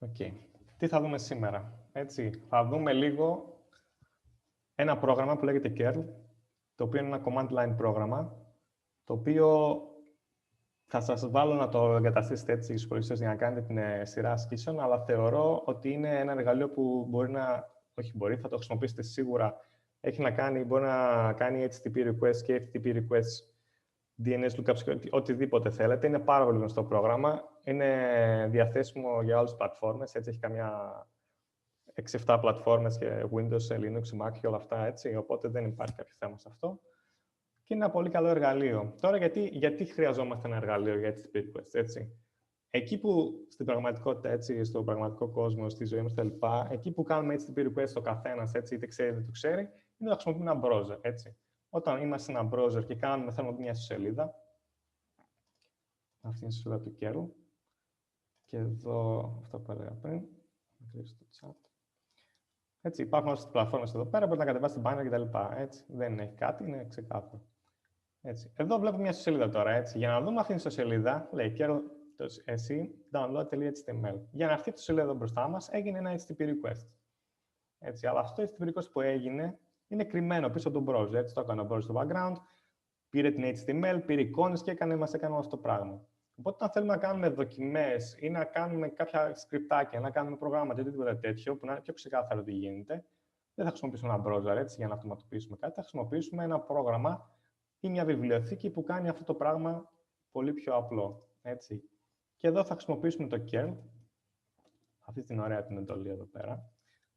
Okay. Τι θα δούμε σήμερα, έτσι. Θα δούμε λίγο ένα πρόγραμμα που λέγεται curl, το οποίο είναι ένα command line πρόγραμμα, το οποίο θα σας βάλω να το εγκαταστήσετε έτσι στους υπολογιστές για να κάνετε την σειρά ασκήσεων, αλλά θεωρώ ότι είναι ένα εργαλείο που θα το χρησιμοποιήσετε σίγουρα. Έχει να κάνει, μπορεί να κάνει HTTP request και FTP request, DNS lookups, οτιδήποτε θέλετε. Είναι πάρα πολύ γνωστό πρόγραμμα. Είναι διαθέσιμο για όλες τις πλατφόρμες. Έτσι, έχει καμιά 6-7 πλατφόρμες και Windows, Linux, Mac και όλα αυτά. Έτσι, οπότε δεν υπάρχει κάποιο θέμα σε αυτό. Και είναι ένα πολύ καλό εργαλείο. Τώρα, γιατί χρειαζόμαστε ένα εργαλείο για HTTP request, έτσι. Εκεί που στην πραγματικότητα, έτσι, στον πραγματικό κόσμο, στη ζωή μας κτλ., εκεί που κάνουμε HTTP request ο καθένας, έτσι, είτε ξέρει είτε το ξέρει, είναι να χρησιμοποιούμε ένα browser, έτσι. Όταν είμαστε σε ένα browser και θέλουμε να μπει μια σελίδα, αυτή είναι η σελίδα του curl. Και εδώ, αυτό που έλεγα πριν, να κλείσω το chat. Έτσι, υπάρχουν όλες τις πλατφόρμες εδώ πέρα, μπορείτε να κατεβάσετε banner κτλ. Έτσι, δεν έχει κάτι, είναι ξεκάθαρο. Έτσι. Εδώ βλέπουμε μια σελίδα τώρα. Έτσι. Για να δούμε αυτήν την σελίδα, λέει curl εσύ download.html. Για να έρθει τη σελίδα εδώ μπροστά μας, έγινε ένα HTTP request. Έτσι, αλλά αυτό το HTTP request που έγινε είναι κρυμμένο πίσω από τον browser. Έτσι, το έκανε ο browser στο background, πήρε την HTML, πήρε εικόνες και μας έκανε αυτό το πράγμα. Οπότε, όταν θέλουμε να κάνουμε δοκιμές ή να κάνουμε κάποια σκριπτάκια, να κάνουμε προγράμματα ή οτιδήποτε τέτοιο, που να είναι πιο ξεκάθαρο τι γίνεται, δεν θα χρησιμοποιήσουμε ένα browser έτσι, για να αυτοματοποιήσουμε κάτι, θα χρησιμοποιήσουμε ένα πρόγραμμα ή μια βιβλιοθήκη που κάνει αυτό το πράγμα πολύ πιο απλό. Έτσι. Και εδώ θα χρησιμοποιήσουμε το curl, αυτή την ωραία την εντολή εδώ πέρα.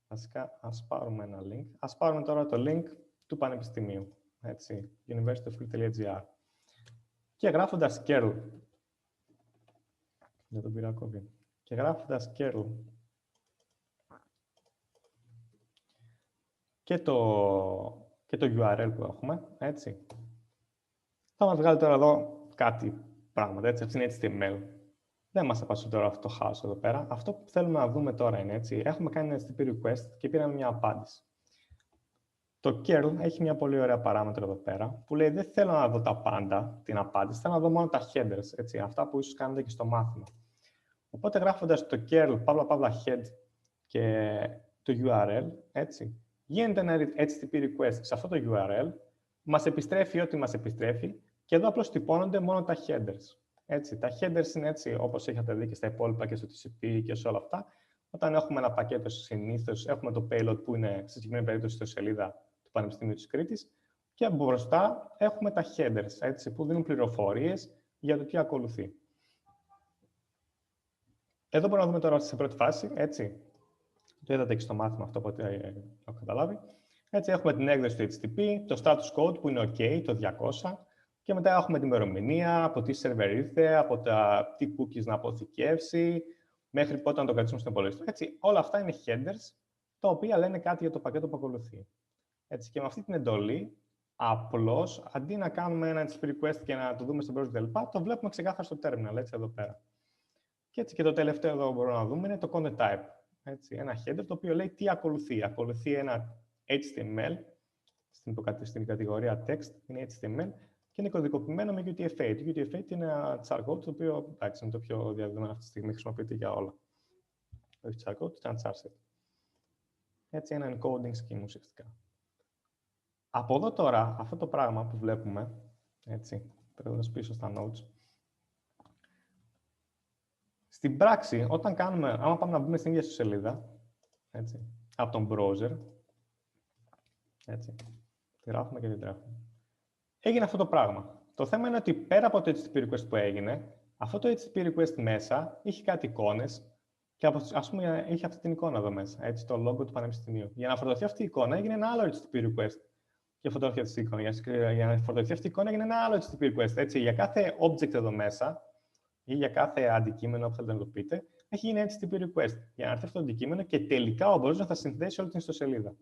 Βασικά, ας πάρουμε ένα link. Ας πάρουμε τώρα το link του Πανεπιστημίου, έτσι, universityofcrete.gr. Και γράφοντας curl, για τον πυρακόβι, και γράφοντας curl και το URL που έχουμε, έτσι, θα μας βγάλει τώρα εδώ κάτι πράγματα, έτσι, αυτή είναι HTML. Δεν μας απασχολεί τώρα αυτό το χάος εδώ πέρα. Αυτό που θέλουμε να δούμε τώρα είναι, έτσι, έχουμε κάνει ένα HTTP request και πήραμε μια απάντηση. Το curl έχει μια πολύ ωραία παράμετρο εδώ πέρα, που λέει δεν θέλω να δω τα πάντα, την απάντηση, θέλω να δω μόνο τα headers, έτσι, αυτά που ίσως κάνετε και στο μάθημα. Οπότε γράφοντας το curl, _head και το URL, έτσι, γίνεται ένα HTTP request σε αυτό το URL, μας επιστρέφει ό,τι μας επιστρέφει και εδώ απλώς τυπώνονται μόνο τα headers. Έτσι, τα headers είναι έτσι, όπως έχετε δει και στα υπόλοιπα και στο TCP και σε όλα αυτά. Όταν έχουμε ένα πακέτο, συνήθως έχουμε το payload που είναι, στη συγκεκριμένη περίπτωση, στη σελίδα του Πανεπιστημίου της Κρήτης και μπροστά έχουμε τα headers, έτσι, που δίνουν πληροφορίες για το τι ακολουθεί. Εδώ μπορούμε να δούμε τώρα σε πρώτη φάση, έτσι. Το είδατε και στο μάθημα αυτό, από ό,τι έχω καταλάβει. Έτσι, έχουμε την έκδοση του HTTP, το status code που είναι OK, το 200, και μετά έχουμε την ημερομηνία, από τι server ήρθε, από τι cookies να αποθηκεύσει, μέχρι πότε να το κρατήσουμε στον υπολογιστή. Έτσι, όλα αυτά είναι headers, τα οποία λένε κάτι για το πακέτο που ακολουθεί. Έτσι, και με αυτή την εντολή, απλώς, αντί να κάνουμε ένα HTTP request και να το δούμε στον browser κτλ., το βλέπουμε ξεκάθαρα στο terminal, έτσι, εδώ πέρα. Και έτσι, και το τελευταίο εδώ που μπορούμε να δούμε είναι το content type. Έτσι, ένα header το οποίο λέει τι ακολουθεί. Ακολουθεί ένα HTML, στην κατηγορία text, είναι HTML, και είναι κωδικοποιημένο με UTF-8. Το UTF-8 είναι ένα char code, το οποίο εντάξει, είναι το πιο διαδεδομένο αυτή τη στιγμή, χρησιμοποιείται για όλα. Όχι char code, είναι ένα char set. Έτσι, ένα encoding scheme ουσιαστικά. Από εδώ τώρα, αυτό το πράγμα που βλέπουμε, έτσι, παίρνοντας πίσω στα notes, στην πράξη, άμα πάμε να μπούμε στην ίδια σελίδα, έτσι, από τον browser, έτσι, τη γράφουμε και την τρέχουμε. Έγινε αυτό το πράγμα. Το θέμα είναι ότι πέρα από το HTTP request που έγινε, αυτό το HTTP request μέσα είχε κάτι εικόνες και ας πούμε είχε αυτή την εικόνα εδώ μέσα, έτσι, το logo του Πανεπιστημίου. Για να φορτωθεί αυτή η εικόνα έγινε ένα άλλο HTTP request και φωτογραφία αυτή η εικόνα. Για να φορτωθεί αυτή η εικόνα έγινε ένα άλλο HTTP request. Έτσι, για κάθε object εδώ μέσα ή για κάθε αντικείμενο που θέλετε να το πείτε, έχει γίνει HTTP request για να έρθει αυτό το αντικείμενο και τελικά ο browser θα συνδέσει όλη την ιστοσελίδα.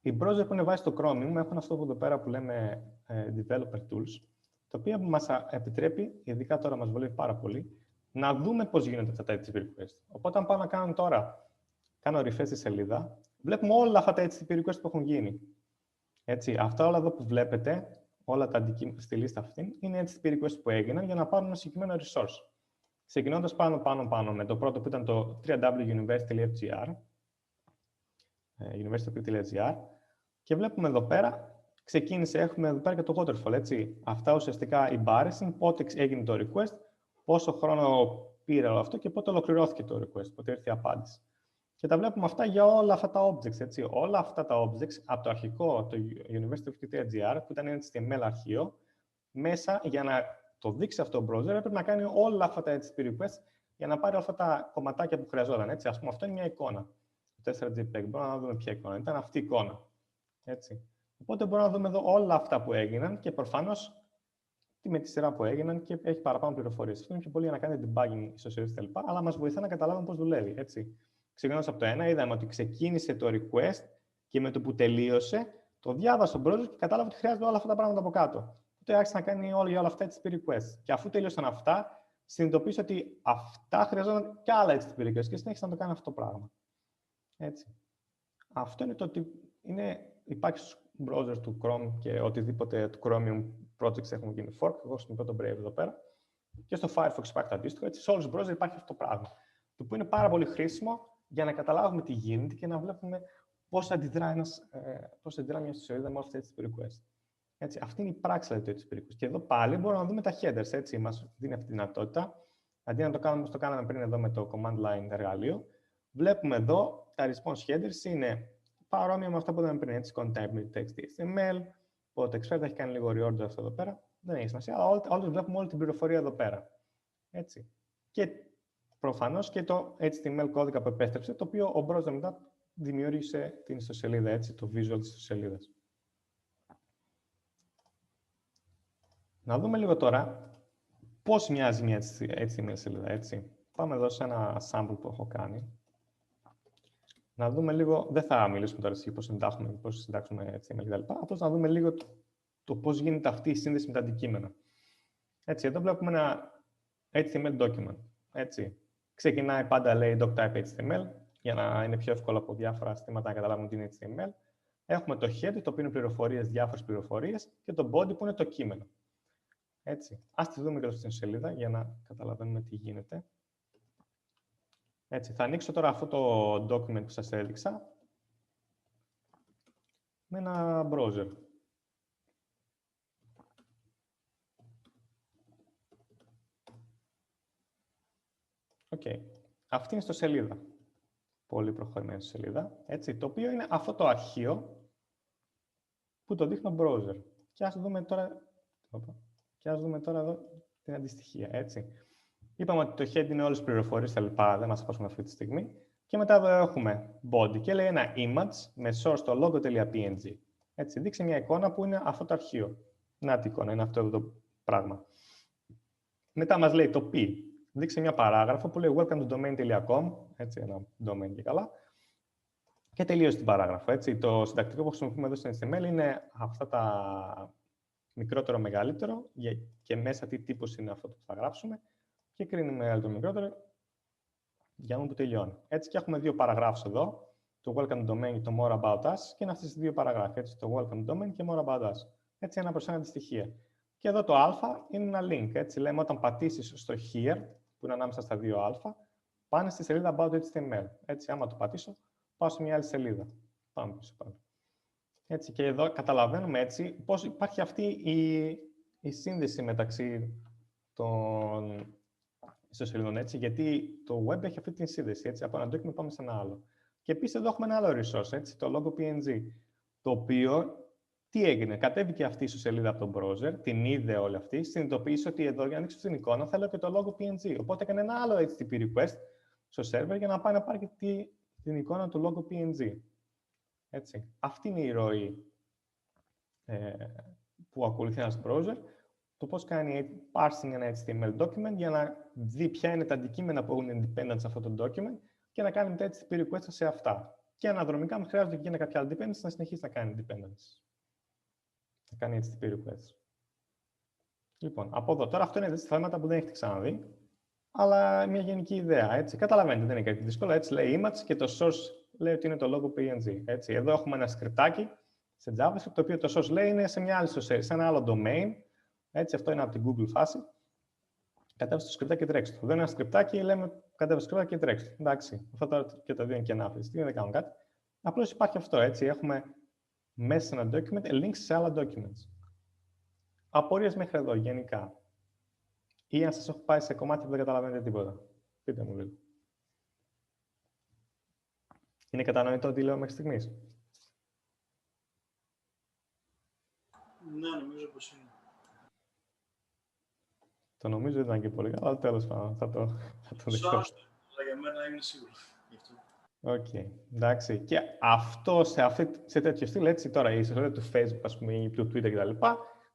Οι browser που είναι βάσει στο Chromium έχουν αυτό εδώ πέρα που λέμε developer tools, το οποίο μας επιτρέπει, ειδικά τώρα μας βολεύει πάρα πολύ, να δούμε πώς γίνονται αυτά τα HTTP request. Οπότε, αν πάω να κάνω τώρα, κάνω refresh στη σελίδα, βλέπουμε όλα αυτά τα HTTP request που έχουν γίνει. Έτσι, αυτά όλα εδώ που βλέπετε, όλα τα αντικείμενα στη λίστα αυτή, είναι HTTP request που έγιναν για να πάρουν ένα συγκεκριμένο resource. Ξεκινώντας πάνω με το πρώτο που ήταν το www.university.gr, university.gr, και βλέπουμε εδώ πέρα, έχουμε εδώ πέρα και το waterfall, έτσι. Αυτά ουσιαστικά η μπάρεση, πότε έγινε το request, πόσο χρόνο πήρε όλο αυτό και πότε ολοκληρώθηκε το request, πότε ήρθε η απάντηση. Και τα βλέπουμε αυτά για όλα αυτά τα objects, έτσι. Όλα αυτά τα objects, από το αρχικό, το university.gr, που ήταν ένα HTML αρχείο, μέσα για να το δείξει αυτό ο browser, έπρεπε να κάνει όλα αυτά τα HTTP requests για να πάρει όλα αυτά τα κομματάκια που χρειαζόταν. Έτσι. Ας πούμε, αυτό είναι μια εικόνα. Το 4JPEG. Μπορούμε να δούμε ποια εικόνα. Ήταν αυτή η εικόνα. Έτσι. Οπότε μπορούμε να δούμε εδώ όλα αυτά που έγιναν και προφανώς με τη σειρά που έγιναν και έχει παραπάνω πληροφορίες. Αυτό είναι πιο πολύ για να κάνει debugging ιστοσελίδες κτλ. Αλλά μας βοηθά να καταλάβουμε πώς δουλεύει. Έτσι. Ξεκινώντας από το 1, είδαμε ότι ξεκίνησε το request και με το που τελείωσε, το διάβασε ο browser και κατάλαβε ότι χρειάζεται όλα αυτά τα πράγματα από κάτω. Τότε άρχισε να κάνει όλα αυτά HTTP requests. Και αφού τελείωσαν αυτά, συνειδητοποίησε ότι αυτά χρειαζόταν και άλλα HTTP requests και συνέχισε να το κάνει αυτό το πράγμα. Έτσι. Αυτό είναι το ότι υπάρχει στους browsers του Chrome και οτιδήποτε του Chromium projects έχουν γίνει fork. Εγώ χρησιμοποιώ το Brave εδώ πέρα. Και στο Firefox υπάρχει το αντίστοιχο. Έτσι, σε όλους τους browsers υπάρχει αυτό το πράγμα. Το οποίο είναι πάρα πολύ χρήσιμο για να καταλάβουμε τι γίνεται και να βλέπουμε πώς αντιδρά μια ιστοσελίδα με όλα αυτά τα HTTP requests. Έτσι, αυτή είναι η πράξη δηλαδή, του HTTP request. Και εδώ πάλι μπορούμε να δούμε τα headers. Έτσι, μας δίνει αυτή τη δυνατότητα. Αντί να το κάνουμε όπως το κάναμε πριν εδώ με το command line εργαλείο, βλέπουμε εδώ τα response headers είναι παρόμοια με αυτά που είδαμε πριν. Έτσι, content with text HTML, το expert έχει κάνει λίγο reorder αυτό εδώ πέρα. Δεν έχει σημασία, αλλά όλους βλέπουμε όλη την πληροφορία εδώ πέρα. Έτσι. Και προφανώς και το HTML κώδικα που επέστρεψε, το οποίο ο browser μετά δημιούργησε την ιστοσελίδα, έτσι, το visual της ιστοσελίδας. Να δούμε λίγο τώρα πώς μοιάζει μια HTML σελίδα, έτσι. Πάμε εδώ σε ένα sample που έχω κάνει. Να δούμε λίγο, δεν θα μιλήσουμε τώρα για πώς συντάξουμε HTML κτλ. Απλώς να δούμε λίγο το πώς γίνεται αυτή η σύνδεση με τα αντικείμενα. Έτσι, εδώ βλέπουμε ένα HTML document. Έτσι. Ξεκινάει πάντα, λέει, doctype HTML, για να είναι πιο εύκολο από διάφορα συστήματα να καταλάβουμε τι είναι HTML. Έχουμε το head, το οποίο είναι πληροφορίες, διάφορες πληροφορίες, και το body, που είναι το κείμενο. Έτσι. Ας τη δούμε και στην σελίδα, για να καταλαβαίνουμε τι γίνεται. Έτσι. Θα ανοίξω τώρα αυτό το document που σας έδειξα με ένα browser. Okay. Αυτή είναι στο σελίδα. Πολύ προχωρημένη σελίδα. Έτσι, το οποίο είναι αυτό το αρχείο που το δείχνει ο browser. Και ας δούμε τώρα εδώ την αντιστοιχία. Έτσι. Είπαμε ότι το head είναι όλες τις πληροφορίες, τα λοιπά, δεν μας απασχολούν αυτή τη στιγμή. Και μετά εδώ έχουμε body και λέει ένα image με source το logo.png. Έτσι, δείξει μια εικόνα που είναι αυτό το αρχείο. Να την εικόνα, είναι αυτό εδώ το πράγμα. Μετά μας λέει το p. Δείξει μια παράγραφο που λέει welcome to domain.com, έτσι, ένα domain και καλά, και τελείωσε την παράγραφο. Έτσι. Το συντακτικό που χρησιμοποιούμε εδώ στην HTML είναι αυτά τα μικρότερο, μεγαλύτερο, και μέσα τι τύπος είναι αυτό που θα γράψουμε, και κρίνουμε μεγαλύτερο, μικρότερο, για να δούμε που τελειώνει. Έτσι, και έχουμε δύο παραγράφους εδώ, το welcome domain και το more about us, και είναι αυτές τις δύο παραγράφοι, έτσι, το welcome domain και more about us. Έτσι, ένα προς ένα τη στοιχεία. Και εδώ το α είναι ένα link, έτσι, λέμε όταν πατήσεις στο here, που είναι ανάμεσα στα δύο α, πάνε στη σελίδα about.html. Έτσι, άμα το πατήσω, πάω σε μια άλλη σελίδα. Πάμε πίσω πάλι. Έτσι, και εδώ καταλαβαίνουμε έτσι πώς υπάρχει αυτή η σύνδεση μεταξύ των ιστοσελίδων, έτσι, γιατί το web έχει αυτή τη σύνδεση, έτσι, από ένα document πάμε σε ένα άλλο. Και επίσης εδώ έχουμε ένα άλλο resource, έτσι, το logo PNG, το οποίο τι έγινε, κατέβηκε αυτή η ιστοσελίδα από τον browser, την είδε όλη αυτή, συνειδητοποίησε ότι εδώ για να ανοίξω την εικόνα θέλω και το logo PNG. Οπότε έκανε ένα άλλο HTTP request στο server για να πάει να πάρει και την εικόνα του logo PNG. Έτσι. Αυτή είναι η ροή που ακολουθεί ένας browser, το πώς κάνει parsing ένα HTML document για να δει ποια είναι τα αντικείμενα που έχουν independence σε αυτό το document και να κάνει μετά HTTP request σε αυτά. Και αναδρομικά, αν χρειάζεται και κάποια άλλη dependency, να συνεχίσει να κάνει independence. Να κάνει HTTP request. Λοιπόν, από εδώ τώρα αυτό είναι έτσι θέματα που δεν έχετε ξαναδεί, αλλά μια γενική ιδέα. Έτσι. Καταλαβαίνετε, δεν είναι κάτι δύσκολο. Έτσι λέει image και το source λέει ότι είναι το logo PNG. Έτσι. Εδώ έχουμε ένα σκριπτάκι σε JavaScript, το οποίο το source λέει είναι σε μια άλλη ιστοσελίδα, σε ένα άλλο domain. Έτσι, αυτό είναι από την Google φάση. Κατέβασε το σκριπτάκι και τρέξτε το. Δεν είναι ένα σκριπτάκι, λέμε κατέβασε το σκριπτάκι και τρέξτε το. Εντάξει, αυτά τώρα και τα δύο είναι κενά αυτή τη στιγμή, δεν κάνουν κάτι. Απλώς υπάρχει αυτό, έτσι. Έχουμε μέσα σε ένα document links σε άλλα documents. Απορίες μέχρι εδώ, γενικά. Ή αν σας έχω πάει σε κομμάτι που δεν καταλαβαίνετε τίποτα. Πείτε μου λίγο. Είναι κατανοητό τι λέω μέχρι στιγμής? Ναι, νομίζω πως είναι. Το νομίζω δεν ήταν και πολύ καλά, αλλά τέλος πάντων θα το δεχτώ. Αλλά για μένα είναι σίγουρο. Οκ, εντάξει. Και αυτό σε τέτοιο στυλ, έτσι τώρα η ιστοσελίδα του Facebook, ας πούμε, ή του Twitter κτλ.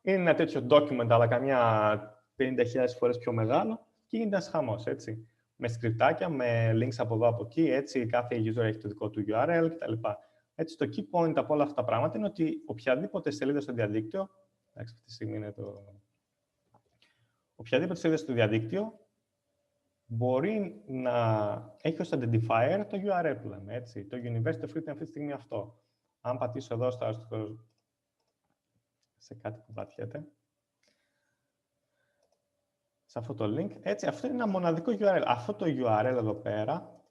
Είναι ένα τέτοιο document, αλλά καμιά 50.000 φορές πιο μεγάλο και γίνεται ένας χαμός, έτσι. Με σκριπτάκια, με links από εδώ από εκεί, έτσι. Κάθε user έχει το δικό του URL κτλ. Έτσι, το key point από όλα αυτά τα πράγματα είναι ότι οποιαδήποτε σελίδα στο διαδίκτυο, εντάξει, αυτή τη στιγμή είναι οποιαδήποτε σελίδα στο διαδίκτυο μπορεί να έχει ως identifier το URL που λέμε, έτσι. Το University of Fritain αυτή τη στιγμή αυτό. Αν πατήσω εδώ σε κάτι που πατιέται, σε αυτό το link, έτσι, αυτό είναι ένα μοναδικό URL. Αυτό το URL εδώ πέρα,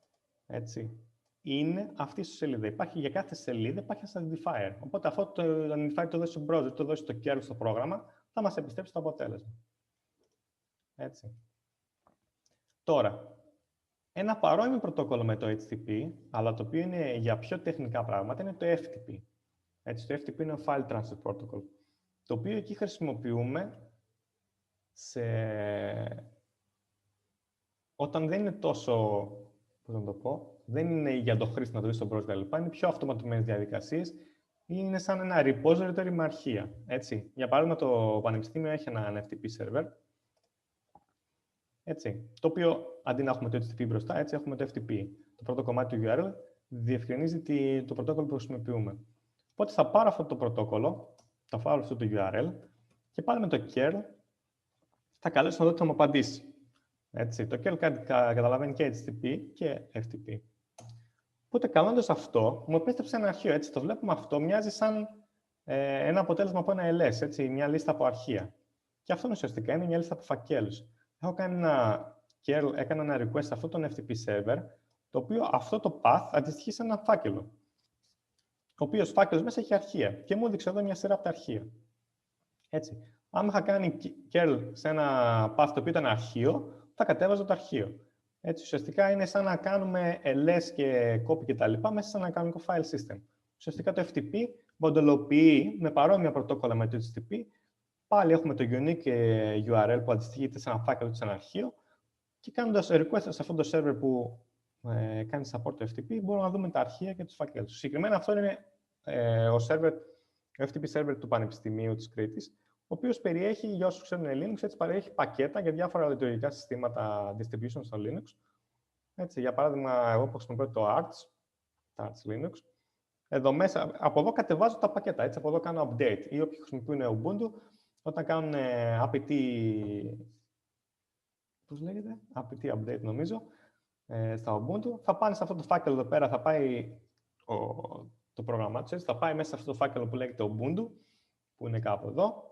έτσι, είναι αυτή η σελίδα. Υπάρχει για κάθε σελίδα, υπάρχει ένα identifier. Οπότε αυτό το identifier το δώσει στο browser, το δώσει το kernel στο πρόγραμμα, θα μας επιστρέψει το αποτέλεσμα. Έτσι. Τώρα, ένα παρόμοιο πρωτόκολλο με το HTTP, αλλά το οποίο είναι για πιο τεχνικά πράγματα, είναι το FTP. Έτσι, το FTP είναι ο File Transfer Protocol, το οποίο εκεί χρησιμοποιούμε όταν δεν είναι τόσο, πώς να το πω, δεν είναι για το χρήστη να το δει στον browser κλπ. Είναι πιο αυτοματοποιημένες διαδικασίες ή είναι σαν ένα repository με αρχεία. Έτσι. Για παράδειγμα, το Πανεπιστήμιο έχει ένα FTP server, έτσι, το οποίο αντί να έχουμε το HTTP μπροστά, έτσι έχουμε το FTP. Το πρώτο κομμάτι του URL διευκρινίζει το πρωτόκολλο που χρησιμοποιούμε. Οπότε θα πάρω αυτό το πρωτόκολλο, θα πάρω αυτό το URL και πάλι με το curl θα καλέσω να δω τι θα μου απαντήσει. Έτσι, το curl καταλαβαίνει και HTTP και FTP. Οπότε κάνοντας αυτό, μου επέστρεψε ένα αρχείο. Έτσι, το βλέπουμε αυτό, μοιάζει σαν ένα αποτέλεσμα από ένα LS, έτσι, μια λίστα από αρχεία. Και αυτό ουσιαστικά είναι μια λίστα από φακέλους. Έχω κάνει έκανα ένα request σε αυτό τον FTP server, το οποίο αυτό το path αντιστοιχεί σε ένα φάκελο. Ο οποίος φάκελος μέσα έχει αρχεία. Και μου έδειξε εδώ μια σειρά από τα αρχεία. Έτσι. Αν είχα κάνει curl σε ένα path το οποίο ήταν αρχείο, θα κατέβαζα το αρχείο. Έτσι, ουσιαστικά είναι σαν να κάνουμε LS και copy κτλ. Μέσα σε ένα κανονικό file system. Ουσιαστικά το FTP μοντελοποιεί με παρόμοια πρωτόκολλα με το HTTP. Πάλι έχουμε το unique URL που αντιστοιχείται σε ένα φάκελο σε ένα αρχείο και κάνοντας request σε αυτό το server που κάνει support το FTP, μπορούμε να δούμε τα αρχεία και τους φακέλους. Συγκεκριμένα αυτό είναι ο FTP server του Πανεπιστημίου της Κρήτης, ο οποίος περιέχει, για όσους ξέρουν Linux, έτσι περιέχει πακέτα για διάφορα λειτουργικά συστήματα distribution στο Linux. Έτσι, για παράδειγμα, εγώ που χρησιμοποιώ το Arch Linux, εδώ μέσα, από εδώ κατεβάζω τα πακέτα, έτσι, από εδώ κάνω update. Ή όποιοι χρησιμοποιούν Ubuntu, όταν κάνουν apt, πώς λέγεται, apt update νομίζω, στα Ubuntu, θα πάνε σε αυτό το φάκελο εδώ πέρα, θα πάει το πρόγραμμά τους, θα πάει μέσα σε αυτό το φάκελο που λέγεται Ubuntu, που είναι κάπου εδώ,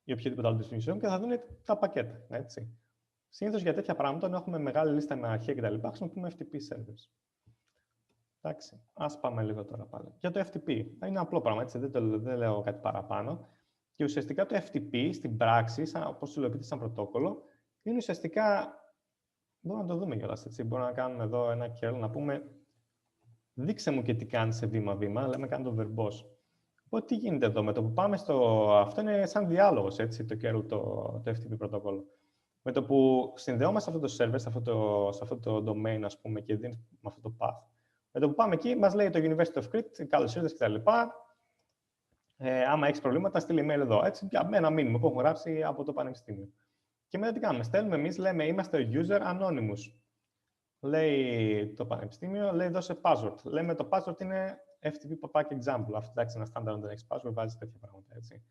ή οποιοδήποτε άλλο distribution, και θα δουν τα πακέτα, έτσι. Συνήθως για τέτοια πράγματα, όταν έχουμε μεγάλη λίστα με αρχεία κτλ., χρησιμοποιούμε FTP servers. Εντάξει, ας πάμε λίγο τώρα πάλι. Για το FTP, είναι απλό πράγμα, έτσι, δεν λέω κάτι παραπάνω. Και ουσιαστικά το FTP στην πράξη, όπως υλοποιείται σαν πρωτόκολλο, είναι ουσιαστικά, μπορούμε να το δούμε κιόλας, έτσι. Μπορούμε να κάνουμε εδώ ένα curl, να πούμε, δείξε μου και τι κάνει σε βήμα-βήμα, λέμε κάνει το verbose. Οπότε τι γίνεται εδώ, με το που πάμε αυτό είναι σαν διάλογος, έτσι, το curl, το FTP πρωτόκολλο. Με το που συνδεόμαστε σε αυτό το server, σε αυτό το domain, ας πούμε, και δίνει με αυτό το path, με το που πάμε εκεί, μας λέει το University of Crete, καλώς ήρθες κτλ. Άμα έχεις προβλήματα, στείλει email εδώ. Έτσι, με ένα μήνυμα που έχουμε γράψει από το Πανεπιστήμιο. Και μετά τι κάνουμε, στέλνουμε εμείς, λέμε, είμαστε ο user anonymous. Λέει το Πανεπιστήμιο, λέει δώσε password. Λέμε το password είναι FTP pack example. Αυτό εντάξει, ένα standard, δεν έχεις password, βάζεις τέτοια πράγματα, έτσι.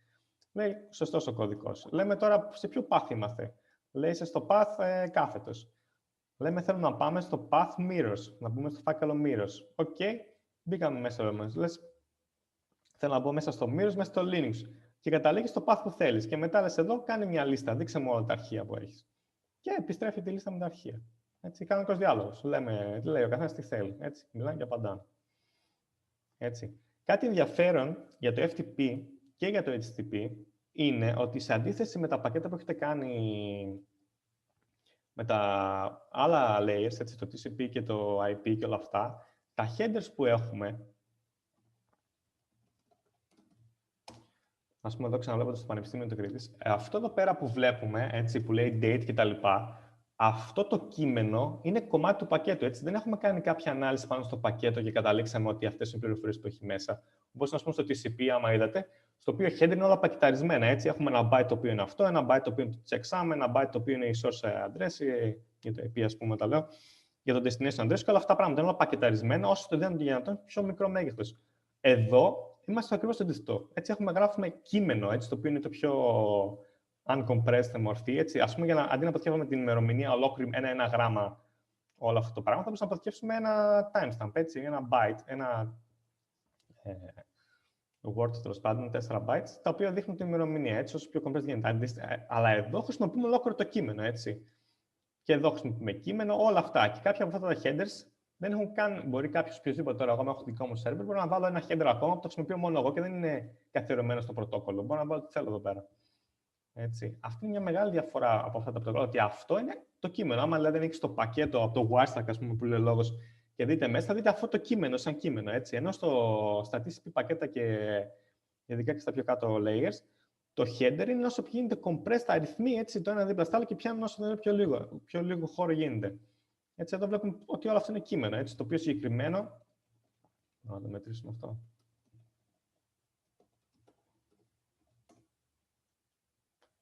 Λέει σωστός ο κωδικός. Λέμε τώρα σε ποιο path είμαστε. Λέει είσαι στο path κάθετος. Λέμε θέλουμε να πάμε στο path mirrors, να μπούμε στο φάκελο mirrors. Οκ, μπήκαμε μέσα όμως. Λες, θέλω να μπω μέσα στο mirrors, μέσα στο Linux. Και καταλήγεις στο path που θέλεις. Και μετά λες εδώ, κάνει μια λίστα, δείξε μου όλα τα αρχεία που έχεις. και επιστρέφει τη λίστα με τα αρχεία. Έτσι, κανονικός διάλογος. Λέει ο καθένας τι θέλει. Έτσι, μιλάνε και απαντάνε. Έτσι. Κάτι ενδιαφέρον για το FTP και για το HTTP είναι ότι σε αντίθεση με τα πακέτα που έχετε κάνει με τα άλλα layers, έτσι, το TCP και το IP και όλα αυτά, τα headers που έχουμε, ας πούμε εδώ ξαναβλέποντας στο Πανεπιστήμιο του Κρήτης, αυτό εδώ πέρα που βλέπουμε, έτσι, που λέει date κτλ., αυτό το κείμενο είναι κομμάτι του πακέτου. Έτσι. Δεν έχουμε κάνει κάποια ανάλυση πάνω στο πακέτο και καταλήξαμε ότι αυτές είναι οι πληροφορίες που έχει μέσα. Όπως να πούμε στο TCP, άμα είδατε, στο οποίο header είναι όλα πακεταρισμένα. Έτσι. Έχουμε ένα byte το οποίο είναι αυτό, ένα byte το οποίο είναι το checksum, ένα byte το οποίο είναι η source address, για το IP, ας πούμε, τα λέω, για το destination address και όλα αυτά τα πράγματα. Είναι όλα πακεταρισμένα, όσο το δυνατόν δυνατόν πιο μικρό μέγεθος. Εδώ είμαστε ακριβώς το αντίθετο. Έτσι, γράφουμε κείμενο, έτσι, το οποίο είναι το πιο uncompressed μορφή. Έτσι. Ας πούμε, αντί να αποθηκεύουμε την ημερομηνία ολόκληρη, ένα γράμμα, όλο αυτό το πράγμα, θα μπορούσαμε να αποθηκεύσουμε ένα timestamp, έτσι, ένα byte, ένα word, τέλος πάντων, 4 bytes, τα οποία δείχνουν την ημερομηνία, έτσι, όσο πιο compressed γίνεται. Αλλά εδώ χρησιμοποιούμε ολόκληρο το κείμενο, έτσι. Και εδώ χρησιμοποιούμε κείμενο, όλα αυτά. Και κάποια από αυτά τα headers δεν έχουν καν. Μπορεί κάποιο οποιοδήποτε τώρα, εγώ έχω δικό μου server, μπορώ να βάλω ένα header ακόμα που το χρησιμοποιώ μόνο εγώ και δεν είναι καθιερωμένο στο πρωτόκολλο. Μπορώ να βάλω ό,τι θέλω εδώ πέρα. Έτσι. Αυτή είναι μια μεγάλη διαφορά από αυτά τα πρωτόκολλα, ότι αυτό είναι το κείμενο. Άμα δηλαδή ανοίξει το πακέτο από το Wireshark, ας πούμε, που λέει ο λόγος, και δείτε μέσα, θα δείτε αυτό το κείμενο σαν κείμενο. Έτσι. Ενώ στα TCP πακέτα και ειδικά και στα πιο κάτω layers, το header είναι όσο γίνεται compressed αριθμοί, έτσι, το ένα δίπλα στα άλλο και πιάνουν όσο είναι πιο λίγο χώρο γίνεται. Έτσι, εδώ βλέπουμε ότι όλο αυτό είναι κείμενο, έτσι, το οποίο συγκεκριμένο. Να το μετρήσουμε αυτό.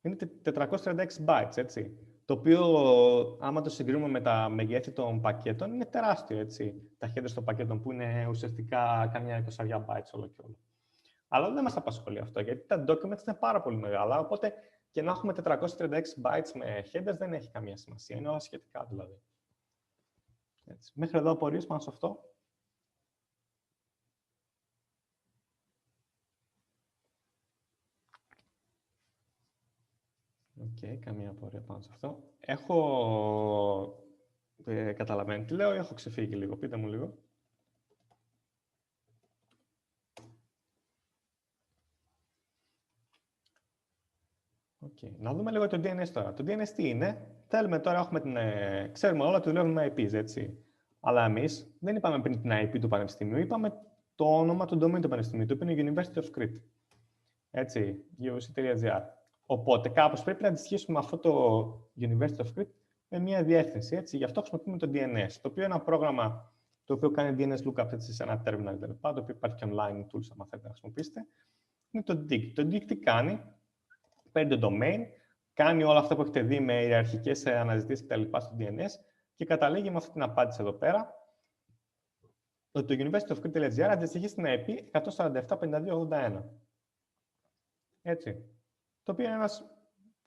Είναι 436 bytes, έτσι. Το οποίο, άμα το συγκρίνουμε με τα μεγέθη των πακέτων, είναι τεράστιο, έτσι. Τα headers των πακέτων που είναι ουσιαστικά καμιά 20 bytes όλο και όλο. Αλλά δεν μας απασχολεί αυτό, γιατί τα documents είναι πάρα πολύ μεγάλα, οπότε και να έχουμε 436 bytes με headers δεν έχει καμία σημασία. Είναι όλα σχετικά, δηλαδή. Έτσι. Μέχρι εδώ απορίες πάνω σε αυτό. Οκ, καμία απορία πάνω σε αυτό. Έχω καταλαβαίνει τι λέω ή έχω ξεφύγει λίγο. Πείτε μου λίγο. Okay. Να δούμε λίγο το DNS τώρα. Το DNS τι είναι? Θέλουμε τώρα, ξέρουμε όλα ότι δουλεύουμε με IPs, έτσι. Αλλά εμείς δεν είπαμε πριν την IP του Πανεπιστημίου, είπαμε το όνομα του domain του Πανεπιστημίου, το οποίο είναι University of Crete. Έτσι, uc.gr. Οπότε κάπως πρέπει να αντιστοιχίσουμε αυτό το University of Crete με μια διεύθυνση. Έτσι. Γι' αυτό χρησιμοποιούμε το DNS, το οποίο είναι ένα πρόγραμμα το οποίο κάνει DNS lookup έτσι, σε ένα terminal κτλ. Το οποίο υπάρχει και online tools, αν θέλετε να χρησιμοποιήσετε. Είναι το DIG. Το DIG τι κάνει? Παίρνει το domain, κάνει όλα αυτά που έχετε δει με ιεραρχικές αναζητήσεις κτλ. Στο DNS και καταλήγει με αυτή την απάντηση εδώ πέρα ότι το University of Crete.gr αντιστοιχεί στην IP 147.52.81. Έτσι. Το οποίο είναι ένας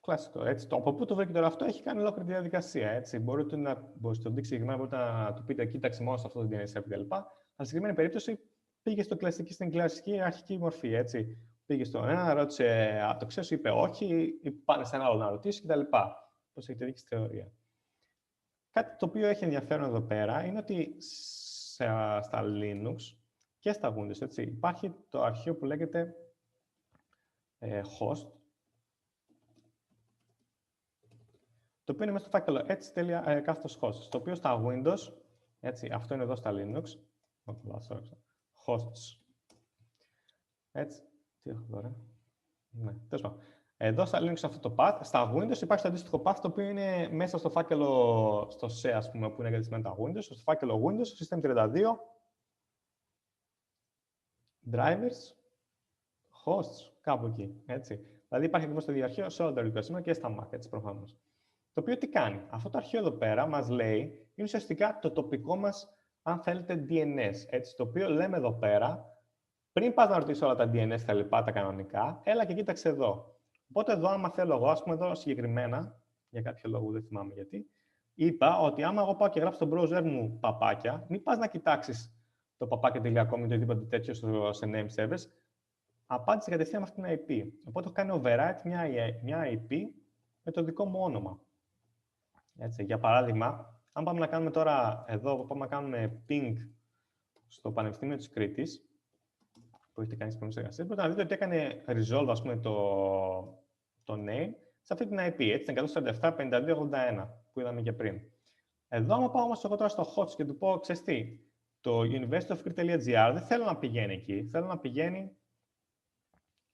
κλασικό. Έτσι. Το από πού το βρήκε τώρα αυτό έχει κάνει ολόκληρη διαδικασία. Έτσι. Μπορείτε να το δείξει συγκεκριμένα, μπορείτε να του πείτε κοίταξε μόνο σε αυτό το DNS κτλ. Αλλά στη συγκεκριμένη περίπτωση πήγε στην κλασική αρχική μορφή. Έτσι. Πήγε στον ένα, ρώτησε, το ξέρεις, είπε όχι, πάνε σε ένα άλλο να ρωτήσει κτλ. Πώς έχετε δείξει στη θεωρία. Κάτι το οποίο έχει ενδιαφέρον εδώ πέρα είναι ότι στα Linux και στα Windows έτσι, υπάρχει το αρχείο που λέγεται host, το οποίο είναι μέσα στο φάκελο h.host, το οποίο στα Windows, έτσι, αυτό είναι εδώ στα Linux, hosts, έτσι, τι έχω τώρα, ναι, τέλος πάντων. Εδώ στα Linux αυτό το path, στα Windows υπάρχει το αντίστοιχο path, το οποίο είναι μέσα στο φάκελο, στο C, ας πούμε, που είναι εγκατεστημένα τα Windows, στο φάκελο Windows, System32, drivers, hosts, κάπου εκεί, έτσι. Δηλαδή υπάρχει ακριβώς το ίδιο αρχείο σε όλα τα λειτουργικά και στα Mac, έτσι, προφανώς. Το οποίο τι κάνει? Αυτό το αρχείο εδώ πέρα μας λέει, είναι ουσιαστικά το τοπικό μας, αν θέλετε, DNS, έτσι, το οποίο λέμε εδώ πέρα, πριν πας να ρωτήσεις όλα τα DNS τα λοιπά, τα κανονικά, έλα και κοίταξε εδώ. Οπότε εδώ, άμα θέλω εγώ, ας πούμε εδώ συγκεκριμένα, για κάποιο λόγο δεν θυμάμαι γιατί, είπα ότι άμα εγώ πάω και γράψω στο browser μου παπάκια, μην πας να κοιτάξεις το παπάκια.com ή οτιδήποτε τέτοιο σε name servers, απάντησε κατευθείαν με αυτήν την IP. Οπότε έχω κάνει override μια IP με το δικό μου όνομα. Έτσι, για παράδειγμα, αν πάμε να κάνουμε τώρα εδώ, πάμε να κάνουμε ping στο Πανεπιστήμιο της Κρήτης, που έχετε κάνει στις προηγούμενες εργασίες, μπορείτε να δείτε ότι έκανε resolve, ας πούμε, το name σε αυτή την IP, έτσι, την 147.52.81 που είδαμε και πριν. Εδώ, άμα πάω όμως εγώ τώρα στο host και του πω, ξέρεις τι, το universityofcrete.gr δεν θέλω να πηγαίνει εκεί, θέλω να πηγαίνει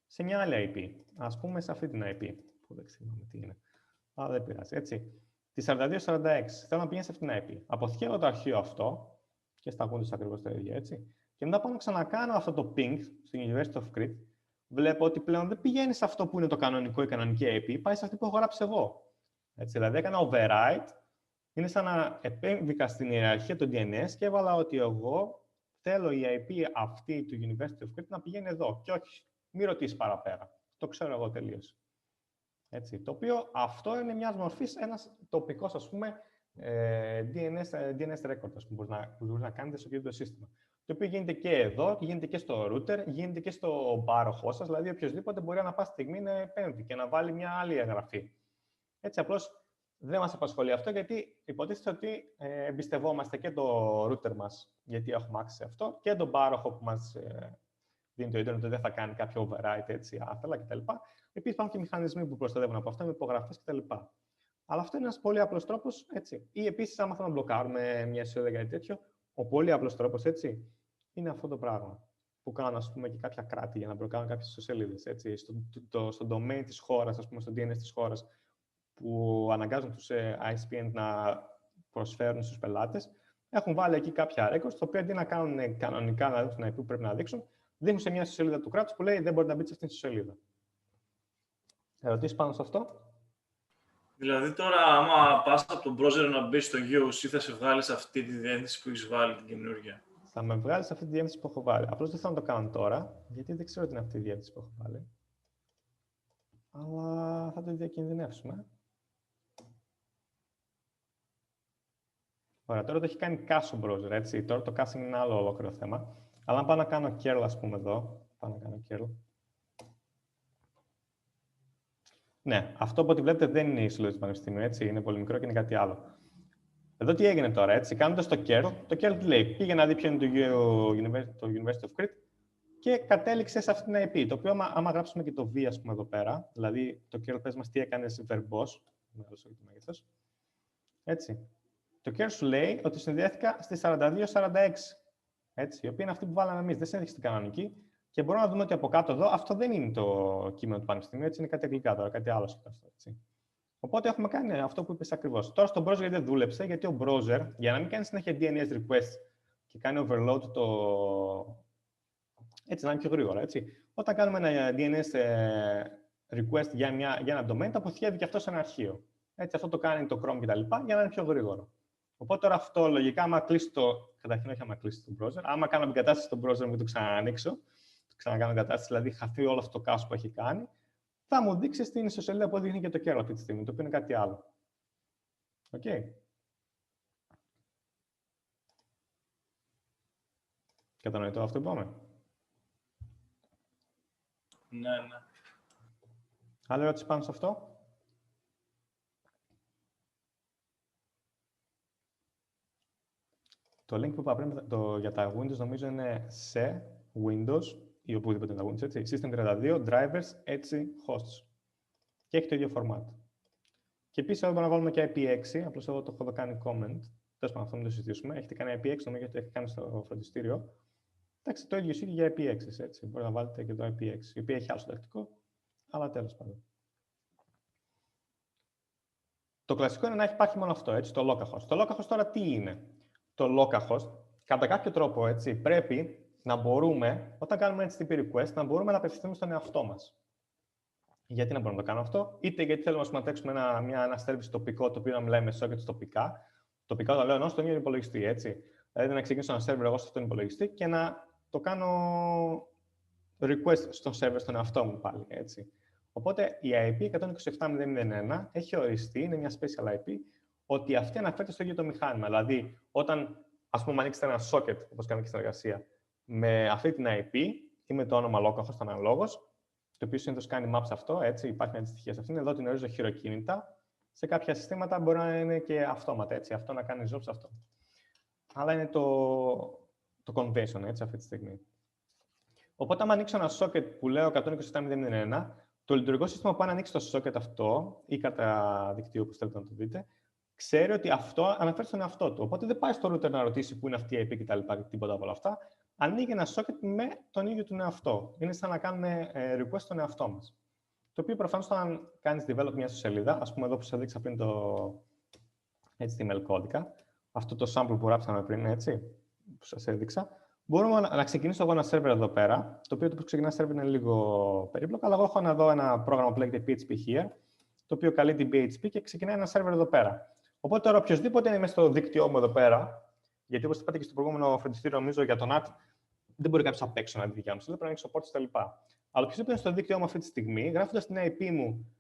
σε μια άλλη IP. Ας πούμε σε αυτή την IP, που δεν ξέρω τι είναι. Αλλά δεν πειράζει, έτσι. Τη 4246, θέλω να πηγαίνει σε αυτήν την IP. Αποθηκεύω το αρχείο αυτό και στα Windows ακριβώς το ίδιο, έτσι. Και μετά πάω να ξανακάνω αυτό το ping στο University of Crete. Βλέπω ότι πλέον δεν πηγαίνει σε αυτό που είναι το κανονικό ή κανονική IP, πάει σε αυτή που έχω γράψει εγώ. Έτσι, δηλαδή έκανα override, είναι σαν να επέμβηκα στην ιεραρχία του DNS και έβαλα ότι εγώ θέλω η IP αυτή του University of Crete να πηγαίνει εδώ και όχι, μη ρωτήσει παραπέρα. Το ξέρω εγώ τελείως. Έτσι, το οποίο αυτό είναι μιας μορφής ένας τοπικός, ας πούμε, DNS record, ας πούμε, που μπορεί να κάνετε σε οποιοδήποτε σύστημα. Το οποίο γίνεται και εδώ, γίνεται και στο router, γίνεται και στο πάροχό σας, δηλαδή οποιοδήποτε μπορεί ανά πάση στιγμή να επέμβει και να βάλει μια άλλη εγγραφή. Έτσι, απλώς δεν μας απασχολεί αυτό, γιατί υποτίθεται ότι εμπιστευόμαστε και το router μας, γιατί έχουμε access σε αυτό, και τον πάροχο που μας δίνει το ίντερνετ, ότι δεν θα κάνει κάποιο override, έτσι, άθελα κτλ. Επίσης, υπάρχουν και μηχανισμοί που προστατεύουν από αυτά, με υπογραφές κτλ. Αλλά αυτό είναι ένας πολύ απλός τρόπος, έτσι. Ή επίσης, άμα θέλουμε να μπλοκάρουμε μια σελίδα ή κάτι τέτοιο, ο πολύ απλός τρόπος, έτσι, είναι αυτό το πράγμα. Που κάνουν, ας πούμε, και κάποια κράτη για να μπλοκάρουν κάποιες σελίδες, έτσι. Στο domain της χώρας, ας πούμε, στο DNS της χώρας, που αναγκάζουν τους ISPN να προσφέρουν στους πελάτες, έχουν βάλει εκεί κάποια records, τα οποία αντί να κάνουν κανονικά να δείξουν IP που πρέπει να δείξουν, δείχνουν σε μια σελίδα του κράτους που λέει δεν μπορεί να μπει σε αυτήν τη σελίδα. Ερωτήσεις πάνω σε αυτό? Δηλαδή τώρα, άμα πας από τον browser να μπει στο UOC, θα σε βγάλει σε αυτή τη διεύθυνση που έχεις βάλει την καινούργια. Θα με βγάλει σε αυτή τη διεύθυνση που έχω βάλει. Απλώς δεν θέλω να το κάνω τώρα, γιατί δεν ξέρω τι είναι αυτή η διεύθυνση που έχω βάλει. Αλλά θα το διακινδυνεύσουμε. Ωραία, τώρα το έχει κάνει cache ο browser, έτσι. Τώρα το caching είναι άλλο ολόκληρο θέμα. Αλλά αν πάω να κάνω curl, ας πούμε, εδώ. Πάω να κάνω curl. Ναι, αυτό που βλέπετε δεν είναι η συλλογή του Πανεπιστημίου, έτσι. Είναι πολύ μικρό και είναι κάτι άλλο. Εδώ τι έγινε τώρα, έτσι. Κάνοντας το curl, το curl τι λέει. Πήγε να δει ποιο είναι το University of Crete και κατέληξε σε αυτή την IP. Το οποίο, άμα γράψουμε και το V, ας πούμε, εδώ πέρα, δηλαδή το curl πες μας τι έκανες verbose, το μέγεθος, έτσι. Το curl σου λέει ότι συνδέθηκα στη 4246, έτσι, η οποία είναι αυτή που βάλαμε εμείς, δεν συνδέθηκε στην κανονική. Και μπορούμε να δούμε ότι από κάτω εδώ, αυτό δεν είναι το κείμενο του Πανεπιστημίου, έτσι, είναι κάτι αγγλικά τώρα, κάτι άλλο σχετικό. Οπότε έχουμε κάνει αυτό που είπες ακριβώς. Τώρα στο browser γιατί δεν δούλεψε, γιατί ο browser, για να μην κάνει συνέχεια DNS request και κάνει overload έτσι, να είναι πιο γρήγορα. Έτσι. Όταν κάνουμε ένα DNS request για ένα domain, το αποθηκεύει και αυτό σε ένα αρχείο. Έτσι, αυτό το κάνει το Chrome κτλ. Για να είναι πιο γρήγορο. Οπότε τώρα αυτό λογικά, άμα κλείσει καταρχήν όχι άμα κλείσει το browser, άμα κάνω εγκατάσταση στο browser μου και το ξανανοίξω, το ξανακάνω εγκατάσταση, δηλαδή χαθεί όλο αυτό το cache που έχει κάνει, θα μου δείξει στην ιστοσελίδα που δείχνει και το curl αυτή τη στιγμή, το οποίο είναι κάτι άλλο. Οκ. Κατανοητό αυτό που είπαμε. Ναι, ναι. Άλλη ερώτηση πάνω σε αυτό? Το link που είπα πριν για τα Windows νομίζω είναι σε Windows ή οπουδήποτε είναι τα Windows, έτσι. System 32, drivers, έτσι, hosts. Και έχει το ίδιο format. Και επίσης εδώ μπορούμε να βάλουμε και IP6, απλώς εδώ το έχω εδώ κάνει comment. Τέλος πάντων, αυτό μην το συζητήσουμε. Έχετε κάνει IP6, νομίζω ότι το έχει κάνει στο φροντιστήριο. Εντάξει, το ίδιο ισχύει για IP6, έτσι. Μπορείτε να βάλετε και το IP6, η οποία έχει άλλο συντακτικό, αλλά τέλος πάντων. Το κλασικό είναι να υπάρχει μόνο αυτό, έτσι, το localhost. Το localhost τώρα τι είναι? Το localhost, κατά κάποιο τρόπο, έτσι, πρέπει να μπορούμε, όταν κάνουμε HTTP request, να μπορούμε να απευθυνθούμε στον εαυτό μας. Γιατί να μπορούμε να το κάνουμε αυτό? Είτε γιατί θέλουμε να τρέξουμε ένα service τοπικό, το οποίο να μιλάει με sockets τοπικά. Τοπικά το λέω ενώ στον ίδιο υπολογιστή, έτσι. Δηλαδή να ξεκινήσω ένα server εγώ σε αυτόν τον υπολογιστή και να το κάνω request στον server στον εαυτό μου πάλι, έτσι. Οπότε η IP 127.0.0.1 έχει οριστεί, είναι μια special IP, ότι αυτή αναφέρεται στο ίδιο το μηχάνημα. Δηλαδή, όταν ας πούμε ανοίξετε ένα socket, όπως κάνουμε και στην εργασία, με αυτή την IP ή με το όνομα localhost αναλόγως, το οποίο συνήθως κάνει maps αυτό, έτσι, υπάρχει μια αντιστοιχεία σε αυτήν. Εδώ την ορίζω χειροκίνητα. Σε κάποια συστήματα μπορεί να είναι και αυτόματα, έτσι, αυτό να κάνει job σε αυτό. Αλλά είναι το convention, έτσι, αυτή τη στιγμή. Οπότε, άμα ανοίξω ένα socket που λέω 127.0.0.1, το λειτουργικό σύστημα που αν ανοίξει το socket αυτό ή κατά δικτύο που θέλετε να το δείτε, ξέρει ότι αυτό αναφέρει στον εαυτό του. Οπότε δεν πάει στο router να ρωτήσει πού είναι αυτή η IP κτλ. Τίποτα από όλα αυτά. Ανοίγει ένα socket με τον ίδιο του εαυτό. Είναι σαν να κάνουμε request στον εαυτό μας. Το οποίο προφανώς όταν κάνεις develop μια σελίδα, ας πούμε εδώ που σας έδειξα πριν το HTML κώδικα, αυτό το sample που γράψαμε πριν, έτσι, που σας έδειξα, μπορούμε να ξεκινήσω εγώ ένα server εδώ πέρα, το οποίο το που ξεκινά server είναι λίγο περίπλοκο, αλλά εγώ έχω εδώ ένα πρόγραμμα που λέγεται PHP here, το οποίο καλεί την PHP και ξεκινάει ένα server εδώ πέρα. Οπότε τώρα οποιοδήποτε είναι μέσα στο δίκτυό μου εδώ πέρα, γιατί όπως είπατε και στο προηγούμενο φροντιστήριο, νομίζω για τον NAT, δεν μπορεί κάποιο απ' έξω να δει δικιά μου σελίδα, πρέπει να ανοίξει support κτλ. Αλλά οποιοδήποτε είναι στο δίκτυό μου αυτή τη στιγμή, γράφοντας την IP μου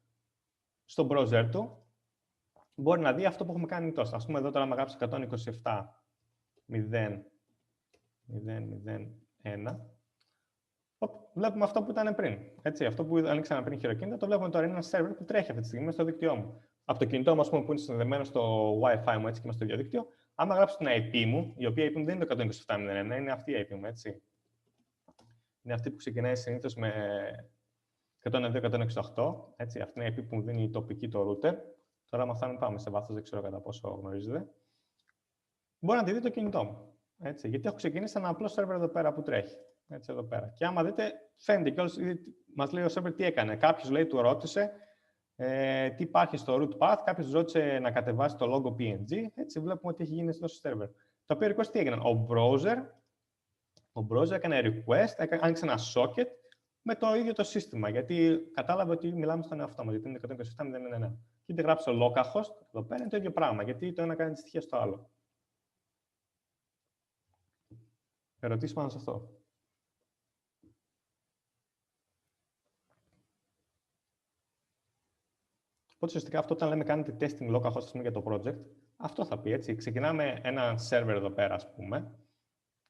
στο browser του, μπορεί να δει αυτό που έχουμε κάνει τόσο. Ας πούμε εδώ τώρα, άμα γράψω 127.0.0.1, βλέπουμε αυτό που ήταν πριν. Έτσι, αυτό που ανοίξαμε πριν χειροκίνητα, το βλέπουμε τώρα. Είναι ένα server που τρέχει αυτή τη στιγμή στο δίκτυό μου. Από το κινητό μου, που είναι συνδεδεμένο στο Wi-Fi μου, έτσι και στο ίδιο δίκτυο, άμα γράψω την IP μου, η οποία IP μου δεν είναι το 127.0.1, είναι αυτή η IP μου, έτσι. Είναι αυτή που ξεκινάει συνήθως με 192.168, έτσι. Αυτή είναι η IP που μου δίνει η τοπική το router. Τώρα, άμα φτάνουμε, πάμε σε βάθος, δεν ξέρω κατά πόσο γνωρίζετε. Μπορεί να τη δει το κινητό μου. Έτσι, γιατί έχω ξεκινήσει ένα απλό server εδώ πέρα που τρέχει. Έτσι, εδώ πέρα. Και άμα δείτε, φαίνεται κιόλας, μας λέει ο server τι έκανε. Κάποιος λέει, του ρώτησε τι υπάρχει στο root path, κάποιος ρώτησε να κατεβάσει το logo PNG. Έτσι, βλέπουμε τι έχει γίνει στο server. Το οποίο request τι έγιναν. Ο browser έκανε request, άνοιξε ένα socket με το ίδιο το σύστημα. Γιατί κατάλαβε ότι μιλάμε στον εαυτό μας, γιατί είναι 127.0.1. Και είτε γράψω localhost, εδώ πέρα είναι το ίδιο πράγμα, γιατί το ένα κάνει τη στοιχεία στο άλλο. Ερωτήσεις πάνω σε αυτό. Οπότε ουσιαστικά αυτό όταν λέμε κάνετε testing localhost για το project, αυτό θα πει, έτσι. Ξεκινάμε ένα server εδώ πέρα, ας πούμε,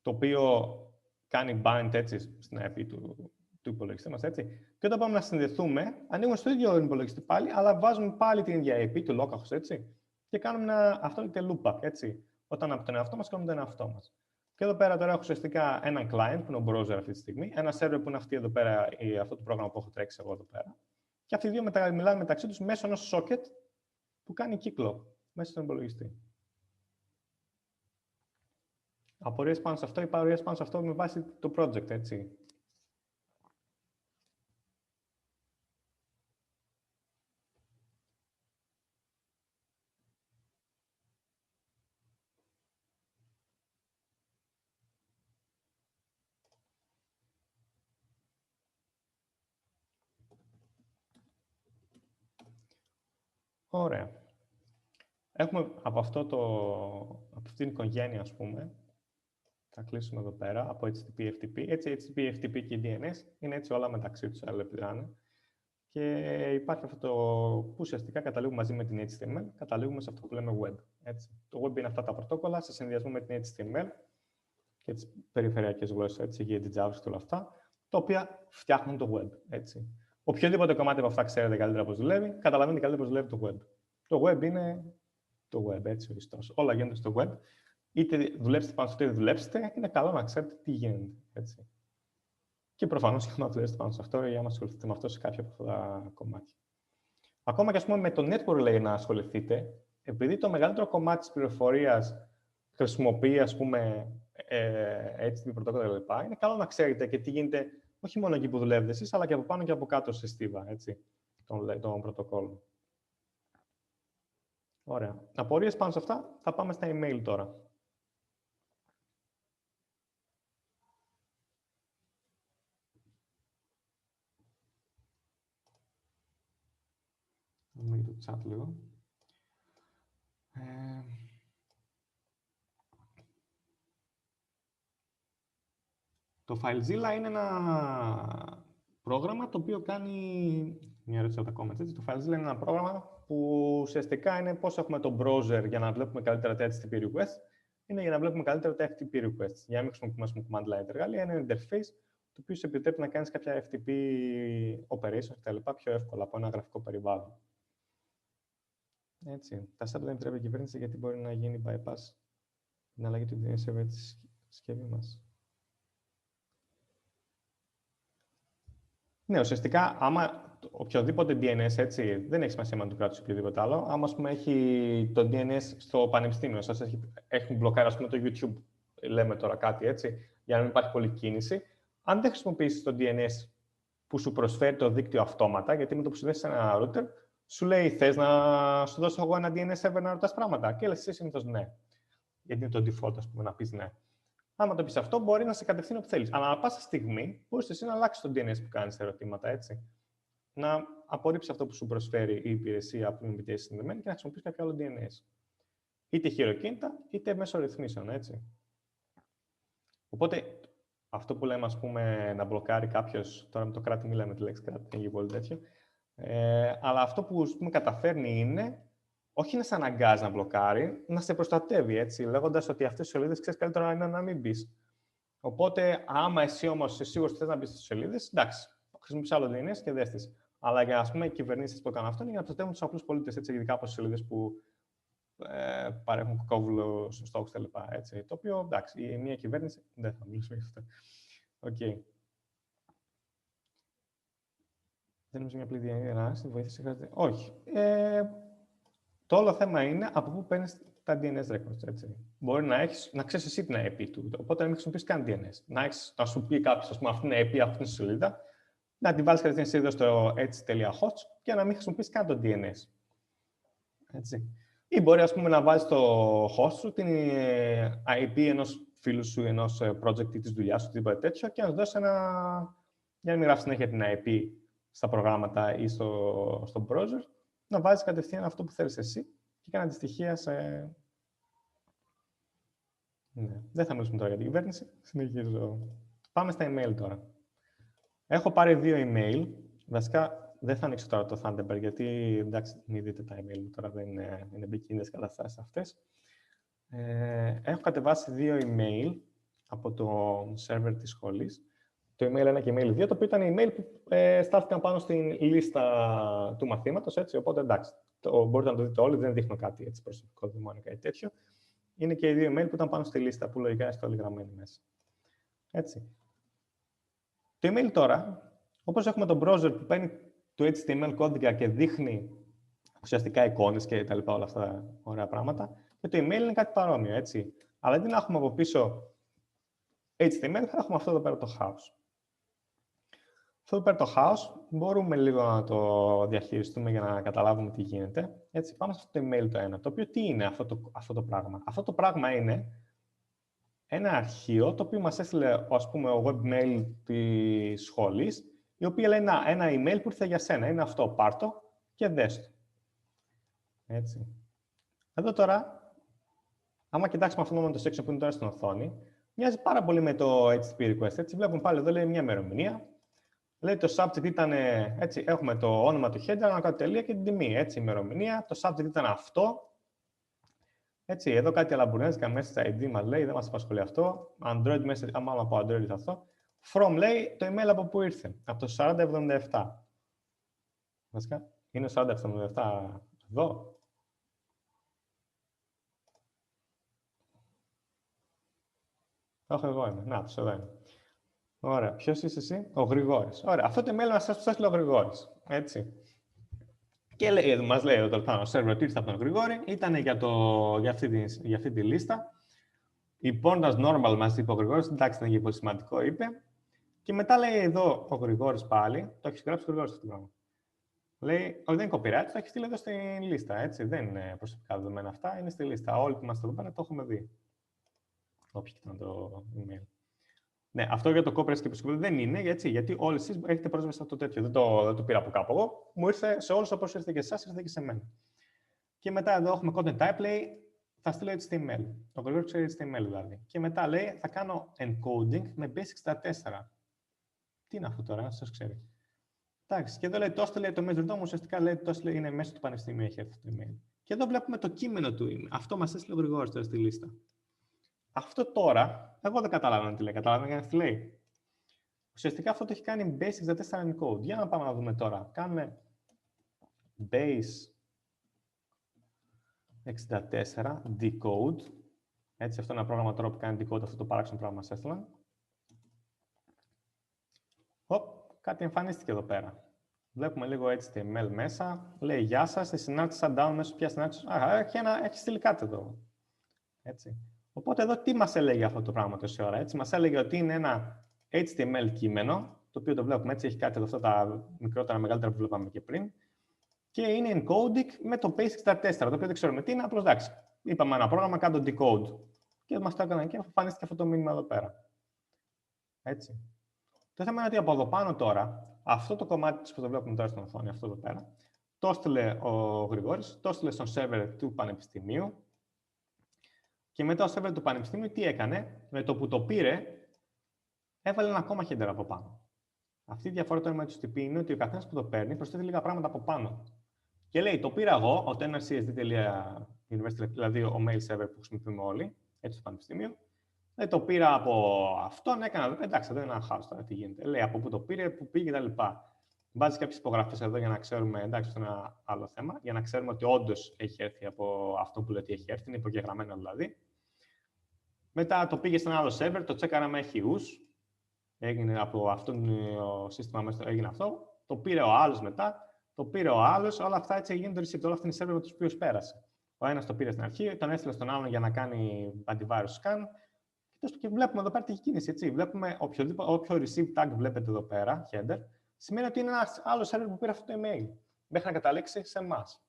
το οποίο κάνει bind, έτσι, στην IP του υπολογιστή μας, έτσι. Και όταν πάμε να συνδεθούμε, ανοίγουμε στο ίδιο υπολογιστή πάλι, αλλά βάζουμε πάλι την ίδια IP του localhost, έτσι. Και κάνουμε αυτό λέγεται loopback, έτσι. Όταν από τον εαυτό μας κάνουμε τον εαυτό μας. Και εδώ πέρα τώρα έχω ουσιαστικά έναν client, που είναι ο browser αυτή τη στιγμή, ένα server που είναι αυτή εδώ πέρα, αυτό το πρόγραμμα που έχω τρέξει εγώ εδώ πέρα. Και αυτοί οι δύο μιλάνε μεταξύ τους μέσω ενός socket που κάνει κύκλο μέσα στον υπολογιστή. Απορίες πάνω σε αυτό ή παρορίες πάνω σε αυτό με βάση το project, έτσι. Ωραία. Έχουμε από αυτήν την οικογένεια, ας πούμε, θα κλείσουμε εδώ πέρα, από HTTP-FTP. Έτσι, HTTP-FTP και DNS είναι έτσι όλα μεταξύ τους, αλληλεπιδράνε. Και υπάρχει αυτό που ουσιαστικά καταλήγουμε μαζί με την HTML, καταλήγουμε σε αυτό που λέμε web. Έτσι. Το web είναι αυτά τα πρωτόκολλα σε συνδυασμό με την HTML και τις περιφερειακές γλώσσες, έτσι, και την JavaScript και όλα αυτά, τα οποία φτιάχνουν το web. Έτσι. Οποιοδήποτε κομμάτι από αυτά ξέρετε καλύτερα πώς δουλεύει, καταλαβαίνετε καλύτερα πώς δουλεύει το web. Το web είναι το web, έτσι οριστός. Όλα γίνονται στο web. Είτε δουλέψετε πάνω σε αυτό, είτε δουλέψετε, είναι καλό να ξέρετε τι γίνεται. Έτσι. Και προφανώς, άμα δουλέψετε πάνω σε αυτό ή άμα ασχοληθείτε με αυτό σε κάποια από αυτά τα κομμάτια. Ακόμα και ας πούμε, με το network λέει να ασχοληθείτε, επειδή το μεγαλύτερο κομμάτι της πληροφορίας χρησιμοποιεί, ας πούμε, HTTP πρωτόκολλα κλπ. Είναι καλό να ξέρετε και τι γίνεται όχι μόνο εκεί που δουλεύετε εσείς, αλλά και από πάνω και από κάτω σε στίβα, έτσι, των πρωτοκόλλων. Ωραία. Απορίες πάνω σε αυτά, θα πάμε στα email τώρα. Θα δούμε το chat λίγο. Το FileZilla είναι ένα πρόγραμμα το οποίο κάνει... Μια ερώτηση από τα comments, έτσι. Το FileZilla είναι ένα πρόγραμμα που ουσιαστικά είναι πώς έχουμε το browser για να βλέπουμε καλύτερα τα HTTP requests, είναι για να βλέπουμε καλύτερα τα FTP requests. Για να μην χρησιμοποιούμε command line εργαλεία, είναι ένα interface το οποίο σου επιτρέπει να κάνεις κάποια FTP operations κτλ. Πιο εύκολα από ένα γραφικό περιβάλλον. Έτσι. Τα SAP δεν επιτρέπει η κυβέρνηση γιατί μπορεί να γίνει bypass την αλλαγή του DNS server της συσκευή μας. Ναι, ουσιαστικά, άμα οποιοδήποτε DNS, έτσι, δεν έχει σημασία αν του κράτους ή οποιοδήποτε άλλο, άμα ας πούμε, έχει το DNS στο πανεπιστήμιο σας, έχουν μπλοκάρει ας πούμε, το YouTube, λέμε τώρα κάτι έτσι, για να μην υπάρχει πολλή κίνηση, αν δεν χρησιμοποιήσεις το DNS που σου προσφέρει το δίκτυο αυτόματα, γιατί με το που σου δώσεις ένα router, σου λέει, θες να σου δώσω εγώ ένα DNS server να ρωτάς πράγματα, και λες εσύ συνήθως ναι. Γιατί είναι το default, ας πούμε, να πεις ναι. Άμα το πεις αυτό, μπορεί να σε κατευθύνει όπου θέλεις. Αλλά ανά πάσα στιγμή μπορείς εσύ να αλλάξεις το DNS που κάνεις ερωτήματα, έτσι. Να απορρίψεις αυτό που σου προσφέρει η υπηρεσία που είναι BTS συνδεμένη και να χρησιμοποιήσεις κάποιο άλλο DNS. Είτε χειροκίνητα, είτε μέσω ρυθμίσεων, έτσι. Οπότε, αυτό που λέμε, ας πούμε, να μπλοκάρει κάποιος, τώρα με το κράτη μιλάμε τη λέξη κράτη, είναι πολύ τέτοιο, αλλά αυτό που πούμε, καταφέρνει είναι όχι να σε αναγκάζει να μπλοκάρει, να σε προστατεύει, έτσι, λέγοντας ότι αυτές τις σελίδες ξέρεις καλύτερα είναι να μην μπεις. Οπότε, άμα εσύ όμως είσαι σίγουρος ότι θες να μπεις στις σελίδες, εντάξει, χρησιμοποιείς άλλο DNS και δες τις. Αλλά για ας πούμε, οι κυβερνήσεις που έκαναν αυτό είναι για να προστατεύουν τους απλούς πολίτες, έτσι, ειδικά από σελίδες που παρέχουν κόκκοβουλο στους στόχους κτλ. Το οποίο, εντάξει, η μία κυβέρνηση δεν θα μιλήσουμε γι' αυτό. Okay. Δεν νομίζω μια απλή διαγραφή, στη βοήθεια χρειάζεται. Όχι. Το όλο θέμα είναι από πού παίρνεις τα DNS records. Έτσι. Μπορεί να ξέρεις εσύ την IP του, οπότε να μην χρησιμοποιείς καν DNS. Να σου πει κάποιος, ας πούμε, αυτή είναι IP, αυτή είναι η σελίδα, να την βάλεις κατευθείαν σελίδα στο h.host και να μην χρησιμοποιείς καν το DNS. Έτσι. Ή μπορεί, ας πούμε, να βάλεις στο host σου την IP ενός φίλου σου, ενός project ή της δουλειάς σου, οτιδήποτε τέτοιο, και να σου δώσει ένα. Για να μην γράφεις συνέχεια την IP στα προγράμματα ή στο browser, να βάζεις κατευθείαν αυτό που θέλεις εσύ και κάνει αντιστοιχεία σε. Ναι. Δεν θα μιλήσουμε τώρα για την κυβέρνηση. Συνεχίζω. Πάμε στα email τώρα. Έχω πάρει 2 email. Βασικά, δεν θα ανοίξω τώρα το Thunderbird, γιατί εντάξει, μην δείτε τα email μου τώρα, δεν είναι επικίνδυνες καταστάσεις αυτές. Έχω κατεβάσει 2 email από το server της σχολής. Το email 1 και email 2, το οποίο ήταν email που στάθηκαν πάνω στην λίστα του μαθήματος, έτσι, οπότε εντάξει, μπορείτε να το δείτε όλοι, δεν δείχνω κάτι έτσι, προσωπικό δαιμόνιο, κάτι τέτοιο. Είναι και οι 2 email που ήταν πάνω στη λίστα, που λογικά είναι όλοι γραμμένοι μέσα. Έτσι. Το email τώρα, όπως έχουμε τον browser που παίρνει το HTML κώδικα και δείχνει ουσιαστικά εικόνες και τα λοιπά, όλα αυτά τα ωραία πράγματα, και το email είναι κάτι παρόμοιο, έτσι. Αλλά αντί να έχουμε από πίσω HTML, θα έχουμε αυτό εδώ πέρα το house. Αυτό εδώ πέρα το house μπορούμε λίγο να το διαχειριστούμε για να καταλάβουμε τι γίνεται. Έτσι, πάμε σε αυτό το email το ένα, το οποίο τι είναι αυτό το πράγμα. Αυτό το πράγμα είναι ένα αρχείο το οποίο μας έστειλε, ας πούμε, ο webmail της σχολής, η οποία λέει ένα email που ήρθε για σένα. Είναι αυτό, πάρ' το και δες το. Έτσι. Εδώ τώρα, άμα κοιτάξουμε αυτό το section που είναι τώρα στην οθόνη, μοιάζει πάρα πολύ με το HTTP request. Έτσι, βλέπουμε πάλι εδώ, λέει μια ημερομηνία. Λέει το subject ήταν, έτσι, έχουμε το όνομα του header, ανακατοτελεία και την τιμή. Έτσι, ημερομηνία. Το subject ήταν αυτό. Έτσι, εδώ κάτι αλαμπουρνέζικα message ID μας λέει, δεν μας απασχολεί αυτό. Android message, άμα από Android είναι αυτό. From λέει το email από πού ήρθε. Από το 4077. Βασικά, είναι 4077 εδώ. Όχι, εγώ είμαι. Να, το εδώ είναι. Ωραία. Ποιος είσαι εσύ? Ο Γρηγόρης. Ωραία. Αυτό το email μας έστειλε ο Γρηγόρης. Έτσι. Και μας λέει εδώ πάνω, ο server ήρθε από τον Γρηγόρη, ήταν για αυτή τη λίστα. Importance normal μας είπε ο Γρηγόρης, εντάξει, δεν είναι πολύ σημαντικό, είπε. Και μετά λέει εδώ ο Γρηγόρης πάλι, το έχει γράψει ο Γρηγόρης αυτό το πράγμα. Λέει, όχι, δεν είναι copyright, το έχει στείλει εδώ στην λίστα. Έτσι. Δεν είναι προσωπικά δεδομένα αυτά, είναι στη λίστα. Όλοι που είμαστε εδώ πέρα το έχουμε δει. Όποιοι κοιτάνε το email. Ναι, αυτό για το copyright και προσωπικό δεν είναι, γιατί όλοι εσείς έχετε πρόσβαση σε αυτό το τέτοιο. Δεν το πήρα από κάπου εγώ. Μου ήρθε σε όλους όπως ήρθε και εσάς, ήρθε και σε μένα. Και μετά εδώ έχουμε content type, λέει, θα στείλω HTML. Ο Γρηγόρης ξέρει HTML δηλαδή. Και μετά λέει, θα κάνω encoding με basic64. Τι είναι αυτό τώρα, σας ξέρει. Εντάξει, και εδώ λέει, το έστειλε το major DOM, ουσιαστικά λέει, το έστειλε είναι μέσα του πανεπιστημίου, έχει έρθει αυτό το email. Και εδώ βλέπουμε το κείμενο του email. Αυτό μας έστειλε ο Γρηγόρης τώρα στη λίστα. Αυτό τώρα, εγώ δεν καταλάβαινα τι λέει. Καταλάβαινα τι λέει. Ουσιαστικά αυτό το έχει κάνει basic64 encode. Για να πάμε να δούμε τώρα. Κάνουμε base 64, decode. Έτσι, αυτό είναι ένα πρόγραμμα τώρα που κάνει decode αυτό το παράξενο πράγμα μας έστειλαν. Κάτι εμφανίστηκε εδώ πέρα. Βλέπουμε λίγο HTML μέσα. Λέει γεια σας, τη συνάρτηση down μέσω ποια συνάρτηση. Έχει στείλει κάτι εδώ. Έτσι. Οπότε εδώ τι μας έλεγε αυτό το πράγμα τόση ώρα. Έτσι, μας έλεγε ότι είναι ένα HTML κείμενο, το οποίο το βλέπουμε έτσι, έχει κάτι εδώ, αυτά τα μικρότερα, μεγαλύτερα που βλέπαμε και πριν. Και είναι encoding με το basic.4, το οποίο δεν ξέρουμε τι είναι, απλώς εντάξει. Είπαμε ένα πρόγραμμα, κάτω decode. Και μας το έκαναν και εμφανίστηκε αυτό το μήνυμα εδώ πέρα. Έτσι. Το θέμα είναι ότι από εδώ πάνω τώρα, αυτό το κομμάτι που το βλέπουμε τώρα στην οθόνη, αυτό εδώ πέρα, το έστειλε ο Γρηγόρης, το έστειλε στον σερβερ του Πανεπιστημίου. Και μετά ο σερβερ του Πανεπιστημίου τι έκανε, με το που το πήρε, έβαλε ένα ακόμα header από πάνω. Αυτή η διαφορά τώρα με το HTTP είναι ότι ο καθένας που το παίρνει προσθέτει λίγα πράγματα από πάνω. Και λέει, το πήρα εγώ, ο nrcsd.university, δηλαδή ο mail server που χρησιμοποιούμε όλοι, έτσι στο Πανεπιστήμιο. Το πήρα από αυτόν, έκανα. Εντάξει, δεν είναι ένα χάος τώρα τι γίνεται. Λέει από πού το πήρε, πού πήγε κτλ. Βάζει κάποιες υπογραφές εδώ για να ξέρουμε, εντάξει, αυτό είναι ένα άλλο θέμα, για να ξέρουμε ότι όντως έχει έρθει από αυτό που λέει ότι έχει έρθει, είναι υπογεγραμμένο δηλαδή. Μετά το πήγε σε ένα άλλο server, το τσέκαρα με έχει ους. Έγινε από αυτό το σύστημα μέσα, έγινε αυτό. Το πήρε ο άλλος μετά, το πήρε ο άλλος, όλα αυτά έτσι γίνεται το receipt. Όλα αυτά είναι οι server με τους οποίους πέρασε. Ο ένας το πήρε στην αρχή, τον έστειλε στον άλλον για να κάνει antivirus scan. Και βλέπουμε εδώ πέρα τι έχει κίνηση. Έτσι. Βλέπουμε όποιο receive tag βλέπετε εδώ πέρα, header, σημαίνει ότι είναι ένα άλλο server που πήρε αυτό το email, μέχρι να καταλήξει σε εμάς.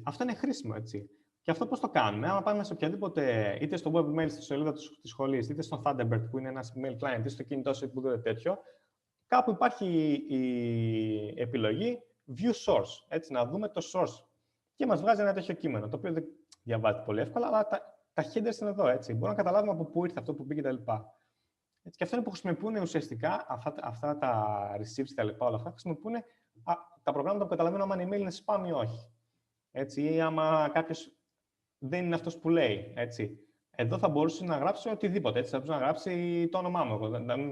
Αυτό είναι χρήσιμο, έτσι. Και αυτό πώς το κάνουμε, άμα πάμε σε οποιαδήποτε, είτε στο web mail στη σελίδα της σχολής, είτε στο Thunderbird που είναι ένας mail client, είτε στο κινητό σου που δεν τέτοιο, κάπου υπάρχει η επιλογή view source, έτσι, να δούμε το source. Και μας βγάζει ένα τέτοιο κείμενο, το οποίο δεν διαβάζεται πολύ εύκολα, αλλά τα headers είναι εδώ, έτσι. Μπορούμε να καταλάβουμε από πού ήρθε αυτό που πήγε κτλ. Και αυτό είναι που χρησιμοποιούν ουσιαστικά αυτά τα receives κτλ. Όλα αυτά χρησιμοποιούν τα προγράμματα που καταλαβαίνουν αν email είναι spam ή όχι. Έτσι, ή άμα κάποιος δεν είναι αυτός που λέει. Έτσι. Εδώ θα μπορούσε να γράψει οτιδήποτε. Έτσι. Θα μπορούσε να γράψει το όνομά μου.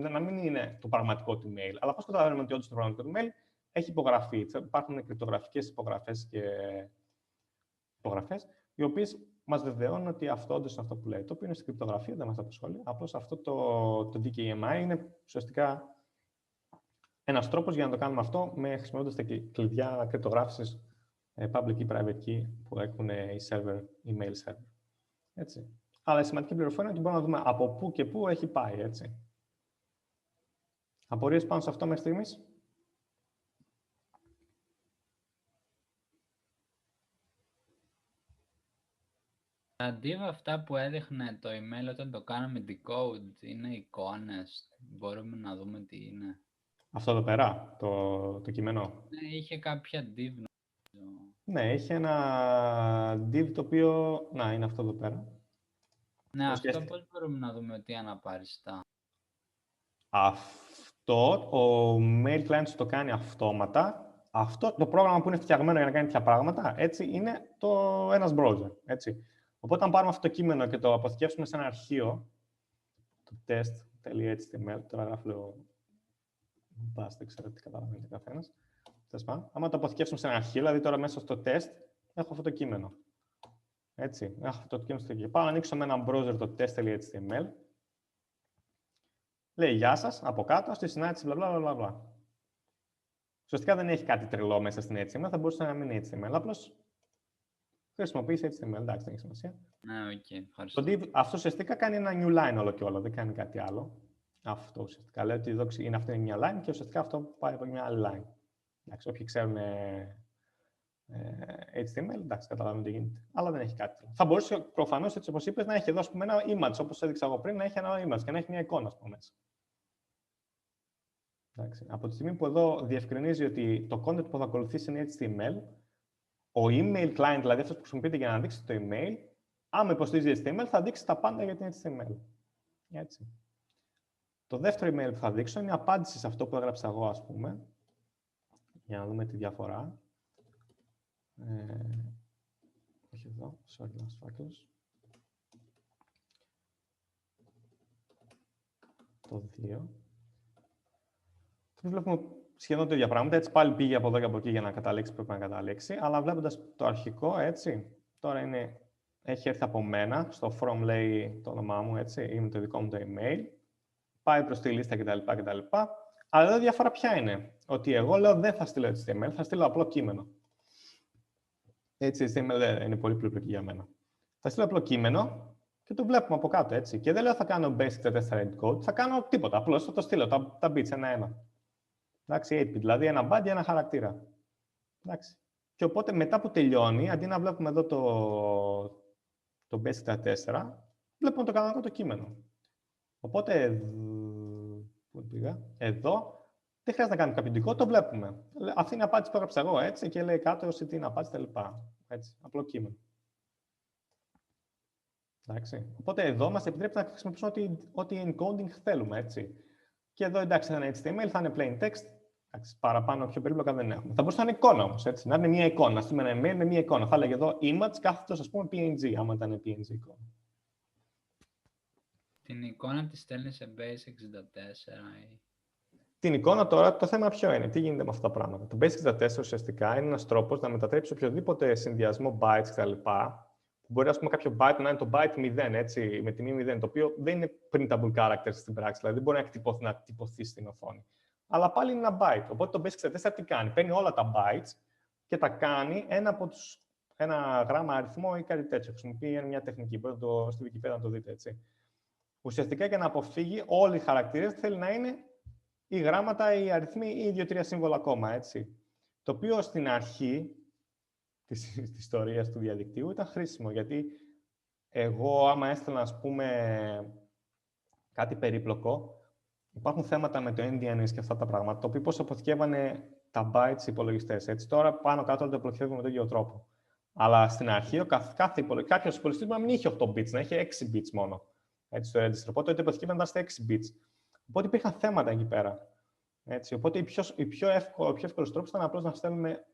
Να μην είναι το πραγματικό του email. Αλλά πώς καταλαβαίνουμε ότι όντως το πραγματικό του email έχει υπογραφεί. Υπάρχουν κρυπτογραφικές υπογραφές και υπογραφές, οι οποίες μας βεβαιώνουν ότι αυτό όντως είναι αυτό που λέει. Το οποίο είναι στην κρυπτογραφία, δεν μας απασχολεί. Απλώς αυτό το DKIM είναι ουσιαστικά ένας τρόπος για να το κάνουμε αυτό χρησιμοποιώντας τα κλειδιά κρυπτογράφησης public key, private key που έχουν οι email server. Έτσι. Αλλά η σημαντική πληροφορία είναι ότι μπορούμε να δούμε από πού και πού έχει πάει. Έτσι. Απορίες πάνω σε αυτό μέχρι στιγμής? Τα div αυτά που έδειχνε το email όταν το κάναμε decode είναι εικόνες. Μπορούμε να δούμε τι είναι. Αυτό εδώ πέρα, το κείμενο. Ναι, είχε κάποια div. Ναι, είχε ένα div το οποίο... Να, είναι αυτό εδώ πέρα. Ναι, αυτό πώς μπορούμε να δούμε ότι αναπαριστά. Αυτό, ο mail client το κάνει αυτόματα. Αυτό το πρόγραμμα που είναι φτιαγμένο για να κάνει τέτοια πράγματα, έτσι, είναι ένας browser. Έτσι. Οπότε, αν πάρουμε αυτό το κείμενο και το αποθηκεύσουμε σε ένα αρχείο, το test.html, τώρα γράφω λίγο μπας, δεν ξέρω τι καταλαβαίνει ο καθένας. Άμα το αποθηκεύσουμε σε ένα αρχείο, δηλαδή τώρα μέσα στο test, έχω αυτό το κείμενο. Έτσι, έχω αυτό το κείμενο στο αρχείο. Πάω να ανοίξω με ένα browser το test.html. Λέει γεια σας, από κάτω, στη συνάντηση, μπλα. Ουσιαστικά δεν έχει κάτι τρελό μέσα στην HTML, θα μπορούσε να μην είναι HTML, απλώς χρησιμοποιείς HTML, εντάξει, δεν έχει σημασία. Ναι, οκ, ευχαριστώ. Αυτό ουσιαστικά κάνει ένα new line όλο και όλο, δεν κάνει κάτι άλλο. Αυτό ουσιαστικά λέει ότι αυτή είναι μια line και ουσιαστικά αυτό πάει από μια άλλη line. Εντάξει, όποιοι ξέρουν HTML, εντάξει, καταλαβαίνουν τι γίνεται. Αλλά δεν έχει κάτι. Θα μπορούσε προφανώς, έτσι όπως είπες, να έχει εδώ ένα image, όπως έδειξα εγώ πριν, να έχει ένα image και να έχει μια εικόνα, ας πούμε, μέσα. Εντάξει. Από τη στιγμή που εδώ διευκρινίζει ότι το content που θα ακολουθήσει είναι HTML, ο email client, δηλαδή αυτός που χρησιμοποιείται για να δείξει το email, άμα υποστηρίζει HTML, θα δείξει τα πάντα για την HTML. Έτσι. Το δεύτερο email που θα δείξω είναι η απάντηση σε αυτό που έγραψα εγώ, ας πούμε, για να δούμε τη διαφορά. Όχι εδώ, sorry, λάθος φάκελος. Το 2. Βλέπουμε σχεδόν τα ίδια πράγματα. Έτσι πάλι πήγε από εδώ και από εκεί για να καταλήξει που πρέπει να καταλήξει. Αλλά βλέποντας το αρχικό, έτσι, τώρα έχει έρθει από μένα. Στο from λέει το όνομά μου, έτσι, είναι το δικό μου το email. Πάει προς τη λίστα κτλ. Αλλά εδώ διαφορά ποια είναι. Ότι εγώ λέω δεν θα στείλω HTML, θα στείλω απλό κείμενο. Έτσι, HTML είναι πολύ πλοκή για μένα. Θα στείλω απλό κείμενο και το βλέπουμε από κάτω, έτσι. Και δεν λέω θα κάνω basic 4 code, θα κάνω τίποτα. Απλώς θα το στείλω, τα bits ένα-ένα. Εντάξει, 8-bit, δηλαδή ένα byte για ένα χαρακτήρα. Εντάξει. Και οπότε μετά που τελειώνει, αντί να βλέπουμε εδώ το basic 4, βλέπουμε το κανονικό το κείμενο. Οπότε, πού πήγα, εδώ, δεν χρειάζεται να κάνουμε κάποιο δικό, το βλέπουμε. Αυτή είναι η απάντηση που έγραψα εγώ, έτσι, και λέει κάτω τι είναι η απάντηση, τελικά. Έτσι, απλό κείμενο. Εντάξει. Οπότε εδώ μας επιτρέπει να χρησιμοποιήσουμε ό,τι encoding θέλουμε, έτσι. Και εδώ, εντάξει, θα είναι HTML, θα είναι plain text. Εντάξει, παραπάνω, πιο περίπλοκα δεν έχουμε. Θα μπορούσε να είναι εικόνα όμως, έτσι. Να είναι μια εικόνα. Να στείλουμε ένα email με μια εικόνα. Θα έλεγε εδώ image κάθετος, ας πούμε, PNG, άμα ήταν PNG εικόνα. Την εικόνα τη στέλνει σε base 64 ή... Την εικόνα τώρα, το θέμα ποιο είναι, τι γίνεται με αυτά τα πράγματα. Το base 64 ουσιαστικά είναι ένας τρόπος να μετατρέψει οποιοδήποτε συνδυασμό bytes κτλ. Που μπορεί, ας πούμε, κάποιο byte να είναι το byte 0, έτσι, με τιμή 0, το οποίο δεν είναι printable characters στην πράξη, δηλαδή δεν μπορεί να τυπωθεί στην οθόνη. Αλλά πάλι είναι ένα byte. Οπότε το base 64 τι κάνει, παίρνει όλα τα bytes και τα κάνει ένα γράμμα αριθμό ή κάτι τέτοιο. Χρησιμοποιεί μια τεχνική, μπορείτε στη Wikipedia να το δείτε, έτσι. Ουσιαστικά για να αποφύγει όλοι οι χαρακτήρες θέλει να είναι ή γράμματα ή αριθμοί ή 2-3 σύμβολα ακόμα, έτσι. Το οποίο στην αρχή της ιστορίας του διαδικτύου ήταν χρήσιμο, γιατί εγώ άμα έστελνα, ας πούμε, κάτι περίπλοκο, υπάρχουν θέματα με το endianness και αυτά τα πράγματα, το οποίο πώς αποθηκεύανε τα bytes οι υπολογιστές, έτσι. Τώρα πάνω κάτω το αποθηκεύουμε με τον ίδιο τρόπο. Αλλά στην αρχή κάποιος υπολογιστής μπορεί να μην είχε 8 bits, να είχε 6 bits μόνο. Έτσι, στο register. Οπότε το αποθηκεύονταν στα 6 bits. Οπότε υπήρχαν θέματα εκεί πέρα. Έτσι, οπότε ο πιο εύκολος τρόπος ήταν απλώς να στέλνουμε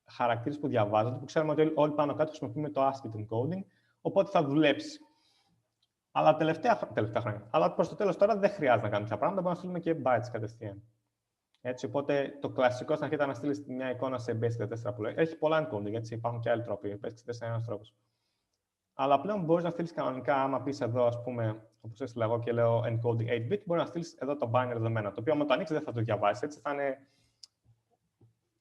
χαρακτήρες που διαβάζονται, που ξέρουμε ότι όλοι πάνω κάτω χρησιμοποιούμε το ASCII encoding, οπότε θα δουλέψει. Αλλά τελευταία χρόνια. Αλλά προς το τέλος τώρα δεν χρειάζεται να κάνουμε τέτοια πράγματα, μπορούμε να στείλουμε και bytes κατευθείαν. Έτσι, οπότε το κλασικό στην αρχή ήταν να στείλει μια εικόνα σε base 4 που λέει. Έχει πολλά encoding, έτσι, υπάρχουν και άλλοι τρόποι. Base 4 είναι ένας τρόπος. Αλλά πλέον μπορείς να στείλεις κανονικά, άμα πεις εδώ, ας πούμε, όπως έστειλα εγώ και λέω encoding 8-bit, μπορεί να στείλεις εδώ το binary δεδομένα, το οποίο άμα το ανοίξεις δεν θα το διαβάσεις, έτσι,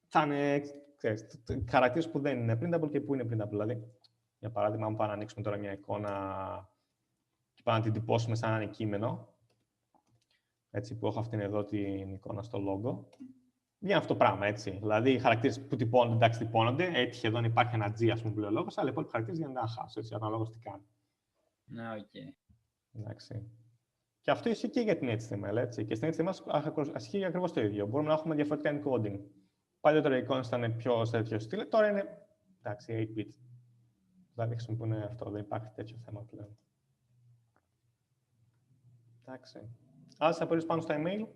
θα είναι ξέρεις, χαρακτήρες που δεν είναι printable και που είναι printable. Δηλαδή, για παράδειγμα, αν πάμε να ανοίξουμε τώρα μια εικόνα και πάμε να την τυπώσουμε σαν ένα κείμενο, έτσι, που έχω αυτήν εδώ την εικόνα στο logo, βγαίνει αυτό το πράγμα, έτσι. Δηλαδή, οι χαρακτήρες που τυπώνονται, εντάξει, τυπώνονται. Έτυχε εδώ να υπάρχει ένα G, ας πούμε, που λέει ο λόγος, αλλά οι υπόλοιποι χαρακτήρες γίνονται ένα χάσο, έτσι, αναλόγως τι κάνει. Ναι, οκ. Εντάξει. Και αυτό ισχύει και για την HTML, έτσι. Και στην HTML ισχύει ακριβώς το ίδιο. Μπορούμε να έχουμε διαφορετικά encoding. Παλιότερα οι εικόνες ήταν πιο σε τέτοιο στυλ, τώρα είναι, εντάξει, 8-bit. Δηλαδή, χρησιμοποιούν αυτό, δεν υπάρχει τέτοιο θέμα πλέον. Εντάξει. Άλλες απορίες πάνω στα email.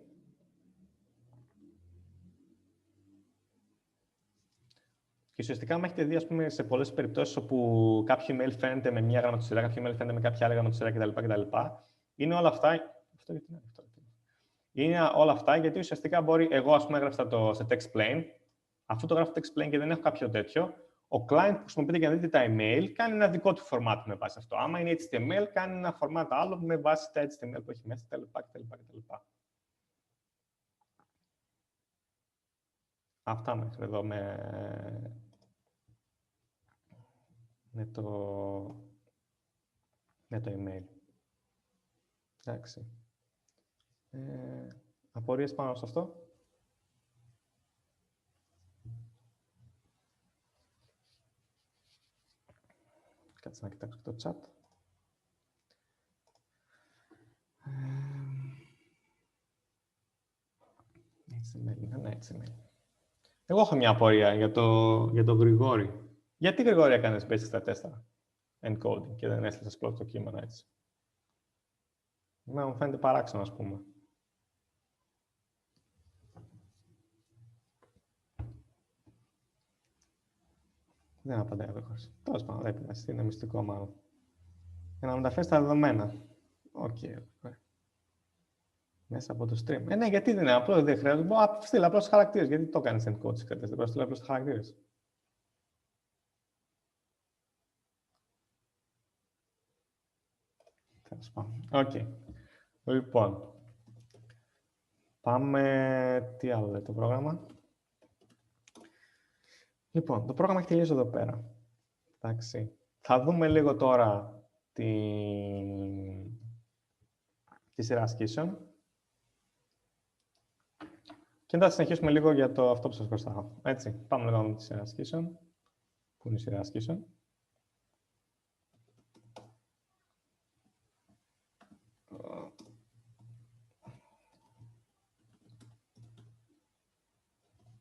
Και ουσιαστικά, άμα έχετε δει, ας πούμε, σε πολλές περιπτώσεις όπου κάποιο email φαίνεται με μια γραμματοσυρά, κάποιο email φαίνεται με κάποια άλλη γραμματοσυρά κτλ. Είναι όλα αυτά. Αυτό γιατί είναι αυτό. Είναι όλα αυτά γιατί ουσιαστικά μπορεί. Εγώ, ας πούμε, έγραψα το σε text plain. Αφού το γράφω text plain και δεν έχω κάποιο τέτοιο, ο client που χρησιμοποιείται για να δείτε τα email κάνει ένα δικό του format με βάση αυτό. Άμα είναι HTML, κάνει ένα format άλλο με βάση τα HTML που έχει μέσα κτλ. Αυτά μέχρι εδώ με το email. Εντάξει. Απορίες πάνω σε αυτό? Κάτσε να κοιτάξω το chat. Ναι, HTML. Εγώ έχω μια απορία για τον Γρηγόρη. Γιατί, Γρηγόρη, έκανες basic 64 encoding και δεν έστειλες απλώς το κείμενο έτσι? Μου φαίνεται παράξενο, ας πούμε. Δεν απαντάει ο Γρηγόρης. Τέλος πάντων, δεν πειράζει, είναι μυστικό μάλλον. Για να μεταφέρεις τα δεδομένα. Οκ. Μέσα από το stream. Ναι, γιατί δεν είναι απλό, δεν χρειάζεται. Στείλε απλώς τους χαρακτήρες. Γιατί το κάνεις encode στις κρατές, δεν πρέπει να στείλει απλώς τους χαρακτήρες. Τέλος πάντων. Οκ. Λοιπόν. Πάμε. Τι άλλο λέει το πρόγραμμα. Λοιπόν, το πρόγραμμα έχει τελειώσει εδώ πέρα. Εντάξει. Θα δούμε λίγο τώρα τη σειρά ασκήσεων. Και μετά θα συνεχίσουμε λίγο για αυτό που σας χρωστάω. Έτσι, πάμε λίγο με τη σειρά ασκήσεων. Πού είναι η σειρά ασκήσεων.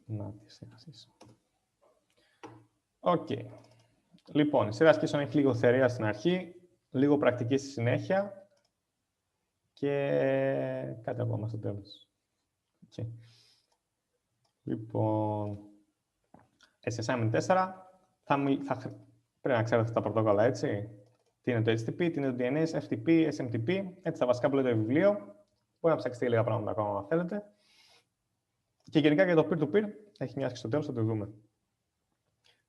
Να, τη σειρά ασκήσεων. Οκ. Λοιπόν, η σειρά ασκήσεων έχει λίγο θεωρία στην αρχή, λίγο πρακτική στη συνέχεια και κάτι ακόμα στο τέλος. Okay. Λοιπόν, σε assignment 4 πρέπει να ξέρετε αυτά τα πρωτόκολλα, έτσι. Τι είναι το HTTP, τι είναι το DNS, FTP, SMTP, έτσι τα βασικά που λέει το βιβλίο. Μπορεί να ψάξετε λίγα πράγματα ακόμα, αν θέλετε. Και γενικά για το peer-to-peer, έχει μια άσκηση στο τέλος, θα το δούμε.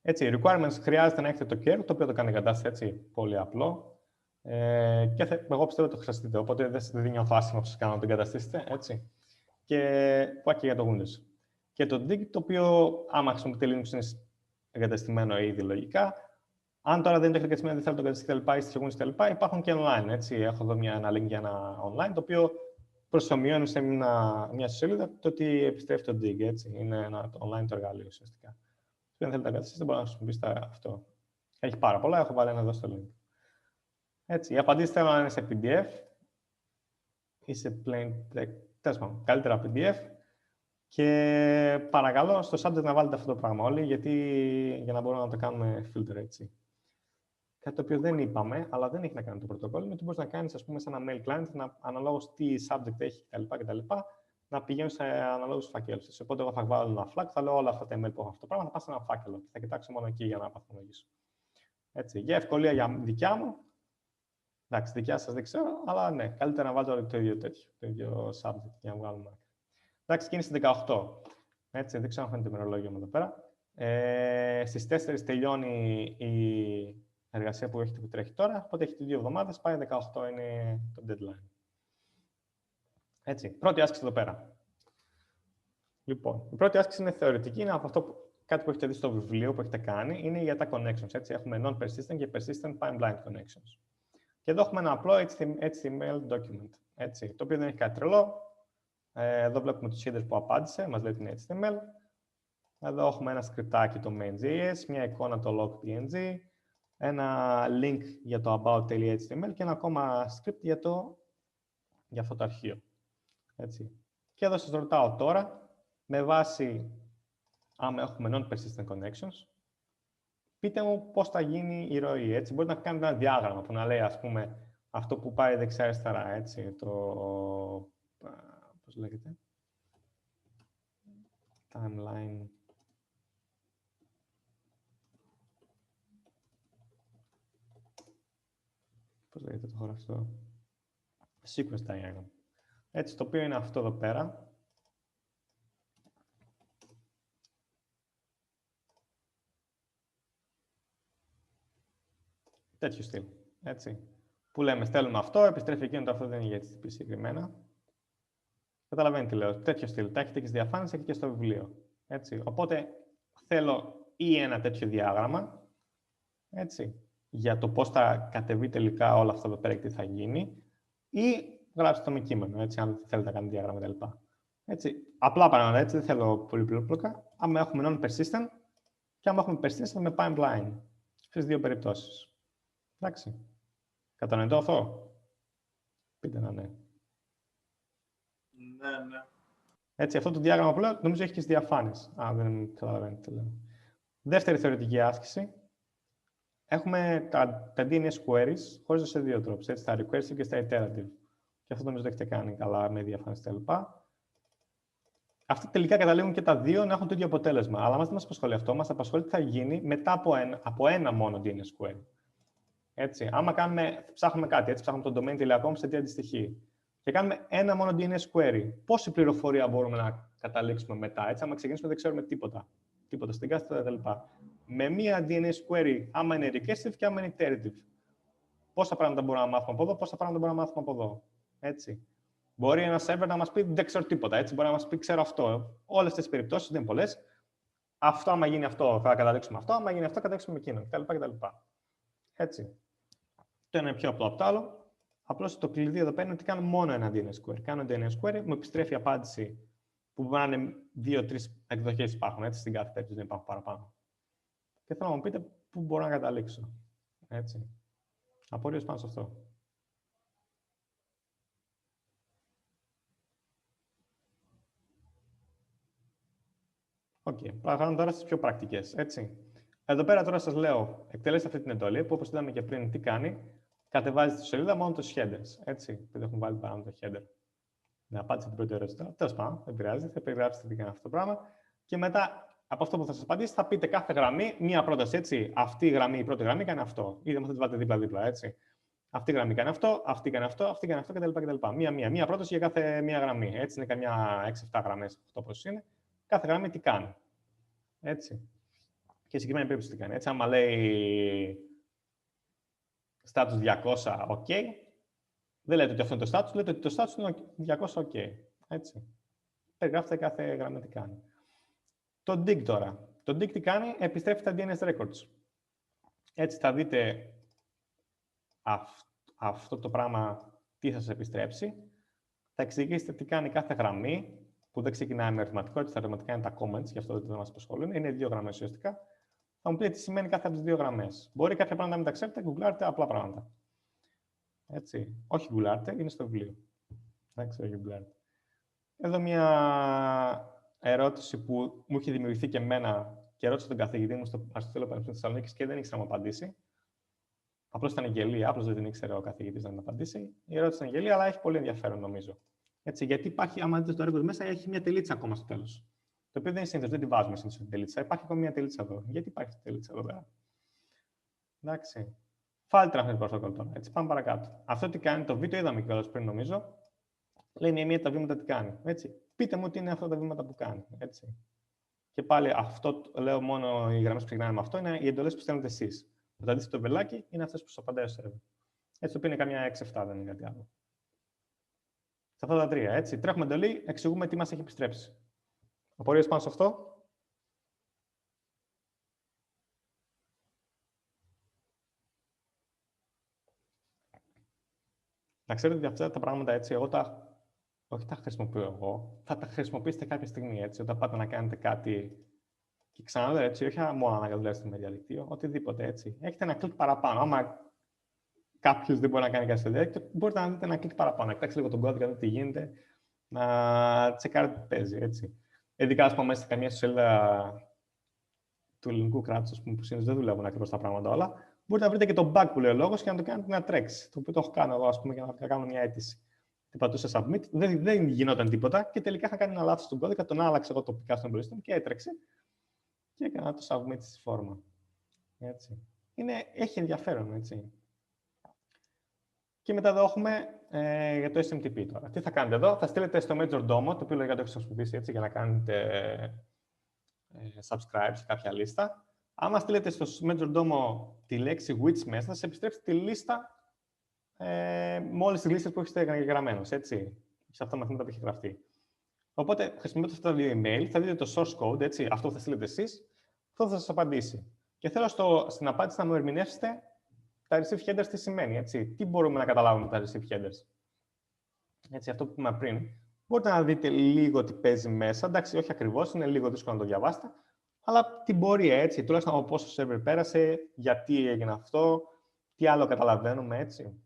Έτσι, requirements χρειάζεται να έχετε το care, το οποίο το κάνει η κατάσταση έτσι πολύ απλό. Και εγώ πιστεύω ότι το χρειαστείτε, οπότε δεν νιώθω άσχημα που σας κάνω να το εγκαταστήσετε, έτσι. Και πάει και για το Windows. Και το Dig, το οποίο άμα χρησιμοποιείτε Linux είναι εγκαταστημένο ήδη λογικά. Αν τώρα δεν το έχετε εγκαταστημένο, δεν θέλετε το εγκαταστήσετε ή στις Windows κτλ. Υπάρχουν και online, έτσι. Έχω εδώ ένα link για ένα online, το οποίο προσωμιώνει σε μια σελίδα το ότι επιστρέφει το Dig, έτσι. Είναι ένα online το εργαλείο ουσιαστικά. Δεν θέλετε να εγκαταστήσετε, μπορείτε να χρησιμοποιήσετε αυτό. Έχει πάρα πολλά, έχω βάλει ένα εδώ στο link. Έτσι, οι απαντήσεις θέλω να είναι σε PDF ή σε plain text. Τέλος πάντων, καλύτερα PDF. Και παρακαλώ στο subject να βάλετε αυτό το πράγμα όλοι, για να μπορούμε να το κάνουμε filter, έτσι. Κάτι το οποίο δεν είπαμε, αλλά δεν έχει να κάνει το πρωτόκολλο, είναι ότι μπορείς να κάνεις, ας πούμε, σε ένα mail client, αναλόγως τι subject έχει κτλ. Να πηγαίνουν σε αναλόγους φακέλους. Οπότε, εγώ θα βάλω ένα flag, θα λέω όλα αυτά τα email που έχω αυτό το πράγμα, θα πάω σε ένα φάκελο και θα κοιτάξω μόνο εκεί για να βαθμολογήσω. Έτσι, για ευκολία για δικιά μου. Εντάξει, δικιά σας δεν ξέρω, αλλά ναι, καλύτερα να βάλετε το ίδιο τέτοιο, το ίδιο subject για να βγάλουμε άκρη. Εντάξει, κίνηση 18. Έτσι, δεν ξέρω αν φαίνεται το ημερολόγιο μου εδώ πέρα. Στις 4 τελειώνει η εργασία που τρέχει τώρα, οπότε έχετε 2 εβδομάδες, πάει 18 είναι το deadline. Έτσι, πρώτη άσκηση εδώ πέρα. Λοιπόν, η πρώτη άσκηση είναι θεωρητική, είναι από αυτό κάτι που έχετε δει στο βιβλίο που έχετε κάνει, είναι για τα connections. Έτσι, έχουμε non-persistent και persistent pipeline connections. Και εδώ έχουμε ένα απλό HTML document, έτσι, το οποίο δεν έχει κάτι τρελό. Εδώ βλέπουμε τους headers που απάντησε, μας λέει ότι είναι HTML. Εδώ έχουμε ένα σκριπτάκι, το main.js, μια εικόνα, το log.png, ένα link για το about.html και ένα ακόμα script για αυτό το αρχείο. Έτσι. Και εδώ σας ρωτάω τώρα, με βάση, άμα έχουμε non-persistent connections, πείτε μου πώς θα γίνει η ροή. Έτσι. Μπορείτε να κάνετε ένα διάγραμμα που να λέει, ας πούμε, αυτό που πάει δεξιά-αριστερά, έτσι, πώς λέγεται, timeline. Πώς λέγεται το χώρο αυτό, sequence diagram. Έτσι, το οποίο είναι αυτό εδώ πέρα. Τέτοιο στυλ, έτσι. Που λέμε, στέλνουμε αυτό, επιστρέφει εκείνο, το αυτό δεν είναι για HTTP συγκεκριμένα. Καταλαβαίνετε τι λέω. Τέτοιο στυλ. Τα έχετε και στις διαφάνειες, έχετε και στο βιβλίο. Έτσι. Οπότε θέλω ή ένα τέτοιο διάγραμμα, έτσι, για το πώς θα κατεβεί τελικά όλα αυτά εδώ πέρα και τι θα γίνει, ή γράψτε το με κείμενο, έτσι, αν θέλετε να κάνετε διάγραμμα κτλ. Έτσι. Απλά πράγματα, έτσι, δεν θέλω πολύ πλήπλοκα. Άμα έχουμε non-persistent και άμα έχουμε persistent με pipeline. Στις δύο περιπτώσεις. Εντάξει. Κατανοητό αυτό. Πείτε να ναι. Ναι. Έτσι, αυτό το διάγραμμα που λέω, νομίζω έχει και στις διαφάνειες. Δεν καταλαβαίνετε τι λέω. Δεύτερη θεωρητική άσκηση. Έχουμε τα DNS queries χωρίς σε δύο τρόπους. Έτσι, στα recursive και στα iterative. Και αυτό νομίζω το έχετε κάνει καλά με διαφάνειες κτλ. Αυτοί τελικά καταλήγουν και τα δύο να έχουν το ίδιο αποτέλεσμα. Αλλά μας δεν μας απασχολεί αυτό. Μας απασχολεί τι θα γίνει μετά από ένα μόνο DNS query. Έτσι, άμα ψάχνουμε κάτι, έτσι, ψάχνουμε το domain.com σε τι αντιστοιχεί. και κάνουμε ένα μόνο DNS query, πόση πληροφορία μπορούμε να καταλήξουμε μετά? Έτσι, άμα ξεκινήσουμε, δεν ξέρουμε τίποτα. Τίποτα στην κάθετα κτλ. Με μία DNS query, άμα είναι recursive και άμα είναι iterative. Πόσα πράγματα μπορούμε να μάθουμε από εδώ, πόσα πράγματα μπορούμε να μάθουμε από εδώ. Έτσι. Μπορεί ένα server να μας πει δεν ξέρω τίποτα. Έτσι. Μπορεί να μας πει ξέρω αυτό. Όλες τις περιπτώσεις δεν είναι πολλές. Αυτό, άμα γίνει αυτό, θα καταλήξουμε αυτό. Άμα γίνει αυτό, θα καταλήξουμε εκείνο κτλ. Έτσι. Το ένα είναι πιο απλό από το άλλο. Απλώς το κλειδί εδώ πέρα είναι ότι κάνω μόνο ένα DNS query. Κάνω DNS query, μου επιστρέφει η απάντηση που μπορεί να είναι 2-3 εκδοχές υπάρχουν. Έτσι, στην κάθε περίπτωση δεν υπάρχουν παραπάνω. Και θέλω να μου πείτε πού μπορώ να καταλήξω. Έτσι. Απορίες πάνω σε αυτό. Οκ. Πάμε τώρα στις πιο πρακτικές. Έτσι. Εδώ πέρα τώρα σας λέω, εκτελέστε αυτή την εντολή που όπως είδαμε και πριν, τι κάνει. Κατεβάζει στη σελίδα μόνο τους headers. Έτσι. Επειδή έχουν βάλει πάνω το header. Να απάντησε την πρώτη ερώτηση. Τέλος πάντων, δεν πειράζει. Θα περιγράψετε τι κάνει αυτό το πράγμα. Και μετά από αυτό που θα σας απαντήσει, θα πείτε κάθε γραμμή μία πρόταση. Έτσι. Αυτή η γραμμή, η πρώτη γραμμή κάνει αυτό. Ή δεν θα τη βάλετε δίπλα-δίπλα. Έτσι. Αυτή η γραμμή κάνει αυτό, αυτή κάνει αυτό, αυτή κάνει αυτό κτλ. Μία πρόταση για κάθε μία γραμμή. Έτσι είναι καμιά 6-7 γραμμές, αυτό πώς είναι. Κάθε γραμμή τι κάνει. Έτσι. Και συγκεκριμένη περίπτωση τι κάνει. Έτσι, άμα λέει status 200 OK, δεν λέτε ότι αυτό είναι το status, λέτε ότι το status είναι 200 OK. Έτσι. Περιγράφετε κάθε γραμμή τι κάνει. Το dig τώρα. Το dig τι κάνει, επιστρέφει τα DNS records. Έτσι θα δείτε αυτό το πράγμα τι θα σας επιστρέψει. Θα εξηγήσετε τι κάνει κάθε γραμμή, που δεν ξεκινάει με ερωτηματικό, έτσι τα ερωτηματικά είναι τα comments, γι' αυτό δεν μας απασχολούν. Είναι 2 γραμμές ουσιαστικά. Θα μου πείτε τι σημαίνει κάθε από τις 2 γραμμές. Μπορεί κάποια πράγματα να μην τα ξέρετε, γκουγκλάρετε απλά πράγματα. Έτσι. Όχι γκουγκλάρετε, είναι στο βιβλίο. Εντάξει, όχι γκουγκλάρετε. Εδώ μια ερώτηση που μου είχε δημιουργηθεί και εμένα και ρώτησα τον καθηγητή μου στο Αριστοτέλειο Πανεπιστήμιο της Θεσσαλονίκης και δεν ήξερα να μου απαντήσει. Απλώς ήταν γελία, απλώς δεν την ήξερε ο καθηγητής να την απαντήσει. Η ερώτηση ήταν γελία, αλλά έχει πολύ ενδιαφέρον νομίζω. Έτσι, γιατί υπάρχει, άμα δείτε το έργο μέσα, έχει μια τελίτσα ακόμα στο τέλος. Το οποίο δεν είναι συνήθως, δεν τη βάζουμε συνήθως την τελίτσα. Υπάρχει ακόμα μια τελίτσα εδώ. Γιατί υπάρχει αυτή η τελίτσα εδώ πέρα? Εντάξει. File transfer protocol τώρα. Έτσι, πάμε παρακάτω. Αυτό τι κάνει, το βίντεο είδαμε κιόλας πριν νομίζω. Λέει μία τα βήματα τι κάνει. Έτσι. Πείτε μου τι είναι αυτά τα βήματα που κάνει. Έτσι. Και πάλι αυτό λέω μόνο οι γραμμές που ξεκινάνε με αυτό, είναι οι εντολές που στέλνετε εσείς. Το αντίστοιχο βελάκι είναι αυτές που σας απαντάει ο server. Έτσι, το οποίο είναι καμιά 6-7, δεν είναι κάτι άλλο. Σε αυτά τα 3, έτσι. Τρέχουμε εντολή, εξηγούμε τι μας έχει επιστρέψει. Απορίες πάνω σε αυτό? Να ξέρετε ότι αυτά τα πράγματα έτσι, όχι τα χρησιμοποιώ εγώ, θα τα χρησιμοποιήσετε κάποια στιγμή, έτσι, όταν πάτε να κάνετε κάτι και ξαναλέω, έτσι, όχι μόνο να δουλεύετε με διαδικτύο, οτιδήποτε, έτσι. Έχετε ένα κλικ παραπάνω. Άμα κάποιος δεν μπορεί να κάνει κάτι στο διαδίκτυο, μπορείτε να δείτε ένα κλικ παραπάνω. Να κοιτάξετε λίγο τον κώδικα, να δείτε τι γίνεται, να τσεκάρετε τι παίζει, έτσι. Ειδικά, ας πούμε, μέσα σε καμία σελίδα του ελληνικού κράτους, που συνήθως δεν δουλεύουν ακριβώς τα πράγματα όλα, μπορείτε να βρείτε και το bug που λέει ο λόγος και να το κάνετε να τρέξει. Το οποίο το έχω κάνει εγώ, ας πούμε, για να κάνω μια αίτηση. Τι πατούσα submit, δεν γινόταν τίποτα και τελικά είχα κάνει ένα λάθος στον κώδικα, τον άλλαξα εγώ τοπικά στον υπολογιστή και έτρεξε και έκανα το submit στη φόρμα. Έτσι. Έχει ενδιαφέρον, έτσι. Και μετά εδώ έχουμε για το SMTP τώρα. Τι θα κάνετε εδώ, θα στείλετε στο Majordomo, το οποίο λογικά το έχω χρησιμοποιήσει έτσι για να κάνετε subscribe σε κάποια λίστα. Άμα στείλετε στο Majordomo τη λέξη which μέσα, θα σας επιστρέψει τη λίστα με όλες τις λίστες που έχετε εγγραμμένες, έτσι. Σε αυτά τα μαθήματα που έχει γραφτεί. Οπότε, χρησιμοποιώντας αυτά τα 2 email, θα δείτε το source code, έτσι, αυτό που θα στείλετε εσείς, αυτό θα σας απαντήσει. Και θέλω στην απάντηση να μου ερμηνεύσετε τα receive headers τι σημαίνει, έτσι. Τι μπορούμε να καταλάβουμε με τα receive headers. Έτσι, αυτό που είπαμε πριν. Μπορείτε να δείτε λίγο τι παίζει μέσα. Εντάξει, όχι ακριβώς, είναι λίγο δύσκολο να το διαβάσετε. Αλλά την πορεία, έτσι. Τουλάχιστον από πόσο server πέρασε, γιατί έγινε αυτό, τι άλλο καταλαβαίνουμε, έτσι.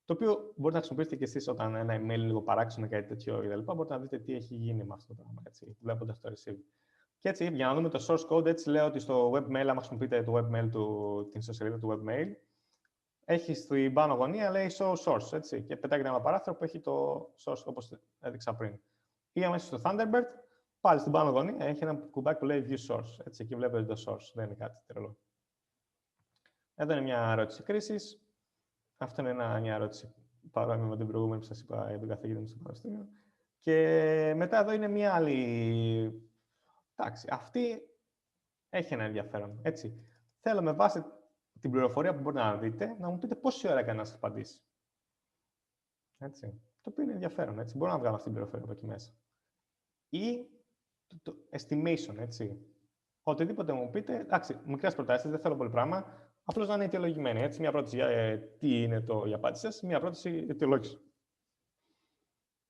Το οποίο μπορείτε να χρησιμοποιήσετε και εσείς όταν ένα email είναι λίγο παράξενο ή κάτι τέτοιο κτλ. Μπορείτε να δείτε τι έχει γίνει με αυτό το πράγμα, έτσι, βλέποντας το receive. Και έτσι, για να δούμε το source code, έτσι λέω ότι στο webmail, άμα χρησιμοποιείτε το webmail την ιστοσελίδα του webmail, έχει στην πάνω γωνία, λέει show source, έτσι, και πετάγεται ένα παράθυρο που έχει το source, όπως έδειξα πριν. Ή αμέσως στο Thunderbird, πάλι στην πάνω γωνία, έχει ένα κουμπάκι που λέει view source, έτσι, εκεί βλέπετε το source, δεν είναι κάτι τρελό. Εδώ είναι μια ερώτηση κρίσης. Αυτό είναι μια ερώτηση παρόμοιο με την προηγούμενη που σας είπα για τον καθηγητή μου στο πανεπιστήμιο. Και μετά εδώ είναι μία άλλη. Εντάξει, αυτή έχει ένα ενδιαφέρον. Έτσι. Θέλω με βάση την πληροφορία που μπορείτε να δείτε να μου πείτε πόση ώρα έκανε να σας απαντήσει. Έτσι. Το οποίο είναι ενδιαφέρον. Έτσι. Μπορώ να βγάλω αυτή την πληροφορία από εκεί μέσα. Ή το estimation, έτσι. Οτιδήποτε μου πείτε, εντάξει, μικρές προτάσεις, δεν θέλω πολύ πράγμα. Απλώς να είναι αιτιολογημένη. Έτσι, μία πρόταση για τι είναι η απάντηση σας, μία πρόταση αιτιολόγηση.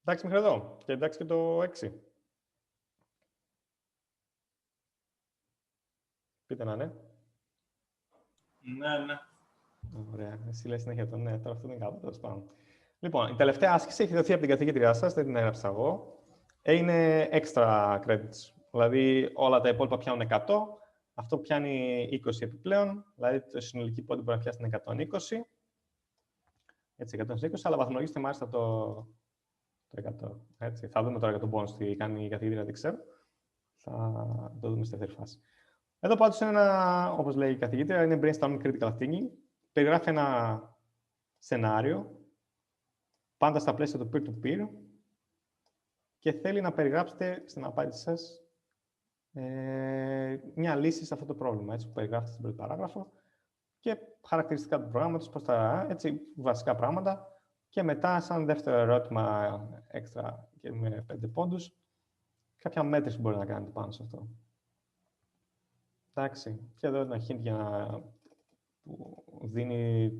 Εντάξει μέχρι εδώ. Και εντάξει και το 6. Πείτε να ναι. Ναι. Ωραία. Εσύ λες συνέχεια το ναι. Τώρα αυτό δεν είναι καλό, τέλος πάντων. Λοιπόν, η τελευταία άσκηση έχει δοθεί από την καθηγήτριά σας, δεν την έγραψα εγώ. Είναι extra credits. Δηλαδή, όλα τα υπόλοιπα πιάνουν 100. Αυτό πιάνει 20 επιπλέον. Δηλαδή, το συνολική πόντι μπορεί να πιάσει 120. Έτσι, 120, αλλά βαθμολογήστε μάλιστα το 100. Έτσι. Θα δούμε τώρα για τον bonus τι κάνει η καθηγήτρια, δεν ξέρω. Θα το δούμε στη δεύτερη φάση. Εδώ πάντως είναι ένα, όπως λέει η καθηγήτρια, είναι brainstorming critical thinking. Περιγράφει ένα σενάριο, πάντα στα πλαίσια του peer-to-peer, και θέλει να περιγράψετε στην απάντηση σας μια λύση σε αυτό το πρόβλημα, έτσι, που περιγράφεται στην πρώτη παράγραφο, και χαρακτηριστικά του προγράμματος, πώς έτσι, βασικά πράγματα, και μετά, σαν δεύτερο ερώτημα έξτρα και με 5 πόντους, κάποια μέτρηση μπορεί να κάνετε πάνω σε αυτό. Εντάξει, και εδώ ένα hint που δίνει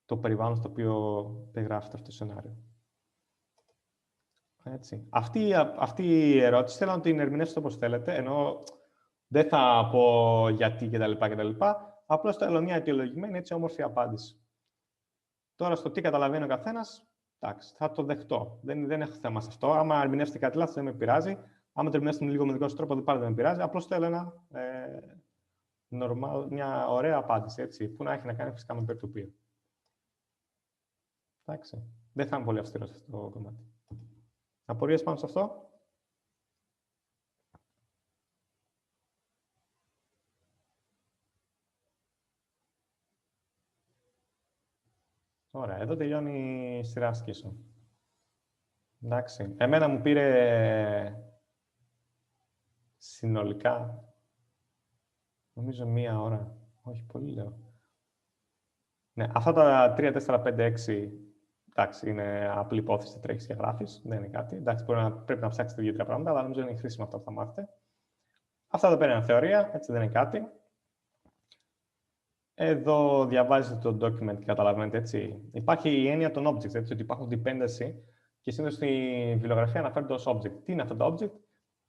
το περιβάλλον στο οποίο περιγράφεται αυτό το σενάριο. Έτσι. Αυτή η ερώτηση θέλω να την ερμηνεύσετε όπως θέλετε, ενώ δεν θα πω γιατί κτλ. Απλώς θέλω μια αιτιολογημένη, έτσι, όμορφη απάντηση. Τώρα, στο τι καταλαβαίνει ο καθένας, εντάξει, θα το δεχτώ. Δεν έχω θέμα σε αυτό. Άμα ερμηνεύσετε κάτι λάθος, δεν με πειράζει. Άμα το ερμηνεύσετε με λίγο με δικό σας τρόπο, πάλι δεν με πειράζει. Απλώς θέλω μια ωραία απάντηση, έτσι, που να έχει να κάνει φυσικά με peer-to-peer. Εντάξει. Δεν θα είμαι πολύ αυστηρός σε αυτό το κομμάτι. Απορίες πάνω σε αυτό? Ωραία, εδώ τελειώνει η σειρά ασκήσεων. Εντάξει. Εμένα μου πήρε συνολικά, νομίζω 1 ώρα. Όχι, πολύ λέω. Ναι, αυτά τα 3, 4, 5, 6, εντάξει, είναι απλή υπόθεση, τρέχεις και γράφεις, δεν είναι κάτι. Εντάξει, πρέπει να ψάξετε 2-3 πράγματα, αλλά νομίζω είναι χρήσιμο αυτό που θα μάθετε. Αυτά εδώ πέρα είναι θεωρία, έτσι δεν είναι κάτι. Εδώ διαβάζετε το document και καταλαβαίνετε, έτσι. Υπάρχει η έννοια των objects, έτσι, ότι υπάρχουν dependency και συνήθως στη βιβλιογραφία αναφέρονται ως object. Τι είναι αυτά τα object?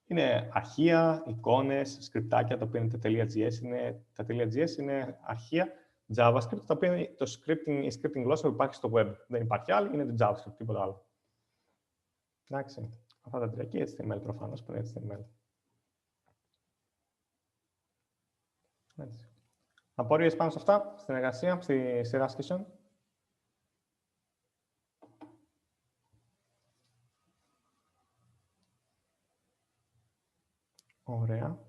Είναι αρχεία, εικόνες, σκριπτάκια, τα οποία είναι τα .js. Τα .js είναι αρχεία JavaScript, τα οποία είναι η scripting γλώσσα που υπάρχει στο web. Δεν υπάρχει άλλη, είναι το JavaScript, τίποτα άλλο. Εντάξει. Αυτά τα τρία και HTML προφανώς, που είναι HTML. Έτσι. Απορίες πάνω σε αυτά, στην εργασία, στη σειρά ασκήσεων? Ωραία.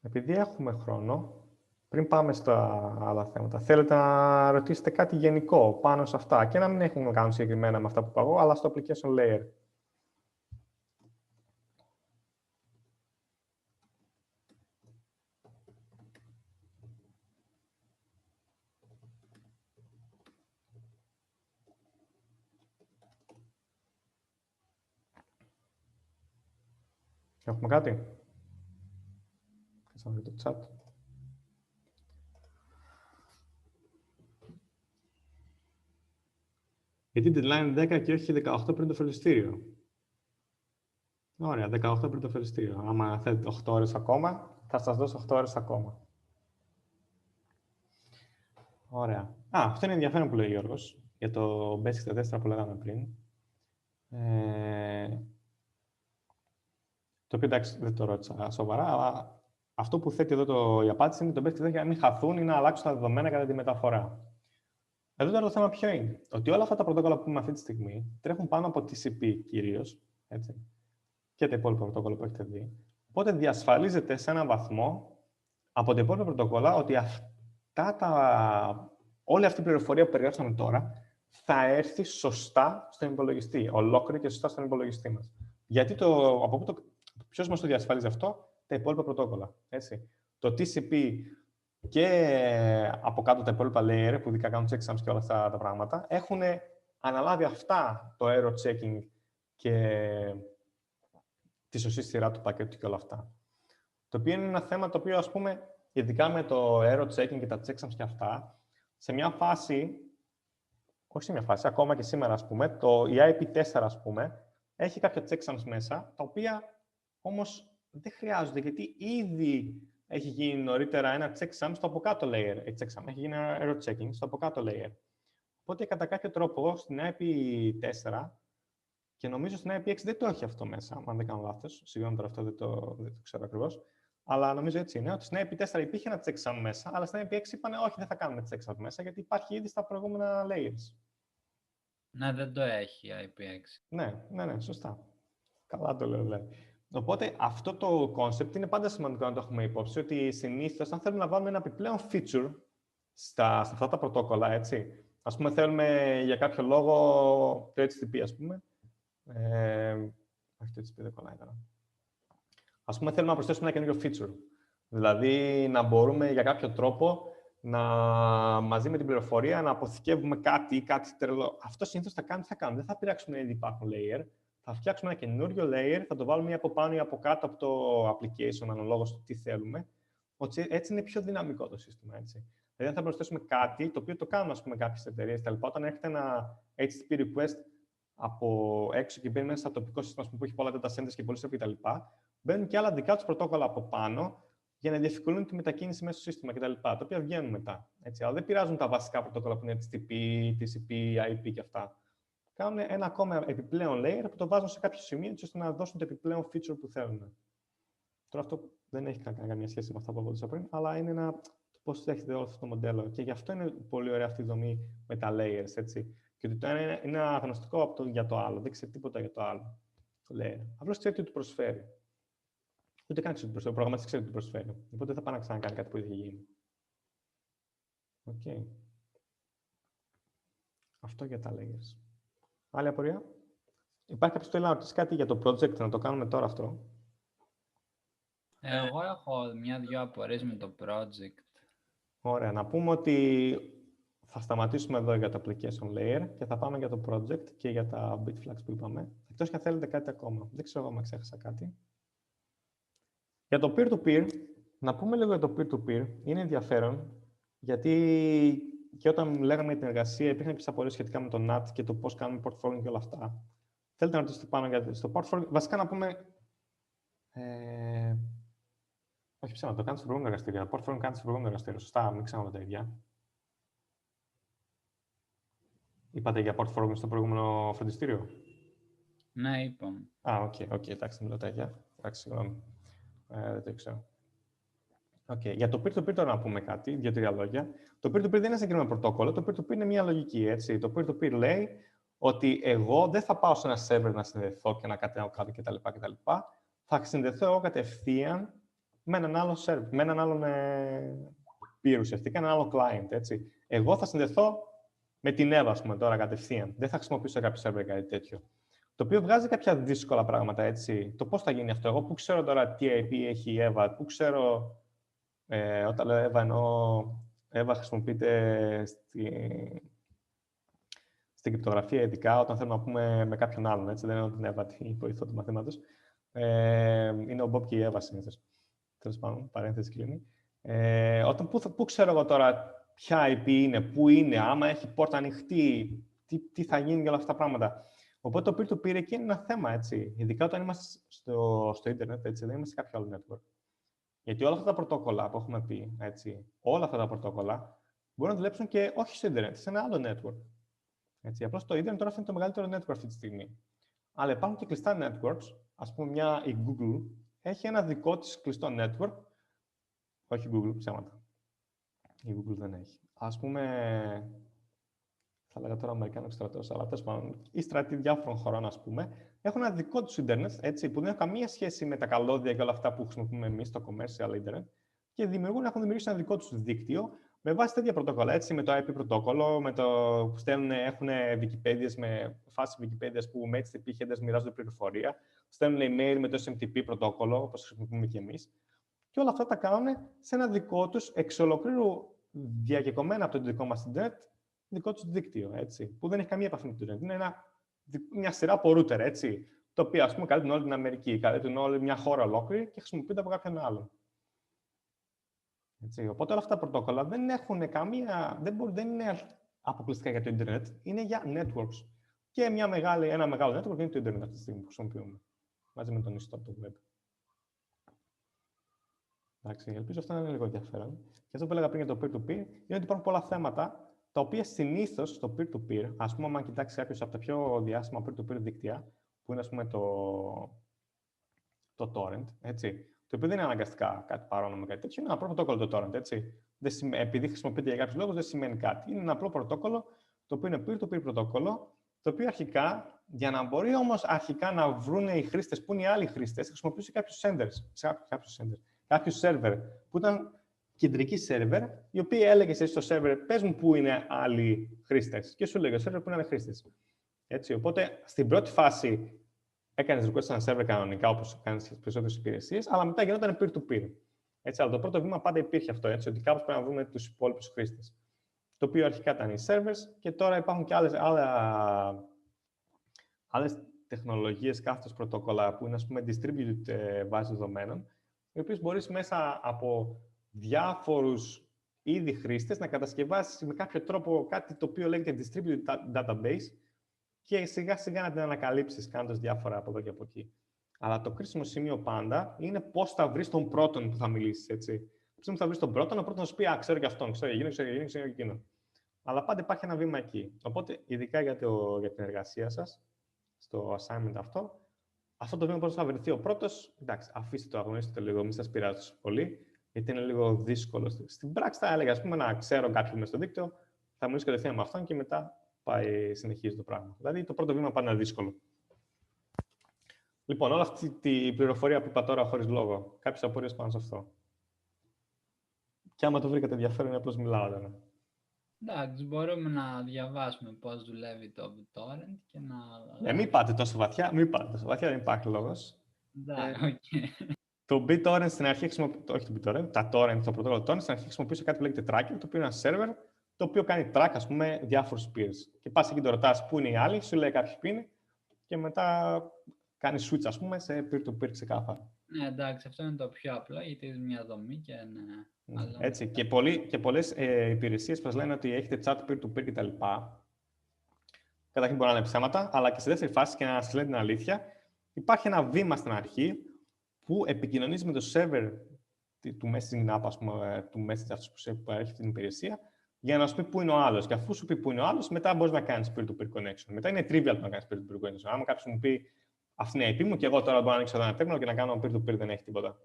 Επειδή έχουμε χρόνο, πριν πάμε στα άλλα θέματα, θέλετε να ρωτήσετε κάτι γενικό πάνω σε αυτά και να μην έχουμε να κάνουμε συγκεκριμένα με αυτά που είπα εγώ, αλλά στο application layer. Έχουμε κάτι? Κάτσε να δει το chat. Γιατί deadline 10 και όχι 18 πριν το φροντιστήριο? Ωραία, 18 πριν το φροντιστήριο. Άμα θέλετε 8 ώρες ακόμα, θα σας δώσω 8 ώρες ακόμα. Ωραία. Αυτό είναι ενδιαφέρον που λέει ο Γιώργος, για το Basic 4 που λέγαμε πριν. Το οποίο, εντάξει, δεν το ρώτησα σοβαρά, αλλά αυτό που θέτει εδώ η απάντηση είναι το Basic 4 για να μην χαθούν ή να αλλάξουν τα δεδομένα κατά τη μεταφορά. Εδώ τώρα το θέμα ποιο είναι? Ότι όλα αυτά τα πρωτόκολλα που πούμε αυτή τη στιγμή τρέχουν πάνω από TCP κυρίως, έτσι, και τα υπόλοιπα πρωτόκολλα που έχετε δει. Οπότε διασφαλίζεται σε έναν βαθμό από τα υπόλοιπα πρωτόκολλα ότι αυτά τα όλη αυτή η πληροφορία που περιγράψαμε τώρα θα έρθει σωστά στον υπολογιστή, ολόκληρη και σωστά στον υπολογιστή μας. Γιατί ποιος μας το διασφαλίζει αυτό? Τα υπόλοιπα πρωτόκολλα. Έτσι. Το TCP και από κάτω τα υπόλοιπα layer που ειδικά κάνουν checksums και όλα αυτά τα πράγματα έχουν αναλάβει αυτά το error checking και τη σωστή σειρά του πακέτου και όλα αυτά. Το οποίο είναι ένα θέμα το οποίο, ας πούμε, ειδικά με το error checking και τα checksums και αυτά, σε μια φάση, όχι σε μια φάση, ακόμα και σήμερα, ας πούμε, η IP4, ας πούμε, έχει κάποια checksums μέσα, τα οποία όμως δεν χρειάζονται, γιατί ήδη έχει γίνει νωρίτερα ένα checksum στο από κάτω layer. Έχει γίνει ένα error checking στο από κάτω layer. Οπότε, κατά κάποιο τρόπο, στην IP4, και νομίζω στην IP6 δεν το έχει αυτό μέσα, αν δεν κάνω λάθος. Συγγνώμη τώρα, αυτό δεν το ξέρω ακριβώς. Αλλά νομίζω έτσι είναι, ότι στην IP4 υπήρχε ένα checksum μέσα, αλλά στην IP6 είπανε όχι, δεν θα κάνουμε checksum μέσα, γιατί υπάρχει ήδη στα προηγούμενα layers. Ναι, δεν το έχει η IP6. Ναι, σωστά. Καλά το λέω, δηλαδή. Οπότε αυτό το concept είναι πάντα σημαντικό να το έχουμε υπόψη, ότι συνήθως αν θέλουμε να βάλουμε ένα επιπλέον feature σε αυτά τα πρωτόκολλα, έτσι. Ας πούμε, θέλουμε για κάποιο λόγο το HTTP, ας πούμε. Όχι, το HTTP δεν κολλάει τώρα. Ας πούμε, θέλουμε να προσθέσουμε ένα καινούριο feature. Δηλαδή, να μπορούμε για κάποιο τρόπο μαζί με την πληροφορία να αποθηκεύουμε κάτι τρελό. Αυτό συνήθως θα κάνουμε. Δεν θα πειράξουμε ήδη υπάρχουν layer. Θα φτιάξουμε ένα καινούριο layer, θα το βάλουμε ή από πάνω ή από κάτω από το application, αναλόγως στο τι θέλουμε. Έτσι είναι πιο δυναμικό το σύστημα. Έτσι. Δηλαδή, αν θα προσθέσουμε κάτι, το οποίο το κάνουν κάποιες εταιρείες, όταν έρχεται ένα HTTP request από έξω και μπαίνει μέσα στο τοπικό σύστημα που έχει πολλά data centers και πολλοί κτλ., μπαίνουν και άλλα δικά τους πρωτόκολλα από πάνω για να διευκολύνουν τη μετακίνηση μέσα στο σύστημα κτλ. Τα οποία βγαίνουν μετά. Έτσι. Αλλά δεν πειράζουν τα βασικά πρωτόκολλα που είναι HTTP, TCP, IP και αυτά. Κάνουν ένα ακόμα επιπλέον layer που το βάζουν σε κάποιο σημείο ώστε να δώσουν το επιπλέον feature που θέλουν. Τώρα αυτό δεν έχει καμία σχέση με αυτά που αποδείξα πριν, αλλά είναι πώς έχετε όλο αυτό το μοντέλο. Και γι' αυτό είναι πολύ ωραία αυτή η δομή με τα layers. Έτσι. Και ότι το ένα είναι αγνωστικό για το άλλο. Δεν ξέρει τίποτα για το άλλο. Το layer. Απλώς ξέρει τι του προσφέρει. Ούτε καν ξέρει τι προσφέρει. Ο προγραμματιστής ξέρει τι του προσφέρει. Οπότε δεν θα πάει να ξανακάνει κάτι που ήδη έχει γίνει. Okay. Αυτό για τα layers. Άλλη απορία? Υπάρχει κάποιος που θέλει να ρωτήσει κάτι για το project, να το κάνουμε τώρα αυτό? Εγώ έχω μια-δυο απορίες με το project. Ωραία. Να πούμε ότι θα σταματήσουμε εδώ για το application layer και θα πάμε για το project και για τα bitflags που είπαμε. Εκτός και αν θέλετε κάτι ακόμα. Δεν ξέρω εγώ αν ξέχασα κάτι. Για το peer-to-peer, να πούμε λίγο για το peer-to-peer. Είναι ενδιαφέρον, γιατί και όταν λέγαμε για την εργασία, υπήρχαν κάποιες απορίες σχετικά με το NAT και το πώς κάνουμε portfolio και όλα αυτά. Θέλετε να ρωτήσετε πάνω για το portfolio. Βασικά να πούμε. Όχι ψέματα, το κάνεις στο προηγούμενο εργαστήριο. Το portfolio κάνεις στο προηγούμενο εργαστήριο. Σωστά, μην ξαναλέω τα ίδια. Είπατε για portfolio στο προηγούμενο φροντιστήριο. Ναι, είπαμε. Οκ, εντάξει, δεν μιλάω τα ίδια. Εντάξει, συγγνώμη. Δεν το ήξερα. Για το peer-to-peer τώρα να πούμε κάτι, 2-3 λόγια. Το peer-to-peer δεν είναι ένα συγκεκριμένο πρωτόκολλο, το peer-to-peer είναι μια λογική. Έτσι. Το peer-to-peer λέει ότι εγώ δεν θα πάω σε ένα server να συνδεθώ και να κατέβω κάτω κτλ. Θα συνδεθώ εγώ κατευθείαν με έναν άλλο server, με έναν άλλον peer ουσιαστικά, έναν άλλο client. Έτσι. Εγώ θα συνδεθώ με την Εύα, ας πούμε, τώρα κατευθείαν. Δεν θα χρησιμοποιήσω κάποιο server ή κάτι τέτοιο. Το οποίο βγάζει κάποια δύσκολα πράγματα, έτσι. Το πώς θα γίνει αυτό. Εγώ που ξέρω τώρα τι IP έχει η Εύα, που ξέρω. Όταν λέω Εύα, εννοώ Εύα χρησιμοποιείται στην κρυπτογραφία, ειδικά όταν θέλουμε να πούμε με κάποιον άλλον. Έτσι. Δεν εννοώ την Εύα, την βοηθό του μαθήματος. Είναι ο Μπομπ και η Εύα συνήθως. Τέλος πάντων, παρένθεση κλείνει. Πού ξέρω εγώ τώρα ποια IP είναι, πού είναι, άμα έχει πόρτα ανοιχτή, τι θα γίνει για όλα αυτά τα πράγματα. Οπότε το peer-to-peer εκεί είναι ένα θέμα, έτσι. Ειδικά όταν είμαστε στο ίντερνετ, έτσι, δεν είμαστε σε κάποιο άλλο network. Γιατί όλα αυτά τα πρωτόκολλα που έχουμε πει, έτσι, όλα αυτά τα πρωτόκολλα μπορούν να δουλέψουν και όχι στο ίντερνετ, σε ένα άλλο network. Έτσι, απλώς το ίντερνετ τώρα είναι το μεγαλύτερο network αυτή τη στιγμή. Αλλά υπάρχουν και κλειστά networks. Ας πούμε, η Google έχει ένα δικό της κλειστό network. Όχι Google, ψέματα. Η Google δεν έχει. Ας πούμε, θα λέγα τώρα Αμερικάνικο στρατός, αλλά τέλος πάντων, οι στρατοί διάφορων χωρών, ας πούμε, έχουν ένα δικό τους ίντερνετ, έτσι, που δεν έχουν καμία σχέση με τα καλώδια και όλα αυτά που χρησιμοποιούμε εμείς στο commercial ίντερνετ, και έχουν δημιουργήσει ένα δικό τους δίκτυο, Με βάση τέτοια πρωτόκολλα, έτσι, με το IP πρωτόκολλο, με το που έχουν Wikipedias με φάση Wikipedias που με HTTP headers μοιράζονται πληροφορία, στέλνουν email με το SMTP πρωτόκολλο, όπως χρησιμοποιούμε και εμείς. Και όλα αυτά τα κάνουν σε ένα δικό τους, εξ ολοκλήρου διακεκομένα από το δικό μας Ιντερνετ, δικό τους δίκτυο, έτσι, που δεν έχει καμία επαφή με το Ιντερνετ. Είναι μια σειρά από router, έτσι, το οποίο, ας πούμε, καλύπτουν όλη την Αμερική, καλύπτουν όλη μια χώρα ολόκληρη και χρησιμοποιούνται από κάποιον άλλον. Έτσι, οπότε όλα αυτά τα πρωτόκολλα δεν έχουν δεν είναι αποκλειστικά για το Ιντερνετ, είναι για networks. Και ένα μεγάλο network είναι το Ιντερνετ αυτή τη στιγμή που χρησιμοποιούμε, μαζί με τον ιστό του web. Εντάξει, ελπίζω αυτό να είναι λίγο ενδιαφέρον. Και αυτό που έλεγα πριν για το peer-to-peer είναι ότι υπάρχουν πολλά θέματα τα οποία συνήθως στο peer-to-peer, ας πούμε, αν κοιτάξει κάποιος από τα πιο διάσημα peer-to-peer δίκτυα, που είναι, ας πούμε, το torrent, έτσι, το οποίο δεν είναι αναγκαστικά κάτι παρόνομο, κάτι τέτοιο, είναι ένα απλό πρωτόκολλο το torrent, έτσι. Επειδή χρησιμοποιείται για κάποιους λόγους, δεν σημαίνει κάτι. Είναι ένα απλό πρωτόκολλο, το οποίο είναι peer-to-peer πρωτόκολλο, το οποίο αρχικά, για να μπορεί όμως αρχικά να βρουν οι χρήστες που είναι οι άλλοι χρήστες, χρησιμοποιούσε κάποιους server που ήταν κεντρικοί server, οι οποίοι έλεγες εσύ στο server, πες μου πού είναι άλλοι χρήστες. Και σου λέγε ο server που είναι άλλοι χρήστες. Έτσι, οπότε, στην πρώτη φάση έκανες request σε ένα server κανονικά, όπως κάνεις στις περισσότερες υπηρεσίες, αλλά μετά γινόταν peer-to-peer. Έτσι, αλλά το πρώτο βήμα πάντα υπήρχε αυτό, έτσι, ότι κάπως πρέπει να βρούμε τους υπόλοιπους χρήστες. Το οποίο αρχικά ήταν οι servers και τώρα υπάρχουν και άλλες τεχνολογίες, κάθετος πρωτόκολλα που είναι, ας πούμε, distributed βάσεις δεδομένων, οι οποίες μπορείς μέσα από διάφορους είδη χρήστες να κατασκευάσεις με κάποιο τρόπο κάτι το οποίο λέγεται distributed database και σιγά-σιγά να την ανακαλύψεις κάνοντας διάφορα από εδώ και από εκεί. Αλλά το κρίσιμο σημείο πάντα είναι πώς θα βρεις τον πρώτον που θα μιλήσεις, έτσι. Πώς θα βρεις τον πρώτον, ο πρώτος θα σου πει, ξέρω και αυτόν, ξέρω για εκείνον, ξέρω για εκείνον. Αλλά πάντα υπάρχει ένα βήμα εκεί. Οπότε, ειδικά για την εργασία σας, στο assignment αυτό το βήμα πώς θα βρεθεί ο πρώτος, εντάξει, αφήστε το, αγωνίστε το λίγο, μην σας πειράζει πολύ, γιατί είναι λίγο δύσκολο. Στην πράξη θα έλεγα, ας πούμε, να ξέρω κάποιον μέσα στο δίκτυο, θα μιλήσω κατευθείαν με αυτόν και μετά συνεχίζει το πράγμα. Δηλαδή, το πρώτο βήμα πάντα είναι δύσκολο. Λοιπόν, όλη αυτή την πληροφορία που είπα τώρα χωρίς λόγο, κάποιες απορίες πάνω σε αυτό. Και άμα το βρήκατε ενδιαφέρον, είναι απλώς μιλάω τώρα. Εντάξει, μπορούμε να διαβάσουμε πώς δουλεύει το torrent και να... Μην πάτε τόσο βαθιά, δεν υπάρχει λόγος. Το BitTorrent στην αρχή χρησιμοποιούσε, όχι το BitTorrent, τα torrent, το πρωτόκολλο torrent, στην αρχή χρησιμοποιούσε κάτι που λέγεται tracker, το οποίο είναι ένα server, το οποίο κάνει track, ας πούμε, διάφορους peers. Και πας εκεί, το ρωτάς πού είναι οι άλλοι, σου λέει κάποιοι ποιοι είναι, και μετά κάνει switch, ας πούμε, σε peer-to-peer ξεκάθαρα. Ναι, εντάξει, αυτό είναι το πιο απλό, γιατί είναι μια δομή και είναι... Έτσι, και πολλές υπηρεσίες που σας λένε ότι έχετε chat peer-to-peer κτλ. Καταρχήν μπορεί να είναι ψέματα, αλλά και στη δεύτερη φάση, και να σας λένε την αλήθεια, υπάρχει ένα βήμα στην αρχή που επικοινωνείς με το server του messaging app, ας πούμε, του message αυτός που έχει την υπηρεσία, για να σου πει πού είναι ο άλλος. Και αφού σου πει πού είναι ο άλλος, μετά μπορείς να κάνεις peer-to-peer connection. Μετά είναι trivial να κάνεις peer-to-peer connection. Άμα κάποιος μου πει αυτή είναι η IP μου και εγώ τώρα μπορώ να ανοίξω ένα terminal και να κάνω peer-to-peer, δεν έχει τίποτα.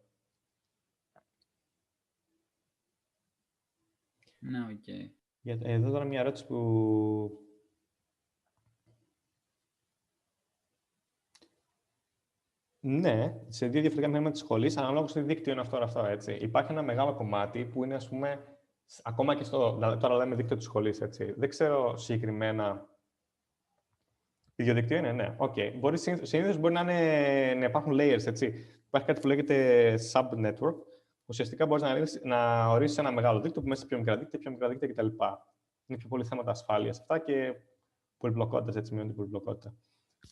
Ναι, οκ. Εδώ τώρα μια ερώτηση που... Ναι, σε δύο διαφορετικά μηχανήματα της σχολής, ανάλογα στο δίκτυο είναι αυτό, έτσι. Υπάρχει ένα μεγάλο κομμάτι που είναι, ας πούμε, ακόμα και τώρα λέμε δίκτυο της σχολής, έτσι. Δεν ξέρω συγκεκριμένα... Ίδιο δίκτυο είναι, ναι. Okay. Συνήθως μπορεί να υπάρχουν layers, έτσι. Υπάρχει κάτι που λέγεται sub-network. Ουσιαστικά μπορείς να ορίσεις ένα μεγάλο δίκτυο που μέσα σε πιο μικρά δίκτυα κτλ. Είναι πιο πολύ θέματα ασφάλειας αυτά και πολυπλοκότητας, έτσι, μειώνει την πολυπλοκότητα.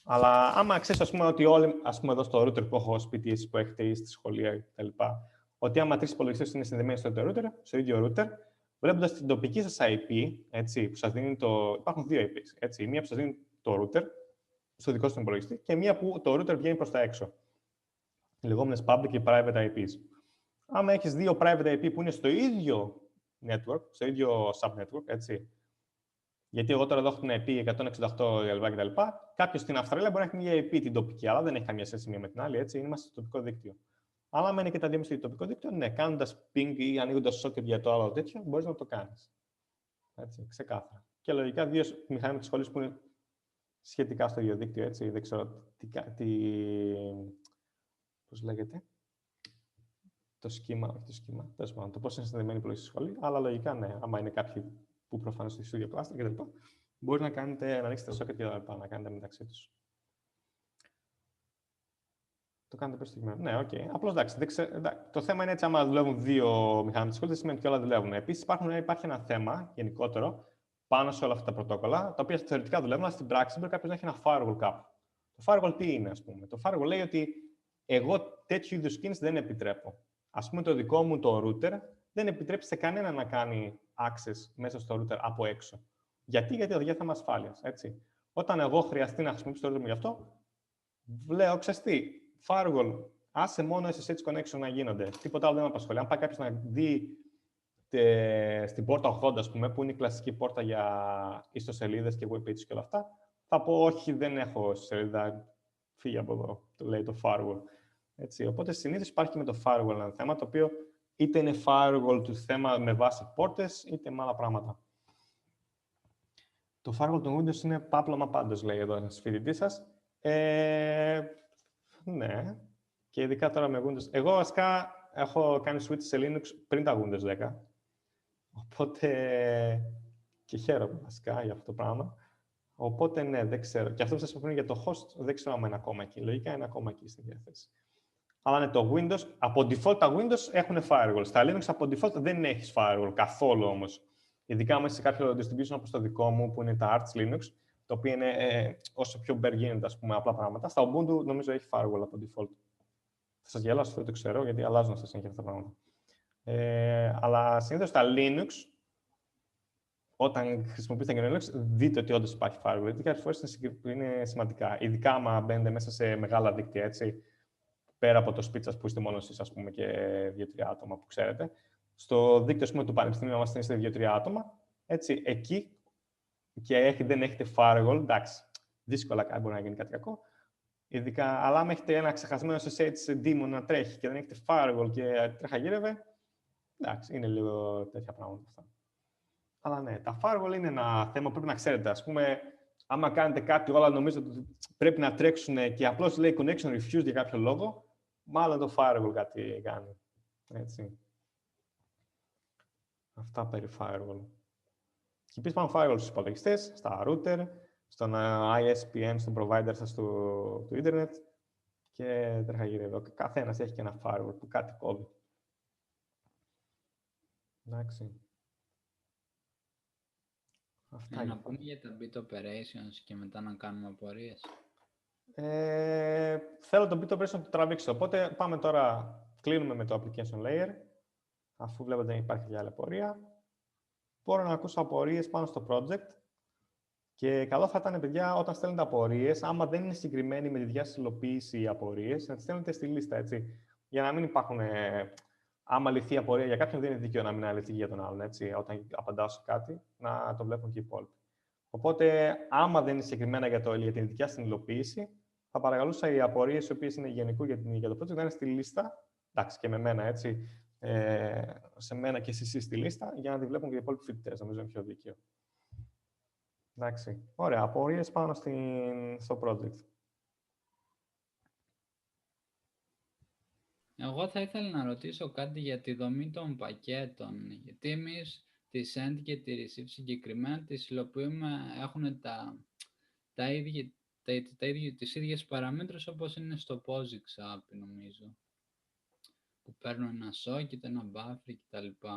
Αλλά άμα ξέρεις, ας πούμε, ότι όλοι, ας πούμε, εδώ στο router που έχω σπίτι, εσείς που έχετε ή στη σχολεία κτλ., ότι άμα τρεις υπολογιστές είναι συνδεμένοι στο ίδιο router, βλέποντας την τοπική σας IP, έτσι, που σας δίνει υπάρχουν δύο IPs. Έτσι. Η μία που σας δίνει το router, στο δικό σας υπολογιστή, και μία που το router βγαίνει προς τα έξω. Οι λεγόμενες public και private IPs. Άμα έχεις δύο private IP που είναι στο ίδιο network, στο ίδιο subnetwork, έτσι. Γιατί εγώ τώρα εδώ έχω την IP 168 κτλ. Κάποιος στην Αυστραλία μπορεί να έχει μια IP την τοπική, αλλά δεν έχει καμία σχέση μία με την άλλη, έτσι. Είμαστε στο τοπικό δίκτυο. Αλλά άμα είναι και τα δύο στο τοπικό δίκτυο, ναι, κάνοντας ping ή ανοίγοντας socket για το άλλο τέτοιο, μπορείς να το κάνεις. Έτσι, ξεκάθαρα. Και λογικά δύο μηχανήματα της σχολής που είναι σχετικά στο ίδιο δίκτυο, έτσι. Δεν ξέρω πώς λέγεται. το σχήμα, τέλος πάντων, το πώς είναι συνδεδεμένη η πλοή στη σχολή, αλλά λογικά ναι, άμα είναι κάποιοι που προφανώς στο ίδιο κλάστερ κτλ. Μπορεί να ανοίξετε socket και τα λοιπά, να κάνετε μεταξύ τους. Το κάνετε προστιχμένο. Ναι, οκ. Απλώς εντάξει, το θέμα είναι έτσι, άμα δουλεύουν δύο μηχανές της σχολής, δεν σημαίνει ότι όλα δουλεύουν. Επίσης, υπάρχει ένα θέμα γενικότερο πάνω σε όλα αυτά τα πρωτόκολλα, τα οποία θεωρητικά δουλεύουν, αλλά στην πράξη μπορεί κάποιος να έχει ένα firewall κάπου. Το firewall τι είναι, ας πούμε? Το firewall λέει ότι εγώ τέτοιου είδους skins δεν επιτρέπω. Ας πούμε, το δικό μου το router δεν επιτρέπει σε κανένα να κάνει access μέσα στο router από έξω. Γιατί για θέμα ασφάλειας, έτσι. Όταν εγώ χρειαστεί να χρησιμοποιήσω το router μου γι' αυτό, λέω, ξέρεις τι, firewall, άσε μόνο SSH connection να γίνονται. Τίποτα άλλο δεν με απασχολεί. Αν πάει κάποιος να δει στην πόρτα 80, ας πούμε, που είναι η κλασική πόρτα για ιστοσελίδες και web pages και όλα αυτά, θα πω όχι, δεν έχω σελίδα, φύγει από εδώ, το λέει το firewall. Έτσι. Οπότε συνήθως υπάρχει με το firewall ένα θέμα, το οποίο είτε είναι firewall του θέμα με βάση πόρτες, είτε με άλλα πράγματα. Το firewall του Windows είναι πάπλωμα πάντως, λέει εδώ ένας φοιτητής σας. Ναι, και ειδικά τώρα με Windows. Εγώ βασικά έχω κάνει switch σε Linux πριν τα Windows 10. Οπότε και χαίρομαι βασικά για αυτό το πράγμα. Οπότε ναι, δεν ξέρω. Και αυτό που σας είπα πριν για το host, δεν ξέρω αν είναι ακόμα εκεί. Λογικά είναι ακόμα εκεί στη διάθεση. Αλλά ναι, το Windows, από default τα Windows έχουν firewall. Στα Linux από default δεν έχεις firewall καθόλου όμως. Ειδικά μέσα σε κάποιο distribution όπως το δικό μου, που είναι τα Arch Linux, το οποίο είναι όσο πιο bare γίνεται, ας πούμε, απλά πράγματα. Στα Ubuntu νομίζω έχει firewall από default. Θα σας γελάσω, αυτό το ξέρω, γιατί αλλάζουν στα συνέχεια αυτά τα πράγματα. Αλλά συνήθως στα Linux, όταν χρησιμοποιείτε τα Linux, δείτε ότι όντως υπάρχει firewall. Γιατί κάποιες φορές είναι σημαντικά. Ειδικά άμα μπαίνετε μέσα σε μεγάλα δίκτυα, έτσι, πέρα από το σπίτι σας που είστε μόνο εσείς, ας πούμε, και 2-3 άτομα που ξέρετε. Στο δίκτυο, ας πούμε, του Πανεπιστημίου, μας είστε 2-3 άτομα, έτσι, εκεί και δεν έχετε firewall, εντάξει, δύσκολα μπορεί να γίνει κάτι κακό. Ειδικά, αλλά αν έχετε ένα ξεχασμένο SSH daemon να τρέχει και δεν έχετε firewall και τρέχα γύρευε, εντάξει, είναι λίγο τέτοια πράγματα αυτά. Αλλά ναι, τα firewall είναι ένα θέμα που πρέπει να ξέρετε. Ας πούμε, άμα κάνετε κάτι, όλα νομίζετε ότι πρέπει να τρέξουν και απλώς λέει connection refused για κάποιο λόγο, μάλλον το firewall κάτι κάνει. Έτσι. Αυτά περί firewall. Και επίσης πάνω firewall στους υπολογιστές, στα router, στον ISPN, στον provider σας του ίντερνετ και τρέχα γύρω. Καθένας έχει και ένα firewall που κάτι κόβει. Εντάξει. Αυτά να πούμε για τα bit operations και μετά να κάνουμε απορίες. Θέλω το bit operation να το τραβήξω, οπότε πάμε τώρα, κλείνουμε με το application layer, αφού βλέπετε δεν υπάρχει για άλλη απορία. Μπορώ να ακούσω απορίες πάνω στο project και καλό θα ήταν, παιδιά, όταν στέλνετε απορίες, άμα δεν είναι συγκεκριμένοι με τη διάσταση υλοποίηση οι απορίες, να τις στέλνετε στη λίστα, έτσι, για να μην υπάρχουν... άμα λυθεί η απορία για κάποιον, δεν είναι δίκαιο να μην αληθεί για τον άλλον, έτσι, όταν απαντάω σε κάτι, να το βλέπουν και οι υπόλοιποι. Οπότε, άμα δεν είναι συγκεκριμένα για την δικιά στην υλοποίηση, θα παρακαλούσα οι απορίες οι οποίες είναι γενικού για το project να είναι στη λίστα, εντάξει, και με μένα, έτσι, σε μένα και εσείς στη λίστα, για να τη βλέπουν και οι υπόλοιποι φοιτητές, νομίζω είναι πιο δίκαιο. Εντάξει, ωραία, απορίες πάνω στο project. Εγώ θα ήθελα να ρωτήσω κάτι για τη δομή των πακέτων, γιατί εμείς τη send και τη receive συγκεκριμένα τις υλοποιούμε, έχουν τις ίδιες παραμέτρους όπως είναι στο POSIX app, νομίζω, που παίρνουν ένα socket, ένα buffer κτλ.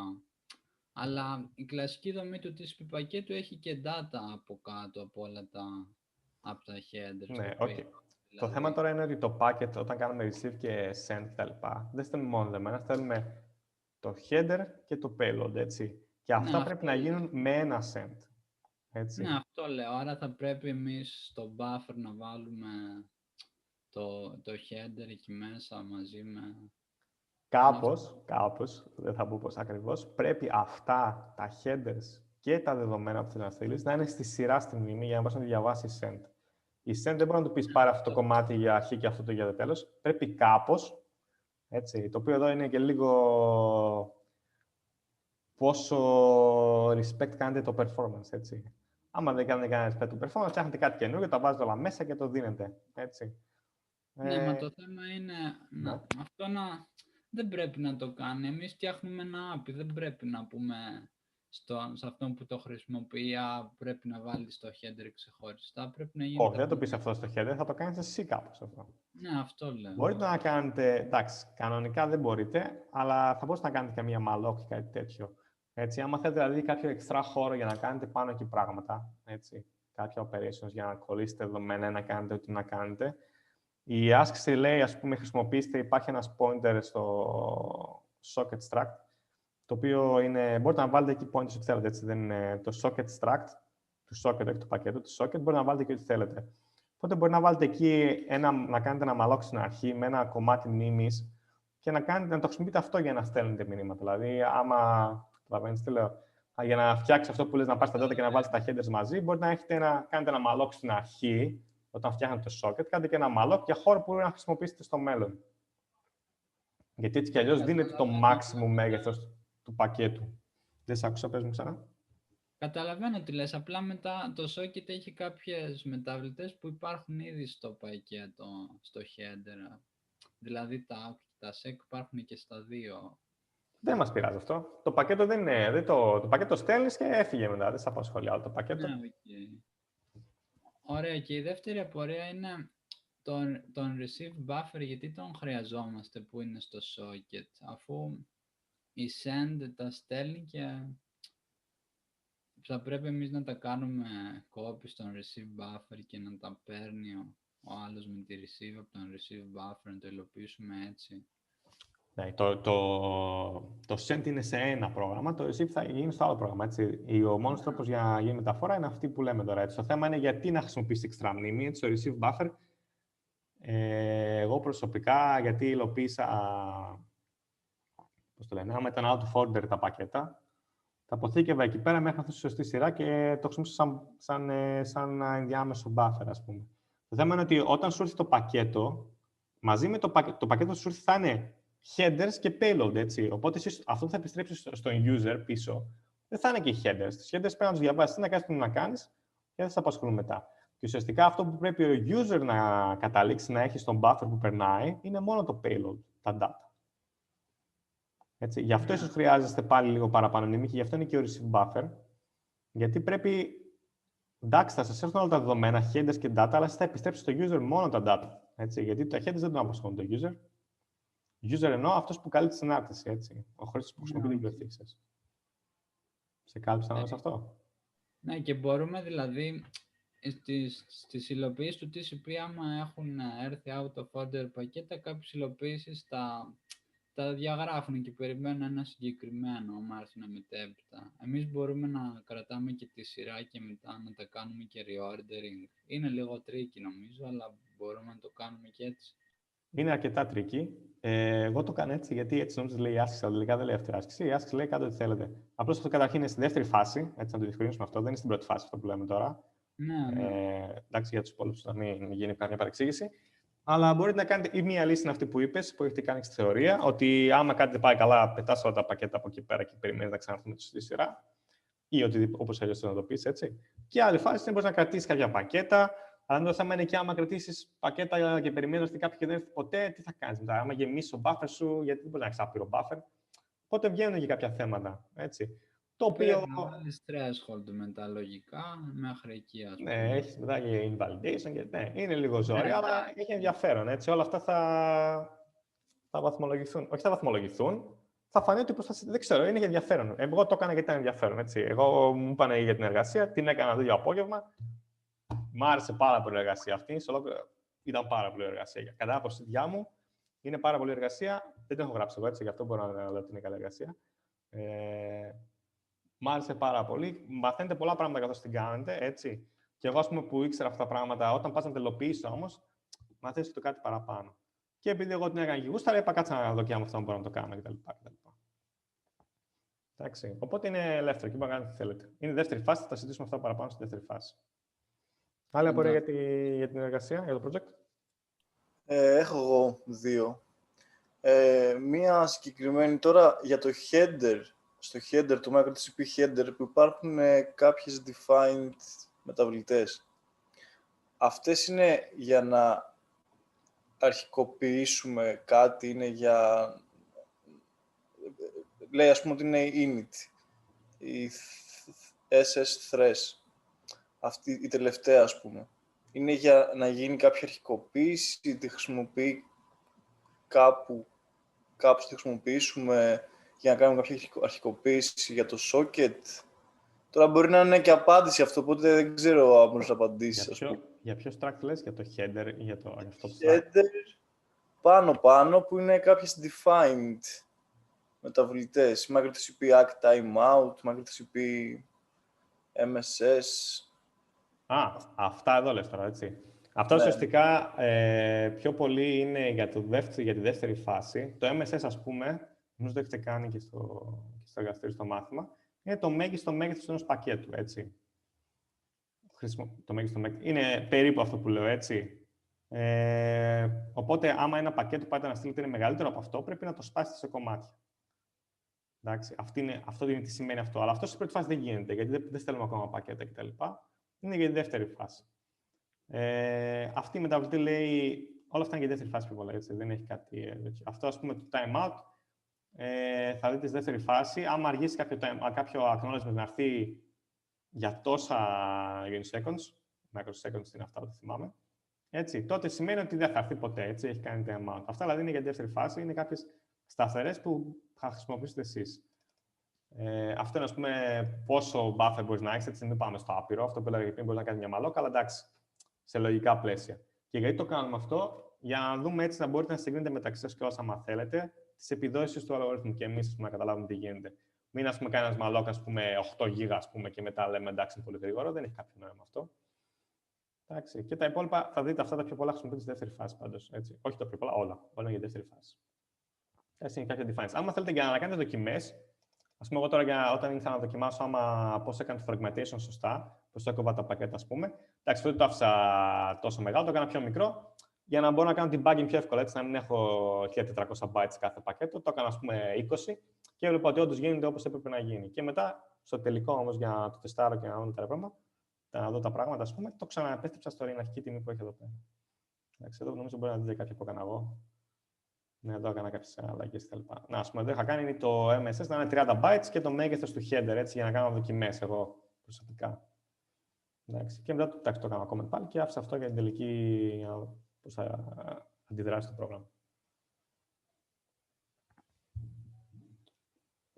Αλλά η κλασική δομή του TCP πακέτου έχει και data από κάτω από όλα από τα headers. Ναι, okay. Το θέμα τώρα είναι ότι το packet, όταν κάνουμε receive και send κτλ., δεν στέλνουμε μόνο δεμένα, στέλνουμε το header και το payload, έτσι. Και αυτά πρέπει να γίνουν με ένα send. Έτσι. Ναι, αυτό λέω. Άρα θα πρέπει εμείς στο buffer να βάλουμε το header εκεί μέσα μαζί με... Κάπως, δεν θα πω πώς ακριβώς, πρέπει αυτά τα headers και τα δεδομένα που θέλει να στείλεις να είναι στη σειρά στη μνήμη για να μπορείς να διαβάσεις send. Η send δεν μπορεί να του πεις πάρε αυτό το κομμάτι για αρχή και αυτό το για το τέλος. Πρέπει κάπως, έτσι, το οποίο εδώ είναι και λίγο πόσο respect κάνετε το performance, έτσι. Άμα δεν κάνετε κανένα respect το performance, φτιάχνετε κάτι καινούργιο, τα βάζετε όλα μέσα και το δίνετε, έτσι. Ναι, μα το θέμα είναι αυτό δεν πρέπει να το κάνει. Εμείς φτιάχνουμε ένα API, δεν πρέπει να πούμε σε αυτόν που το χρησιμοποιεί, πρέπει να βάλει στο header ξεχωριστά, πρέπει να γίνει... Όχι, δεν το πεις αυτό στο header, θα το κάνεις εσύ κάπως αυτό. Ναι, αυτό λέω. Μπορείτε να κάνετε, εντάξει, κανονικά δεν μπορείτε, αλλά θα μπορούσατε να κάνετε και μία malloc ή κάτι τέτοιο. Έτσι, άμα θέλετε δηλαδή κάποιο extra χώρο για να κάνετε πάνω εκεί πράγματα, έτσι, κάποια operations για να κολλήσετε δεδομένα ή να κάνετε ό,τι να κάνετε, η άσκηση λέει, ας πούμε, χρησιμοποιήστε, υπάρχει ένας pointer στο socket struct, το οποίο είναι, μπορείτε να βάλετε εκεί pointers ό,τι θέλετε, έτσι, δεν είναι το socket struct, του socket, όχι το πακέτο, του socket, μπορείτε να βάλετε και ό,τι θέλετε. Οπότε μπορεί να βάλετε εκεί, να κάνετε ένα malloc στην αρχή με ένα κομμάτι μνήμης και να το χρησιμοποιείτε αυτό για να στέλνετε μηνύματα. Δηλαδή, άμα, καταλαβαίνετε τι λέω, για να φτιάξει αυτό που λες, να πάρεις τα data και να βάλεις τα headers μαζί, μπορείτε να κάνετε ένα malloc στην αρχή, όταν φτιάχνετε το socket, κάντε και ένα malloc για χώρο που μπορεί να χρησιμοποιήσετε στο μέλλον. Γιατί έτσι κι αλλιώς δίνετε το maximum μέγεθος του πακέτου. Δεν σ' άκουσα, πες μου ξανά. Καταλαβαίνω τι λες, απλά μετά το socket έχει κάποιες μεταβλητές που υπάρχουν ήδη στο πακέτο, στο header. Δηλαδή τα sec υπάρχουν και στα δύο. Δεν μας πειράζει αυτό. Το πακέτο δεν είναι. Το πακέτο στέλνεις και έφυγε μετά. Δεν σε απασχολεί άλλο το πακέτο. Ναι, okay. Ωραία, και η δεύτερη απορία είναι τον receive buffer, γιατί τον χρειαζόμαστε που είναι στο socket, αφού η send τα στέλνει και θα πρέπει εμείς να τα κάνουμε copy στον receive buffer και να τα παίρνει ο άλλος με τη receive από τον receive buffer, να το υλοποιήσουμε έτσι. Ναι, το send είναι σε ένα πρόγραμμα, το receive θα γίνει στο άλλο πρόγραμμα. Έτσι. Ο μόνος τρόπος για να γίνει μεταφορά είναι αυτή που λέμε τώρα. Έτσι. Το θέμα είναι γιατί να χρησιμοποιήσει εξτρά μνήμη, έτσι, το receive buffer. Εγώ προσωπικά, γιατί υλοποίησα, πώς το λένε, άμα ήταν out of order τα πακέτα, τα αποθήκευα εκεί πέρα μέχρι να έρθω στη σωστή σειρά και το χρησιμοποιούσα σαν ενδιάμεσο buffer, ας πούμε. Το θέμα είναι ότι όταν σου έρθει το πακέτο, μαζί με το πακέτο σου έρθει θα είναι headers και payload, έτσι. Οπότε αυτό θα επιστρέψει στον user πίσω. Δεν θα είναι και οι headers. Τις headers πρέπει να τους διαβάσεις, να κάνεις τι να κάνεις και δεν θα απασχολούν μετά. Και ουσιαστικά αυτό που πρέπει ο user να καταλήξει να έχει στον buffer που περνάει είναι μόνο το payload, τα data. Έτσι. Γι' αυτό ίσως χρειάζεστε πάλι λίγο παραπάνω μνήμη και γι' αυτό είναι και ο receive buffer. Γιατί πρέπει, εντάξει, θα σας έρθουν όλα τα δεδομένα, headers και data, αλλά θα επιστρέψει στο user μόνο τα data. Έτσι. Γιατί τα headers δεν τον απασχολούν το user. User εννοώ αυτός που καλεί τη συνάρτηση, έτσι. Ο χρήστης που χρησιμοποιεί την βιβλιοθήκη σας. Σε κάλυψα να αυτό. Ναι, και μπορούμε δηλαδή στις υλοποιήσεις του TCP, άμα έχουν έρθει out of order πακέτα, κάποιες υλοποιήσεις τα διαγράφουν και περιμένουν ένα συγκεκριμένο, άμα έρθουν μετέπειτα. Εμείς μπορούμε να κρατάμε και τη σειρά και μετά να τα κάνουμε και reordering. Είναι λίγο tricky νομίζω, αλλά μπορούμε να το κάνουμε και έτσι. Είναι αρκετά tricky. Εγώ το κάνω έτσι, γιατί έτσι νόμιζα λέει η άσκηση, αλλά τελικά δεν λέει αυτή η άσκηση. Η άσκηση λέει κάντε ό,τι θέλετε. Απλώς αυτό καταρχήν είναι στη δεύτερη φάση, έτσι να το διευκρινίσουμε αυτό. Δεν είναι στην πρώτη φάση αυτό που λέμε τώρα. Ναι. Εντάξει, για τους υπόλοιπους να μην γίνει καμία παρεξήγηση. Αλλά μπορείτε να κάνετε ή μία λύση είναι αυτή που είπες, που έχετε κάνει στη θεωρία, ότι άμα κάτι δεν πάει καλά, πετάς όλα τα πακέτα από εκεί πέρα και περιμένεις να ξαναρθούμε στη σειρά. Ή όπως αλλιώς να το πεις, έτσι. Και άλλη φάση είναι μπορείς να κρατήσεις κάποια πακέτα. Αλλά το θέμα είναι και άμα κρατήσεις πακέτα και περιμένεις ότι κάποιο δεν έρθει ποτέ, τι θα κάνεις μετά. Άμα γεμίσεις το buffer σου, γιατί δεν μπορεί να έχεις άπειρο buffer. Οπότε βγαίνουν και κάποια θέματα. Έτσι. Το οποίο. Να βάλεις threshold με τα λογικά μέχρι εκεί, ας πούμε. Ναι, έχεις μετά και invalidation και ναι, είναι λίγο ζόρι, αλλά έχει ενδιαφέρον. Έτσι. Όλα αυτά θα βαθμολογηθούν. Όχι, θα βαθμολογηθούν. Θα φανεί ότι δεν ξέρω, είναι για ενδιαφέρον. Εγώ το έκανα γιατί ήταν ενδιαφέρον. Έτσι. Εγώ μου είπαν για την εργασία, την έκανα το ίδιο απόγευμα. Μ' άρεσε πάρα πολύ η εργασία αυτή. Ήταν πάρα πολύ εργασία. Κατά άποψη δικιά μου, είναι πάρα πολύ εργασία. Δεν την έχω γράψει εγώ έτσι, γι' αυτό μπορώ να λέω ότι είναι καλή εργασία. Μ' άρεσε πάρα πολύ. Μαθαίνετε πολλά πράγματα καθώς την κάνετε, έτσι. Και εγώ, ας πούμε, που ήξερα αυτά τα πράγματα, όταν πας να τα υλοποιήσεις όμως, μαθαίνεις και το κάτι παραπάνω. Και επειδή εγώ την έκανα και γούσταρα, είπα κάτσε να δω και άμα αυτό μπορώ να το κάνω κτλ. Εντάξει. Οπότε είναι ελεύθερο και μπορείτε να κάνετε τι θέλετε. Είναι η δεύτερη φάση, θα τα συζητήσουμε αυτά παραπάνω στη δεύτερη φάση. Άλλη απορία για την εργασία, για το project? Έχω εγώ δύο. Μία συγκεκριμένη τώρα για το header. Στο header, το MicroTCP header, που υπάρχουν κάποιες defined μεταβλητές. Αυτές είναι για να αρχικοποιήσουμε κάτι, είναι για λέει ας πούμε ότι είναι init, η SS thresh, αυτή η τελευταία ας πούμε. Είναι για να γίνει κάποια αρχικοποίηση, τη χρησιμοποιεί κάπου τη χρησιμοποιήσουμε για να κάνουμε κάποια αρχικοποίηση για το socket. Τώρα μπορεί να είναι και απάντηση αυτό, οπότε δεν ξέρω αν μπορείς να απαντήσεις. Για ποιο track λες, για το header ή για το αυτό το track? Header πάνω που είναι κάποιες defined μεταβλητές. MicroTCP act timeout, MicroTCP MSS. Αυτά εδώ λες τώρα, έτσι. Αυτό ουσιαστικά πιο πολύ είναι για τη δεύτερη φάση. Το MSS, ας πούμε, νομίζω το έχετε κάνει και στο εργαστήριο, στο μάθημα, είναι το μέγιστο μέγεθος ενός πακέτου, έτσι. Το μέγιστο μέγεθος. Είναι περίπου αυτό που λέω, έτσι. Οπότε, άμα ένα πακέτο πάτε να στείλετε είναι μεγαλύτερο από αυτό, πρέπει να το σπάσετε σε κομμάτια. Εντάξει, αυτό είναι τι σημαίνει αυτό. Αλλά αυτό στην πρώτη φάση δεν γίνεται, γιατί δεν στέλνουμε ακόμα πακέτα κτλ. Είναι για τη δεύτερη φάση. Αυτή η μεταβλητή λέει, όλα αυτά είναι για τη δεύτερη φάση πιο πολλά, έτσι, δεν έχει κάτι τέτοιο. Αυτό, ας πούμε, το timeout, θα δείτε στη δεύτερη φάση. Άμα αργήσει κάποιο acknowledgement να έρθει για τόσα uniseconds, microseconds είναι αυτά, δεν θυμάμαι, έτσι, τότε σημαίνει ότι δεν θα έρθει ποτέ, έτσι, έχει κάνει timeout. Αυτά δηλαδή είναι για τη δεύτερη φάση, είναι κάποιες σταθερές που θα χρησιμοποιήσετε εσείς. Αυτό είναι, ας πούμε, πόσο buffer μπορείς να έχεις, έτσι, μην πάμε στο άπειρο. Αυτό που έλεγα πριν, μπορείς να κάνεις μια μαλόκα, αλλά εντάξει, σε λογικά πλαίσια. Και γιατί το κάνουμε αυτό? Για να δούμε έτσι να μπορείτε να συγκρίνετε μεταξύ σας και όσα άμα θέλετε τις επιδόσεις του αλγορίθμου και εμείς να καταλάβουμε τι γίνεται. Μην, ας πούμε, κάνει ένας μαλόκα, ας πούμε, 8 γίγα, ας πούμε, και μετά λέμε εντάξει, είναι πολύ γρήγορο. Δεν έχει κάποιο νόημα αυτό. Εντάξει. Και τα υπόλοιπα θα δείτε αυτά τα πιο πολλά χρησιμοποιούνται στη δεύτερη φάση πάντως. Έτσι. Όχι τα πιο πολλά, όλα. Όλα για τη δεύτερη φάση. Έτσι είναι κάποια defines. Άμα θέλετε για να κάνετε δοκιμές, ας πούμε, εγώ τώρα όταν ήθελα να δοκιμάσω πώς έκανε το fragmentation σωστά, πώς το έκοβα τα πακέτα, ας πούμε. Εντάξει, τότε το άφησα τόσο μεγάλο, το έκανα πιο μικρό, για να μπορώ να κάνω debugging πιο εύκολα, έτσι, να μην έχω 1400 bytes κάθε πακέτο. Το έκανα, ας πούμε, 20 και έβλεπα ότι όντως γίνεται όπως έπρεπε να γίνει. Και μετά, στο τελικό όμως, για να το τεστάρω και να δω τα πράγματα, ας πούμε, το ξαναεπέστρεψα στην αρχική τιμή που έχει εδώ πέρα. Εντάξει, εδώ νομίζω μπορεί να δείτε κάποια που έκανα εγώ. Ναι, εδώ έκανα κάποιες αλλαγές κτλ. Να, ας πούμε, εδώ είχα κάνει το MSS να είναι 30 bytes και το μέγεθος του header, έτσι, για να κάνω δοκιμές εγώ προσωπικά. Εντάξει, και μετά το έκανα comment πάλι και άφησα αυτό για την τελική, πώς θα αντιδράσει το πρόγραμμα.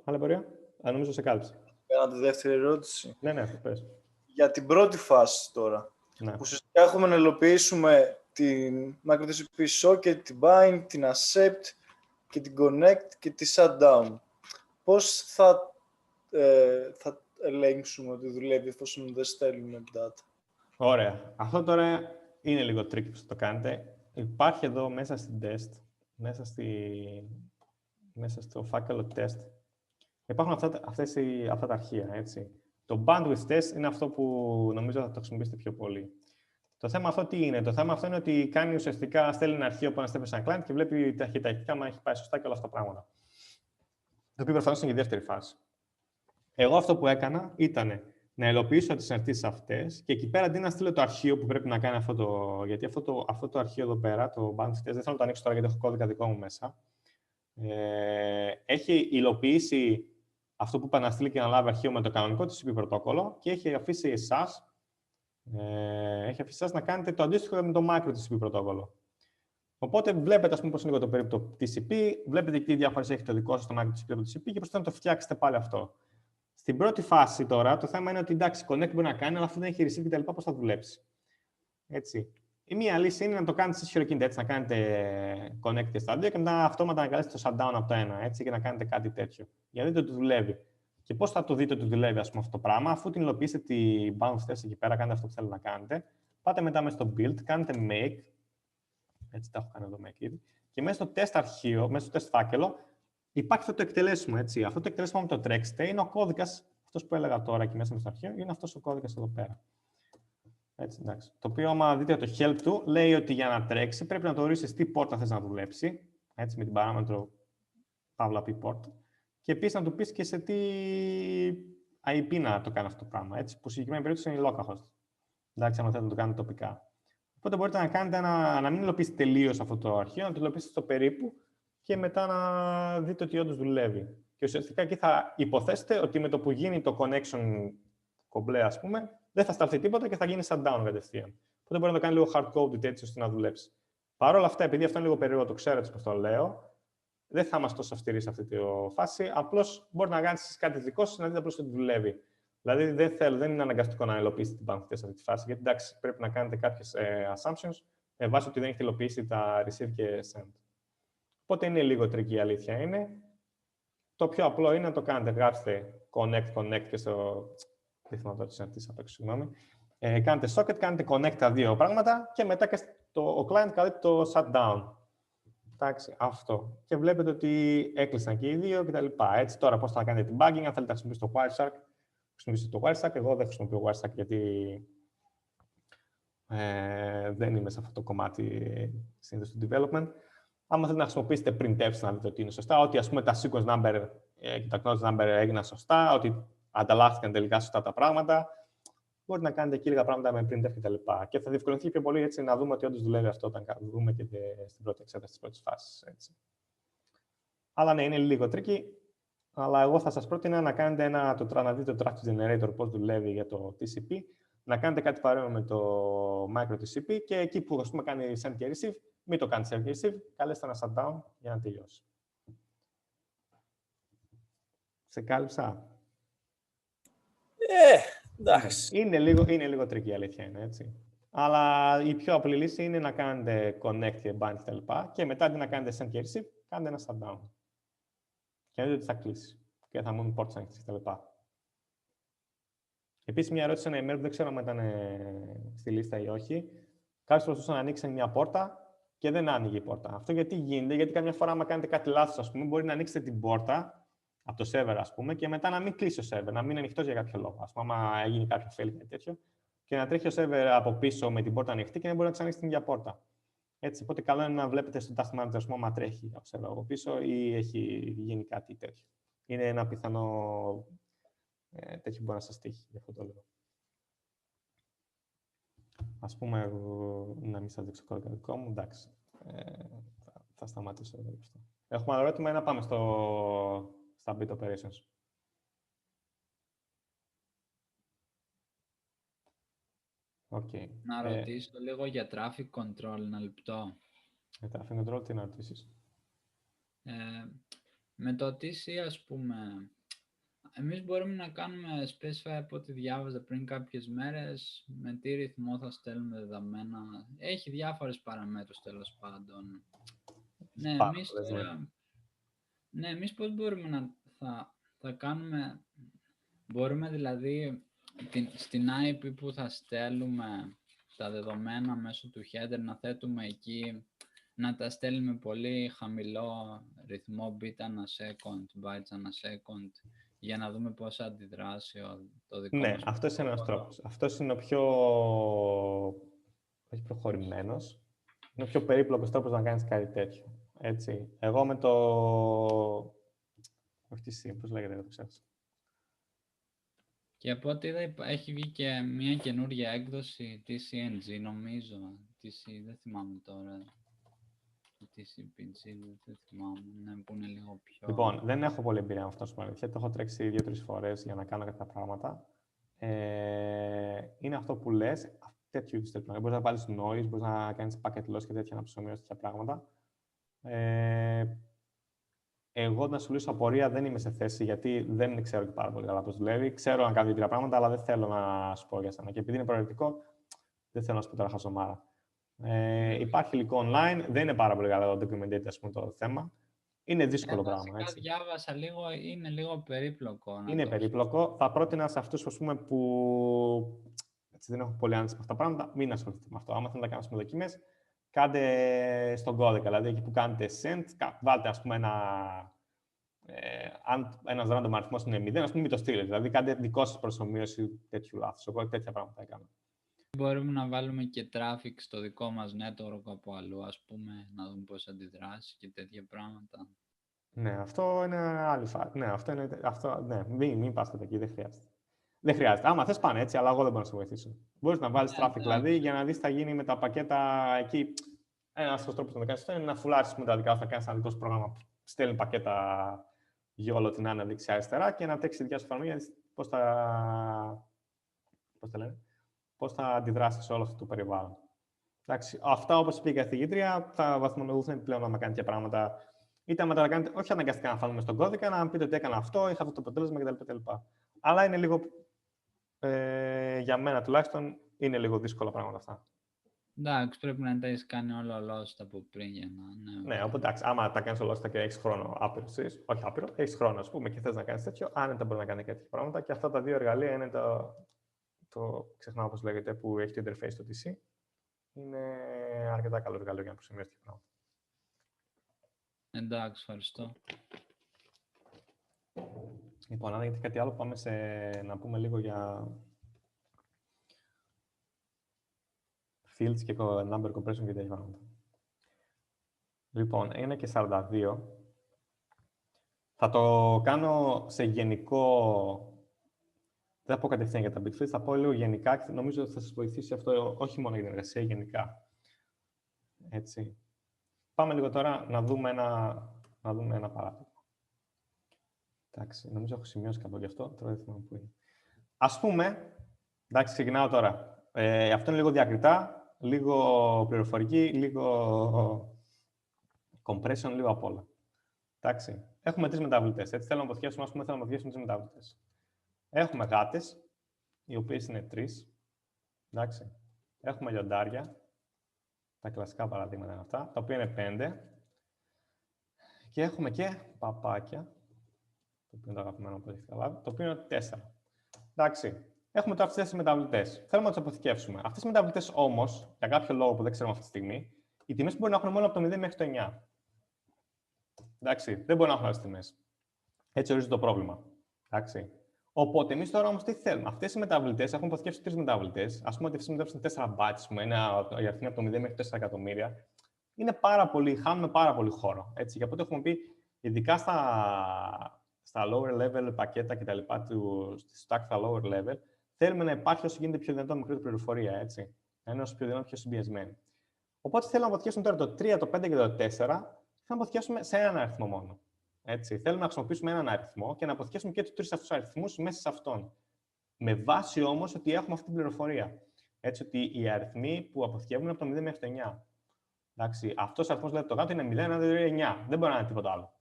Άλλη πορεία? Νομίζω σε κάλυψε. Κάνα τη δεύτερη ερώτηση. Ναι, πες. Για την πρώτη φάση τώρα. Ναι. Ουσιαστικά έχουμε να υλοποιήσουμε την MicroTCP socket, την bind, την accept και την connect και τη shutdown. Πώς θα ελέγξουμε ότι δουλεύει εφόσον δεν στέλνουμε data? Ωραία. Αυτό τώρα είναι λίγο tricky που το κάνετε. Υπάρχει εδώ μέσα στην test, μέσα στο φάκελο test, υπάρχουν αυτά τα αρχεία, έτσι. Το bandwidth test είναι αυτό που νομίζω θα το χρησιμοποιήσετε πιο πολύ. Το θέμα αυτό τι είναι? Το θέμα αυτό είναι ότι κάνει ουσιαστικά, στέλνει ένα αρχείο που αναστρέφει σε ένα client και βλέπει ταχυτικά αν έχει πάει σωστά και όλα αυτά τα πράγματα. Το οποίο προφανώς είναι η δεύτερη φάση. Εγώ αυτό που έκανα ήταν να υλοποιήσω τις συναρτήσεις αυτές και εκεί πέρα αντί να στείλω το αρχείο που πρέπει να κάνει αυτό το. Γιατί αυτό το αρχείο εδώ πέρα, το bandwidth test, δεν θέλω να το ανοίξω τώρα γιατί έχω κώδικα δικό μου μέσα. Έχει υλοποιήσει αυτό που είπα να στείλει και να λάβει αρχείο με το κανονικό TCP πρωτόκολλο και έχει αφήσει εσάς να κάνετε το αντίστοιχο με το micro-TCP πρωτόκολλο. Οπότε βλέπετε, ας πούμε, πώς είναι το περίπου το TCP, βλέπετε τι διαφορές έχει το δικό σας το micro-TCP από το TCP και πώς να το φτιάξετε πάλι αυτό. Στην πρώτη φάση τώρα, το θέμα είναι ότι εντάξει, connect μπορεί να κάνει, αλλά αυτό δεν έχει receive κτλ. Πώς θα δουλέψει. Έτσι. Η μία λύση είναι να το κάνετε εσείς χειροκίνητα, έτσι, να κάνετε connect και στα δύο και μετά αυτόματα να καλέσετε το shutdown από το ένα, έτσι, και να κάνετε κάτι τέτοιο. Για να δείτε ότι δουλεύει. Και πώς θα το δείτε ότι δουλεύει, ας πούμε, αυτό το πράγμα, αφού την υλοποιήσετε την bounce test εκεί πέρα, κάνετε αυτό που θέλετε να κάνετε. Πάτε μετά μέσα στο build, κάνετε make. Έτσι, τα έχω κάνει εδώ make ήδη. Και μέσα στο test αρχείο, μέσα στο test φάκελο, υπάρχει αυτό το εκτελέσιμο. Έτσι. Αυτό το εκτελέσιμο, αν το τρέξετε, είναι ο κώδικας, αυτός που έλεγα τώρα εκεί μέσα στο αρχείο, είναι αυτός ο κώδικας εδώ πέρα. Έτσι, εντάξει. Το οποίο, άμα δείτε το help του, λέει ότι για να τρέξει πρέπει να το ορίσεις τι πόρτα θες να δουλέψει. Έτσι, με την παράμετρο παύλα p port. Και επίσης να του πεις και σε τι IP να το κάνει αυτό το πράγμα. Έτσι, που συγκεκριμένη περίπτωση είναι η localhost. Εντάξει, άμα θέλετε να το κάνετε τοπικά. Οπότε μπορείτε να κάνετε να μην υλοποιήσετε τελείως αυτό το αρχείο, να το υλοποιήσετε στο περίπου και μετά να δείτε ότι όντως δουλεύει. και ουσιαστικά εκεί θα υποθέσετε ότι με το που γίνει το connection κομπλέ, ας πούμε, δεν θα σταλθεί τίποτα και θα γίνει shutdown κατευθείαν. Οπότε μπορεί να το κάνει λίγο hard-coded έτσι ώστε να δουλέψει. Παρ' όλα αυτά, επειδή αυτό είναι λίγο περίεργο, το ξέρετε πώς το λέω, δεν θα είμαστε τόσο αυστηροί σε αυτή τη φάση. Απλώς μπορεί να κάνεις κάτι δικό σας να δείτε απλώς ότι δουλεύει. Δηλαδή, δεν είναι αναγκαστικό να υλοποιήσετε την πανθητή σε αυτή τη φάση, γιατί εντάξει, πρέπει να κάνετε κάποιες assumptions με βάση ότι δεν έχετε υλοποιήσει τα receive και send. Οπότε είναι λίγο tricky, η αλήθεια είναι. Το πιο απλό είναι να το κάνετε. Γράψτε connect και στο. Δεν θυμάμαι τώρα τι συναντήσεις απ' έξω, συγγνώμη. Κάνετε socket, κάνετε connect τα δύο πράγματα και μετά και ο client καλύπτει το shutdown. Εντάξει, αυτό. Και βλέπετε ότι έκλεισαν και οι δύο κτλ. Έτσι, τώρα πώς θα κάνετε debugging, αν θέλετε να χρησιμοποιήσετε το Wireshark, χρησιμοποιήσετε το Wireshark. Εγώ δεν χρησιμοποιώ Wireshark γιατί δεν είμαι σε αυτό το κομμάτι συνήθως του development. Άμα θέλετε να χρησιμοποιήσετε printfs να δείτε ότι είναι σωστά, ότι ας πούμε τα sequence number και τα acknowledge number έγιναν σωστά, ότι ανταλλάχθηκαν τελικά σωστά τα πράγματα, μπορείτε να κάνετε εκεί λίγα πράγματα με printf κτλ. Και θα διευκολυνθεί πιο πολύ έτσι να δούμε ότι όντως δουλεύει αυτό όταν δούμε και στην πρώτη εξέταση της πρώτης φάσης. Έτσι. Αλλά ναι, είναι λίγο tricky. Αλλά εγώ θα σας πρότεινα να κάνετε να δείτε το Traffic Generator πώς δουλεύει για το TCP, να κάνετε κάτι παρόμοιο με το Micro TCP και εκεί που ας πούμε κάνει send και receive, μην το κάνετε send και receive, καλέστε ένα shutdown για να τελειώσει. Σε κάλυψα. Εντάξει. Είναι λίγο tricky, η αλήθεια είναι, έτσι. Αλλά η πιο απλή λύση είναι να κάνετε connect και bind κτλ. Και μετά αντί να κάνετε send και receive, κάντε ένα shutdown. Και να δείτε ότι θα κλείσει. Και θα μείνουν ports ανοιχτές κτλ. Επίσης, μια ερώτηση, ένα email που δεν ξέρω αν ήταν στη λίστα ή όχι. Κάποιος προσπαθούσε να ανοίξει μια πόρτα και δεν άνοιγε η πόρτα. Αυτό γιατί γίνεται, γιατί καμιά φορά, άμα κάνετε κάτι λάθος, ας πούμε, μπορεί να ανοίξετε την πόρτα από το server, ας πούμε, και μετά να μην κλείσει ο server, να μην είναι ανοιχτός για κάποιο λόγο. Ας πούμε, άμα γίνει κάποιο fail ή κάτι τέτοιο, και να τρέχει ο server από πίσω με την πόρτα ανοιχτή και δεν μπορεί να ξανανοίξει την ίδια πόρτα. Έτσι, οπότε καλό είναι να βλέπετε στο task manager, ας πούμε, άμα τρέχει ο server από πίσω ή έχει γίνει κάτι τέτοιο. Είναι ένα πιθανό τέτοιο που μπορεί να σας τύχει, γι' αυτό το λέω. Ας πούμε, να μην σας δείξω κώδικα δικό μου, εντάξει. Θα σταματήσω εδώ. Έχουμε άλλο ερώτημα ή να πάμε στα bit operations. Okay. Να ρωτήσω λίγο για traffic control, ένα λεπτό. Για traffic control, τι να ρωτήσεις? Με το TC, ας πούμε, εμείς μπορούμε να κάνουμε specify από ό,τι διάβαζα πριν κάποιες μέρες, με τι ρυθμό θα στέλνουμε δεδομένα. Έχει διάφορες παραμέτρους, τέλος πάντων. Ναι, εμείς πώς μπορούμε να θα κάνουμε, μπορούμε δηλαδή στην IP που θα στέλνουμε τα δεδομένα μέσω του header να θέτουμε εκεί, να τα στέλνουμε πολύ χαμηλό ρυθμό bit ανά second, bytes ανά second, για να δούμε πώς θα αντιδράσει το δικό μας. Αυτός είναι ένας τρόπος. Αυτός είναι ο πιο προχωρημένος. Είναι ο πιο περίπλοκος τρόπος να κάνεις κάτι τέτοιο. Έτσι. Εγώ με το... Όχι TC, πώς λέγεται, δεν το ξέχασα. Και από ό,τι είδα, έχει βγει και μια καινούργια έκδοση TCNG, νομίζω. TC, δεν θυμάμαι τώρα. TCPG, δεν θυμάμαι, που είναι λίγο πιο... Λοιπόν, δεν έχω πολύ εμπειρία με αυτό, σου αλήθεια. Το έχω τρέξει 2-3 φορές για να κάνω κάποια πράγματα. Είναι αυτό που λες, τέτοιου είδους τεχνολογία. Μπορείς να βάλεις noise, μπορείς να κάνεις packet loss και τέτοια, να ψωμιώσεις τέτοια πράγματα. Εγώ να σου λύσω απορία δεν είμαι σε θέση, γιατί δεν ξέρω και πάρα πολύ καλά πώς δουλεύει. Ξέρω να κάνω 2-3 πράγματα, αλλά δεν θέλω να σου πω για σένα. Και επειδή είναι προαιρετικό, δεν θέλω να σου πω τώρα χαζομάρα. Υπάρχει υλικό online, δεν είναι πάρα πολύ καλά το documented, ας πούμε, το θέμα. Είναι δύσκολο πράγμα. Έτσι. Διάβασα λίγο, είναι λίγο περίπλοκο. Είναι περίπλοκο. Θα πρότεινα σε αυτούς, ας πούμε, που έτσι, δεν έχω πολύ άνεση με αυτά τα πράγματα, μην ασχοληθείτε με αυτό. Άμα θέλετε να κάνετε δοκιμές, κάντε στον κώδικα. Δηλαδή, εκεί που κάνετε send, βάλτε, ας πούμε, αν ένας random αριθμός είναι 0, ας πούμε, μην το στείλετε. Δηλαδή, κάντε δικό σας προσομοίωση τέτοιου λάθους. Εγώ τέτοια πράγματα έκανα. Μπορούμε να βάλουμε και traffic στο δικό μας network από αλλού, ας πούμε, να δούμε πώς αντιδράσει και τέτοια πράγματα. Ναι, αυτό είναι άλλη φάση. Ναι, μην πάστε εκεί, δεν χρειάζεται. Δεν χρειάζεται. Άμα θες πάνε έτσι, αλλά εγώ δεν μπορώ να σε βοηθήσω. Μπορείς να βάλεις traffic, δηλαδή, για να δεις τι θα γίνει με τα πακέτα εκεί. Ένας τρόπος να το κάνεις αυτό είναι να φουλάρεις με τα δικά σου, να κάνεις ένα δικό σου πρόγραμμα που στέλνει πακέτα για όλο την άνω δεξιά-αριστερά και να τρέξει τη δικιά σου εφαρμογή πώς θα αντιδράσει σε όλο αυτό το περιβάλλον. Εντάξει, αυτά, όπως είπε η καθηγήτρια, θα βαθμολογηθούν πλέον άμα κάνετε πράγματα. Είτε άμα τα κάνετε, όχι αναγκαστικά να φάνουμε στον κώδικα, να πείτε ότι έκανα αυτό, είχα αυτό το αποτέλεσμα κτλ. Αλλά είναι λίγο, για μένα τουλάχιστον, είναι λίγο δύσκολα πράγματα αυτά. Εντάξει, πρέπει να τα έχεις κάνει όλα ολόστα από πριν για να... Ναι, οπότε εντάξει, άμα τα κάνεις ολόστα και έχεις χρόνο άπειρο, όχι άπειρο, έχεις χρόνο, ας πούμε, και θες να κάνεις τέτοιο, άνετα μπορεί να κάνει τέτοια πράγματα. Και αυτά τα δύο εργαλεία είναι το ξεχνάω πώς λέγεται, που έχει το interface στο TC. Είναι αρκετά καλό εργαλείο για να προσημειώσει τέτοια πράγματα. Εντάξει, ευχαριστώ. Λοιπόν, αν έχετε κάτι άλλο, πάμε να πούμε λίγο για fields και number compression και τέτοια πράγματα. Λοιπόν, είναι και 42. Θα το κάνω σε γενικό... Δεν θα πω κατευθείαν για τα bit fields, θα πω λίγο γενικά και νομίζω ότι θα σας βοηθήσει αυτό όχι μόνο για την εργασία, γενικά. Έτσι. Πάμε λίγο τώρα να δούμε ένα παράδειγμα. Εντάξει, νομίζω έχω σημειώσει κάπου γι' αυτό, τώρα δεν θυμάμαι πού είναι. Ας πούμε, εντάξει, ξεκινάω τώρα. Αυτό είναι λίγο διακριτά, λίγο πληροφορική, λίγο compression, λίγο απ' όλα. Εντάξει, έχουμε τρεις μεταβλητές. Έτσι, θέλω να αποθηκεύσουμε, ας πούμε, θέλω να αποθηκεύσουμε τρεις μεταβλητές. Έχουμε γάτες, οι οποίες είναι τρεις. Εντάξει. Έχουμε λιοντάρια, τα κλασικά παραδείγματα είναι αυτά, τα οποία είναι 5. Και έχουμε και παπάκια, το οποίο είναι το αγαπημένο που έχετε καταλάβει, το οποίο είναι 4. Εντάξει. Έχουμε τώρα αυτές τις μεταβλητές. Θέλουμε να τις αποθηκεύσουμε. Αυτές οι μεταβλητές όμως, για κάποιο λόγο που δεν ξέρουμε αυτή τη στιγμή, οι τιμές μπορεί να έχουν μόνο από το 0 μέχρι το 9. Εντάξει. Δεν μπορεί να έχουν άλλες τιμές. Έτσι ορίζει το πρόβλημα. Εντάξει. Οπότε, εμείς τώρα όμως τι θέλουμε. Αυτές οι μεταβλητές έχουν αποθηκεύσει 3 μεταβλητές. Ας πούμε ότι αυτές οι μεταβλητές είναι 4 bytes, είναι η αριθμή από το 0 μέχρι 4 εκατομμύρια. Είναι πάρα πολύ, χάνουμε πάρα πολύ χώρο. Έτσι. Και οπότε έχουμε πει, ειδικά στα lower level πακέτα κτλ. Στη stack στα lower level, θέλουμε να υπάρχει όσο γίνεται πιο δυνατόν μικρότερη πληροφορία. Έτσι. Να είναι όσο πιο δυνατόν πιο συμπιεσμένη. Οπότε θέλουμε να αποθηκεύσουμε τώρα το 3, το 5 και το 4, και να αποθηκεύσουμε σε έναν αριθμό μόνο. Έτσι. Θέλουμε να χρησιμοποιήσουμε έναν αριθμό και να αποθηκεύσουμε και τους τρεις αυτούς αριθμούς μέσα σε αυτόν. Με βάση όμως ότι έχουμε αυτή την πληροφορία. Έτσι, ότι οι αριθμοί που αποθηκεύουν είναι από το 0 μέχρι το 9. Εντάξει, αυτός ο αριθμός, δηλαδή το γάτο είναι 0, 1, 2, 3, 9. Δεν μπορεί να είναι τίποτα άλλο.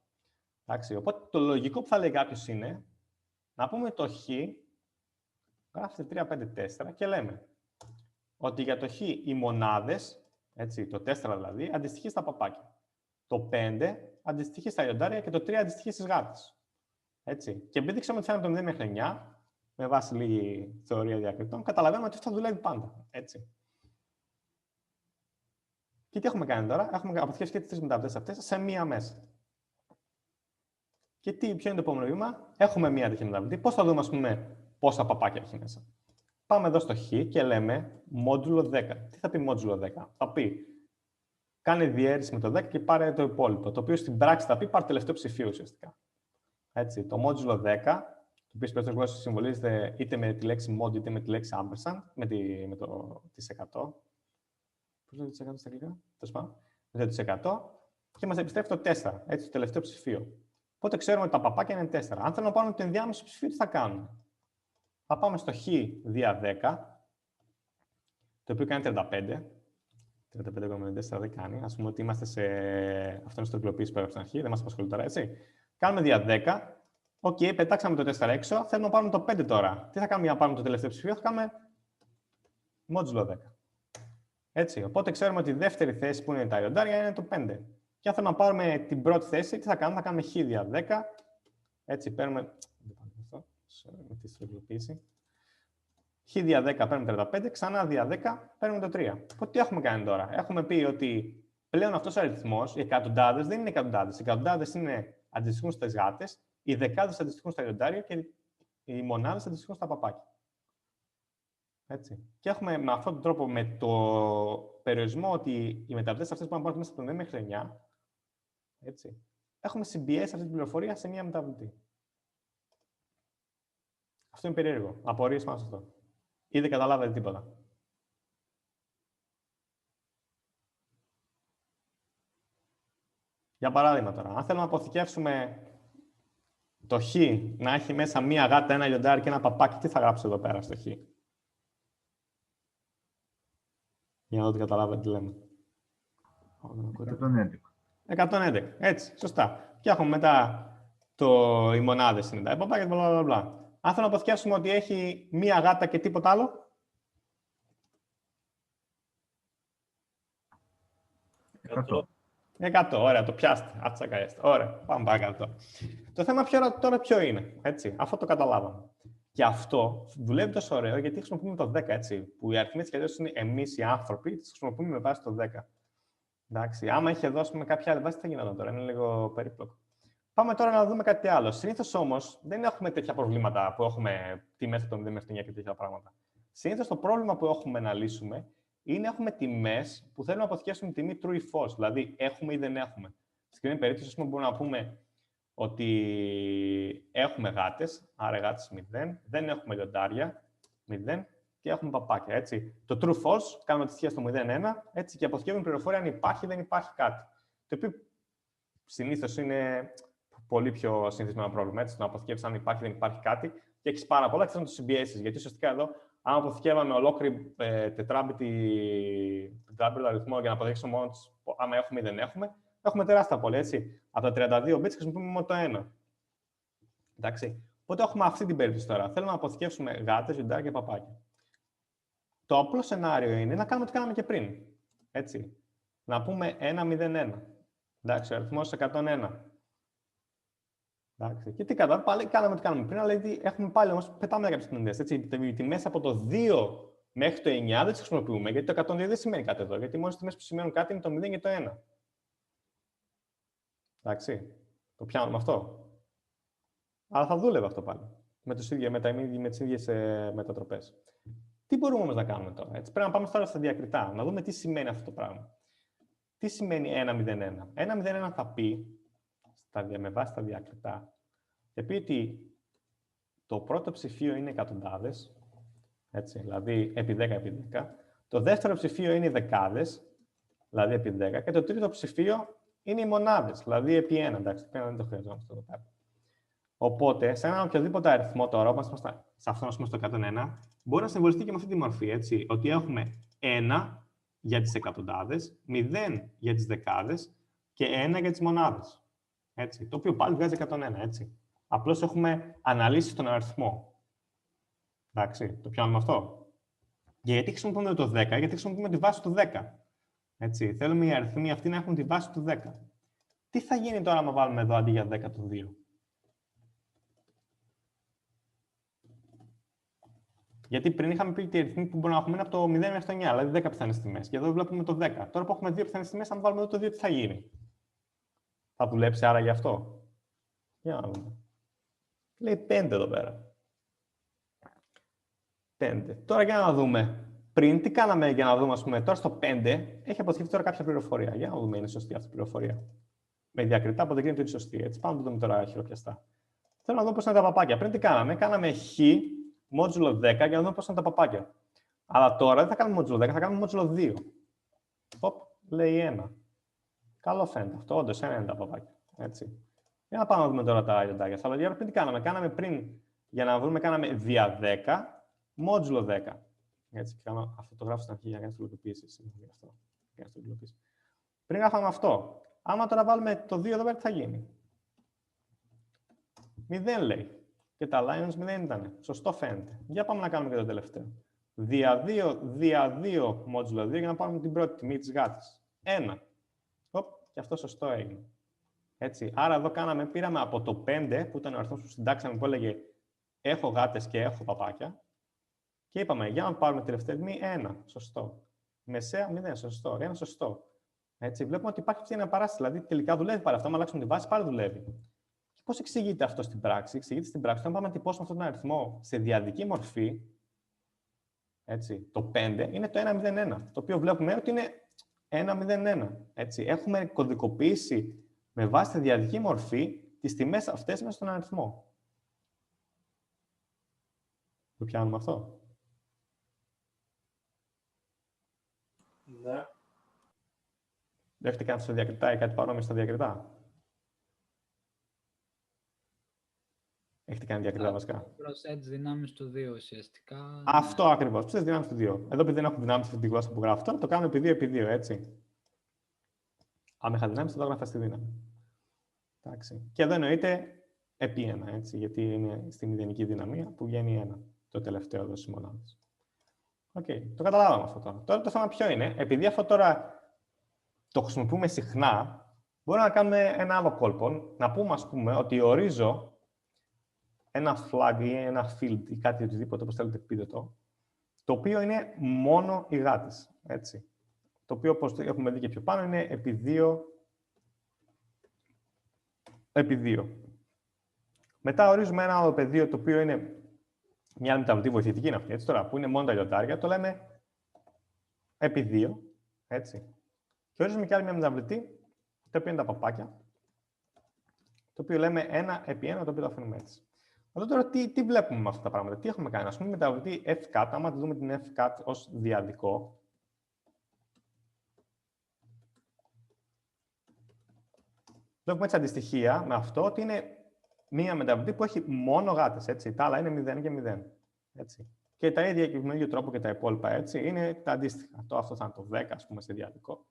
Εντάξει, οπότε το λογικό που θα λέει κάποιος είναι να πούμε το χ, γράφετε 3, 5, 4 και λέμε ότι για το χ οι μονάδες, έτσι, το 4 δηλαδή, αντιστοιχεί στα παπάκια. Το 5 αντιστοιχεί στα λιοντάρια και το 3 αντιστοιχεί στις γάτες. Έτσι. Και επειδή ξέρουμε ότι θα είναι από το 0 μέχρι 9, με βάση λίγη θεωρία διακριτών, καταλαβαίνουμε ότι αυτό δουλεύει πάντα. Έτσι. Και τι έχουμε κάνει τώρα, έχουμε αποθηκεύσει και τις τρεις μεταβλητές αυτές σε μία μέσα. Και ποιο είναι το επόμενο βήμα, έχουμε μία τέτοια μεταβλητή. Πώς θα δούμε, ας πούμε, πόσα παπάκια έχει μέσα. Πάμε εδώ στο χ και λέμε μόντουλο 10. Τι θα πει μόντουλο 10, θα πει κάνε διαίρεση με το 10 και πάρε το υπόλοιπο. Το οποίο στην πράξη θα πει πάρε το τελευταίο ψηφίο ουσιαστικά. Έτσι, το μόντουλο 10, το οποίο στην γλώσσα συμβολίζεται είτε με τη λέξη mod είτε με τη λέξη ampersand, με το της 100. Πώς είναι το 100 στα αγγλικά, τέλος πάντων. Με το 100 και μας επιστρέφει το 4, έτσι, το τελευταίο ψηφίο. Οπότε ξέρουμε ότι τα παπάκια είναι 4. Αν θέλουμε να πάρουμε το ενδιάμεσο ψηφίο, τι θα κάνουμε. Θα πάμε στο χ δια 10, το οποίο κάνει 35. 35,94 δεν κάνει. Ας πούμε ότι είμαστε σε. Αυτό είναι στο εγκλωποίηση που έγραψε στην αρχή, δεν μας απασχολεί τώρα, έτσι. Κάνουμε δια 10. Οκ, πετάξαμε το 4 έξω. Θέλουμε να πάρουμε το 5 τώρα. Τι θα κάνουμε για να πάρουμε το τελευταίο ψηφίο, θα κάνουμε μόντζουλο 10. Έτσι. Οπότε ξέρουμε ότι η δεύτερη θέση που είναι τα λιοντάρια είναι το 5. Και αν θέλουμε να πάρουμε την πρώτη θέση, τι θα κάνουμε, θα κάνουμε χ δια 10. Έτσι, παίρνουμε. Με τη στρογγυλοποίηση. Χ δια 10 παίρνουμε 35, ξανά δια 10 παίρνουμε το 3. Οπότε τι έχουμε κάνει τώρα. Έχουμε πει ότι πλέον αυτός ο αριθμός, οι εκατοντάδες δεν είναι εκατοντάδες. Οι εκατοντάδες αντιστοιχούν στις γάτες, οι δεκάδες αντιστοιχούν στα λιοντάρια και οι μονάδες αντιστοιχούν στα παπάκια. Έτσι. Και έχουμε με αυτόν τον τρόπο, με το περιορισμό ότι οι μεταβλητές αυτές μπορούν να πάρουν μέσα από το 0 μέχρι το 9, έτσι, έχουμε συμπιέσει αυτή την πληροφορία σε μία μεταβλητή. Αυτό είναι περίεργο. Απορίες πάνω σε αυτό. Ή δεν καταλάβατε τίποτα. Για παράδειγμα τώρα, αν θέλουμε να αποθηκεύσουμε το χ να έχει μέσα μία γάτα, ένα λιοντάρι και ένα παπάκι, τι θα γράψω εδώ πέρα στο χ? Για να δω τι καταλάβετε τι λέμε. 111. Έτσι, σωστά. Και έχουμε μετά οι μονάδες είναι τα παπάκια, μπλα. Αν θέλω να αποθηκεύσουμε ότι έχει μία γάτα και τίποτα άλλο. 100. Ωραία, το πιάστε. Ατσακαέστε. Ωραία, πάμε παρακάτω. Το θέμα τώρα ποιο είναι, έτσι, αυτό το καταλάβαμε. Και αυτό δουλεύει τόσο ωραίο γιατί χρησιμοποιούμε το 10, έτσι, που οι αριθμοί της αλλιώς είναι εμείς οι άνθρωποι, τις χρησιμοποιούμε με βάση το 10. Εντάξει, άμα είχε δώσει με κάποια άλλη βάση, τι θα γινόταν τώρα, είναι λίγο περίπλοκο. Πάμε τώρα να δούμε κάτι άλλο. Συνήθως όμως δεν έχουμε τέτοια προβλήματα που έχουμε τιμές από το 0 μέχρι το 9 και τέτοια πράγματα. Συνήθως το πρόβλημα που έχουμε να λύσουμε είναι έχουμε τιμές που θέλουμε να αποθηκεύσουμε τιμή true ή false, δηλαδή έχουμε ή δεν έχουμε. Στην συγκεκριμένη περίπτωση, μπορούμε να πούμε ότι έχουμε γάτες, άρα γάτες 0, δεν έχουμε λιοντάρια, 0, και έχουμε παπάκια, έτσι. Το true-false, κάνουμε τη στοιχεία στο 0-1, έτσι, και αποθηκεύουμε πληροφορία αν υπάρχει ή δεν υπάρχει κάτι. Το οποίο συνήθως είναι πολύ πιο συνηθισμένο πρόβλημα, έτσι, να αποθηκεύεις αν υπάρχει ή δεν υπάρχει κάτι και έχεις πάρα πολλά και θέλεις να το συμπιέσεις. Γιατί ουσιαστικά εδώ, αν αποθηκεύαμε ολόκληρη τετράμπιτη αριθμό για να αποθηκεύσουμε μόνο άμα έχουμε ή δεν έχουμε, έχουμε τεράστια πολλά, έτσι. Από τα 32 bits χρησιμοποιούμε μόνο το 1. Εντάξει. Οπότε έχουμε αυτή την περίπτωση τώρα. Θέλουμε να αποθηκεύσουμε γάτες, λιοντάρια και παπάκια. Το απλό σενάριο είναι να κάνουμε ό,τι κάναμε και πριν. Έτσι. Να πούμε 1-0-1. Εντάξει, ο αριθμός 101. Εντάξει. Και τι κάναμε, πάλι κάναμε ό,τι κάναμε πριν, αλλά έχουμε πάλι όμως πετάμε κάποιες τιμές. Οι τιμές από το 2 μέχρι το 9 δεν τις χρησιμοποιούμε, γιατί το 102 δεν σημαίνει κάτι εδώ. Γιατί μόνο οι τιμές που σημαίνουν κάτι είναι το 0 και το 1. Εντάξει. Το πιάνουμε αυτό. Αλλά θα δούλευε αυτό πάλι. Με τις ίδιες μετατροπές. Τι μπορούμε όμως να κάνουμε τώρα, έτσι. Πρέπει να πάμε τώρα στα διακριτά, να δούμε τι σημαίνει αυτό το πράγμα. Τι σημαίνει 1-0-1. 1-0-1 θα πει, με βάση τα διακριτά, θα πει ότι το πρώτο ψηφίο είναι εκατοντάδες, έτσι, δηλαδή επί 10 επί 10. Το δεύτερο ψηφίο είναι οι δεκάδες, δηλαδή επί 10. Και το τρίτο ψηφίο είναι οι μονάδες, δηλαδή επί 1. Εντάξει, δεν το χρειαζόμαστε εδώ πέρα. Οπότε, σε έναν οποιοδήποτε αριθμό τώρα, όπως είμαστε σε αυτόν στο 101, μπορεί να συμβολιστεί και με αυτή τη μορφή, έτσι, ότι έχουμε 1 για τις εκατοντάδες, 0 για τις δεκάδες και 1 για τις μονάδες. Έτσι, το οποίο πάλι βγάζει 101, έτσι. Απλώς έχουμε αναλύσει τον αριθμό. Εντάξει, το πιάνουμε αυτό. Και γιατί χρησιμοποιούμε το 10, γιατί χρησιμοποιούμε τη βάση του 10. Έτσι, θέλουμε οι αριθμοί αυτοί να έχουν τη βάση του 10. Τι θα γίνει τώρα άμα βάλουμε εδώ αντί για 10 το 2? Γιατί πριν είχαμε πει ότι οι αριθμοί που μπορούμε να έχουμε είναι από το 0 μέχρι το 9, δηλαδή 10 πιθανές τιμές. Και εδώ βλέπουμε το 10. Τώρα που έχουμε 2 πιθανές τιμές, αν βάλουμε εδώ το 2, τι θα γίνει? Θα δουλέψει άρα γι' αυτό? Για να δούμε. Λέει 5 εδώ πέρα. 5. Τώρα για να δούμε. Πριν τι κάναμε για να δούμε, ας πούμε, τώρα στο 5 έχει αποθηκευτεί τώρα κάποια πληροφορία. Για να δούμε, είναι σωστή αυτή η πληροφορία. Με διακριτά αποδεικνύεται ότι είναι σωστή. Έτσι, πάμε να το δούμε τώρα χειροπιαστά. Θέλω να δω πώς είναι τα παπάκια. Πριν τι κάναμε? Κάναμε χ μόντζουλο 10 για να δούμε πώς είναι τα παπάκια. Αλλά τώρα δεν θα κάνουμε μόντζουλο 10, θα κάνουμε μόντζουλο 2. Οπ, λέει 1. Καλό φαίνεται αυτό, όντως 1 είναι τα παπάκια. Έτσι. Για να πάμε να δούμε τώρα τα λιοντάρια. Στα λιοντάρια πριν τι κάναμε? Κάναμε πριν, για να βρούμε, κάναμε δια 10, μόντζουλο 10. Έτσι, κάνω, αυτό το γράφω στην αρχή για να κάνει φιλοποιήσεις. Πριν γράφαμε αυτό. Άμα τώρα βάλουμε το 2 εδώ πέρα, τι θα γίνει? 0 λέει. Και τα lines 0 ήταν. Σωστό φαίνεται. Για πάμε να κάνουμε και το τελευταίο. Δια 2 μόντζουλο 2 για να πάρουμε την πρώτη τιμή της γάτης. 1. Οπ, και αυτό σωστό έγινε. Έτσι. Άρα εδώ πήραμε από το 5, που ήταν ο αριθμός που συντάξαμε, που έλεγε έχω γάτες και έχω παπάκια. Και είπαμε, για να πάρουμε τελευταία τιμή, 1. Σωστό. Μεσαία 0. Σωστό. 1. Σωστό. Έτσι. Βλέπουμε ότι υπάρχει αυτή η αναπαράσταση. Δηλαδή τελικά δουλεύει πάλι αυτό. Αν αλλάξουμε τη βάση, πάλι δουλεύει. Και πώς εξηγείται αυτό στην πράξη? Εξηγείται στην πράξη όταν πάμε να τυπώσουμε αυτόν τον αριθμό σε διαδική μορφή. Έτσι, το 5 είναι το 101, το οποίο βλέπουμε ότι είναι 101. Έτσι, έχουμε κωδικοποιήσει με βάση τη διαδική μορφή τις τιμές αυτές μέσα στον αριθμό. Το πιάνουμε αυτό? Ναι. Δεν έχετε κάτι στο διακριτά ή κάτι παρόμοιο στα διακριτά? Έχετε κάνει διακριτά βασικά. Προσθέτεις δυνάμεις του 2 ουσιαστικά. Αυτό ακριβώς. Προσθέτεις δυνάμεις του 2. Εδώ, επειδή δεν έχω δυνάμεις σε αυτή τη γλώσσα που γράφω τώρα, το κάνω επί 2x2, έτσι. Αν είχα δυνάμεις, θα το έγραφα στη δύναμη. Εντάξει. Και εδώ εννοείται επί 1, έτσι, γιατί είναι στη μηδενική δυναμία που βγαίνει 1, το τελευταίο εδώ στις μονάδες. Το καταλάβαμε αυτό τώρα. Τώρα το θέμα ποιο είναι. Επειδή αυτό τώρα το χρησιμοποιούμε συχνά, μπορούμε να κάνουμε ένα άλλο κόλπο. Να πούμε, ας πούμε, ότι ορίζω ένα flag ή ένα field ή κάτι οτιδήποτε, όπως θέλετε πείτε το οποίο είναι μόνο οι γάτες. Έτσι. Το οποίο, όπως έχουμε δει και πιο πάνω, είναι επί 2. Μετά ορίζουμε ένα άλλο πεδίο, το οποίο είναι μια άλλη μεταβλητή βοηθητική, είναι αυτή, έτσι, τώρα, που είναι μόνο τα λιοντάρια, το λέμε επί 2, έτσι. Και ορίζουμε και άλλη μια μεταβλητή, το οποίο είναι τα παπάκια, το οποίο λέμε 1 επί 1, το οποίο το αφήνουμε έτσι. Εδώ τώρα τι βλέπουμε με αυτά τα πράγματα, τι έχουμε κάνει. Ας πούμε, μεταβλητή F-cut, άμα τη δούμε την F-cut ως διαδικό, βλέπουμε έτσι αντιστοιχεία με αυτό ότι είναι μία μεταβλητή που έχει μόνο γάτες, έτσι. Τα άλλα είναι 0 και 0. Έτσι. Και τα ίδια και με τον ίδιο τρόπο και τα υπόλοιπα, έτσι, είναι τα αντίστοιχα. Αυτό θα είναι το 10, ας πούμε, σε διαδικό.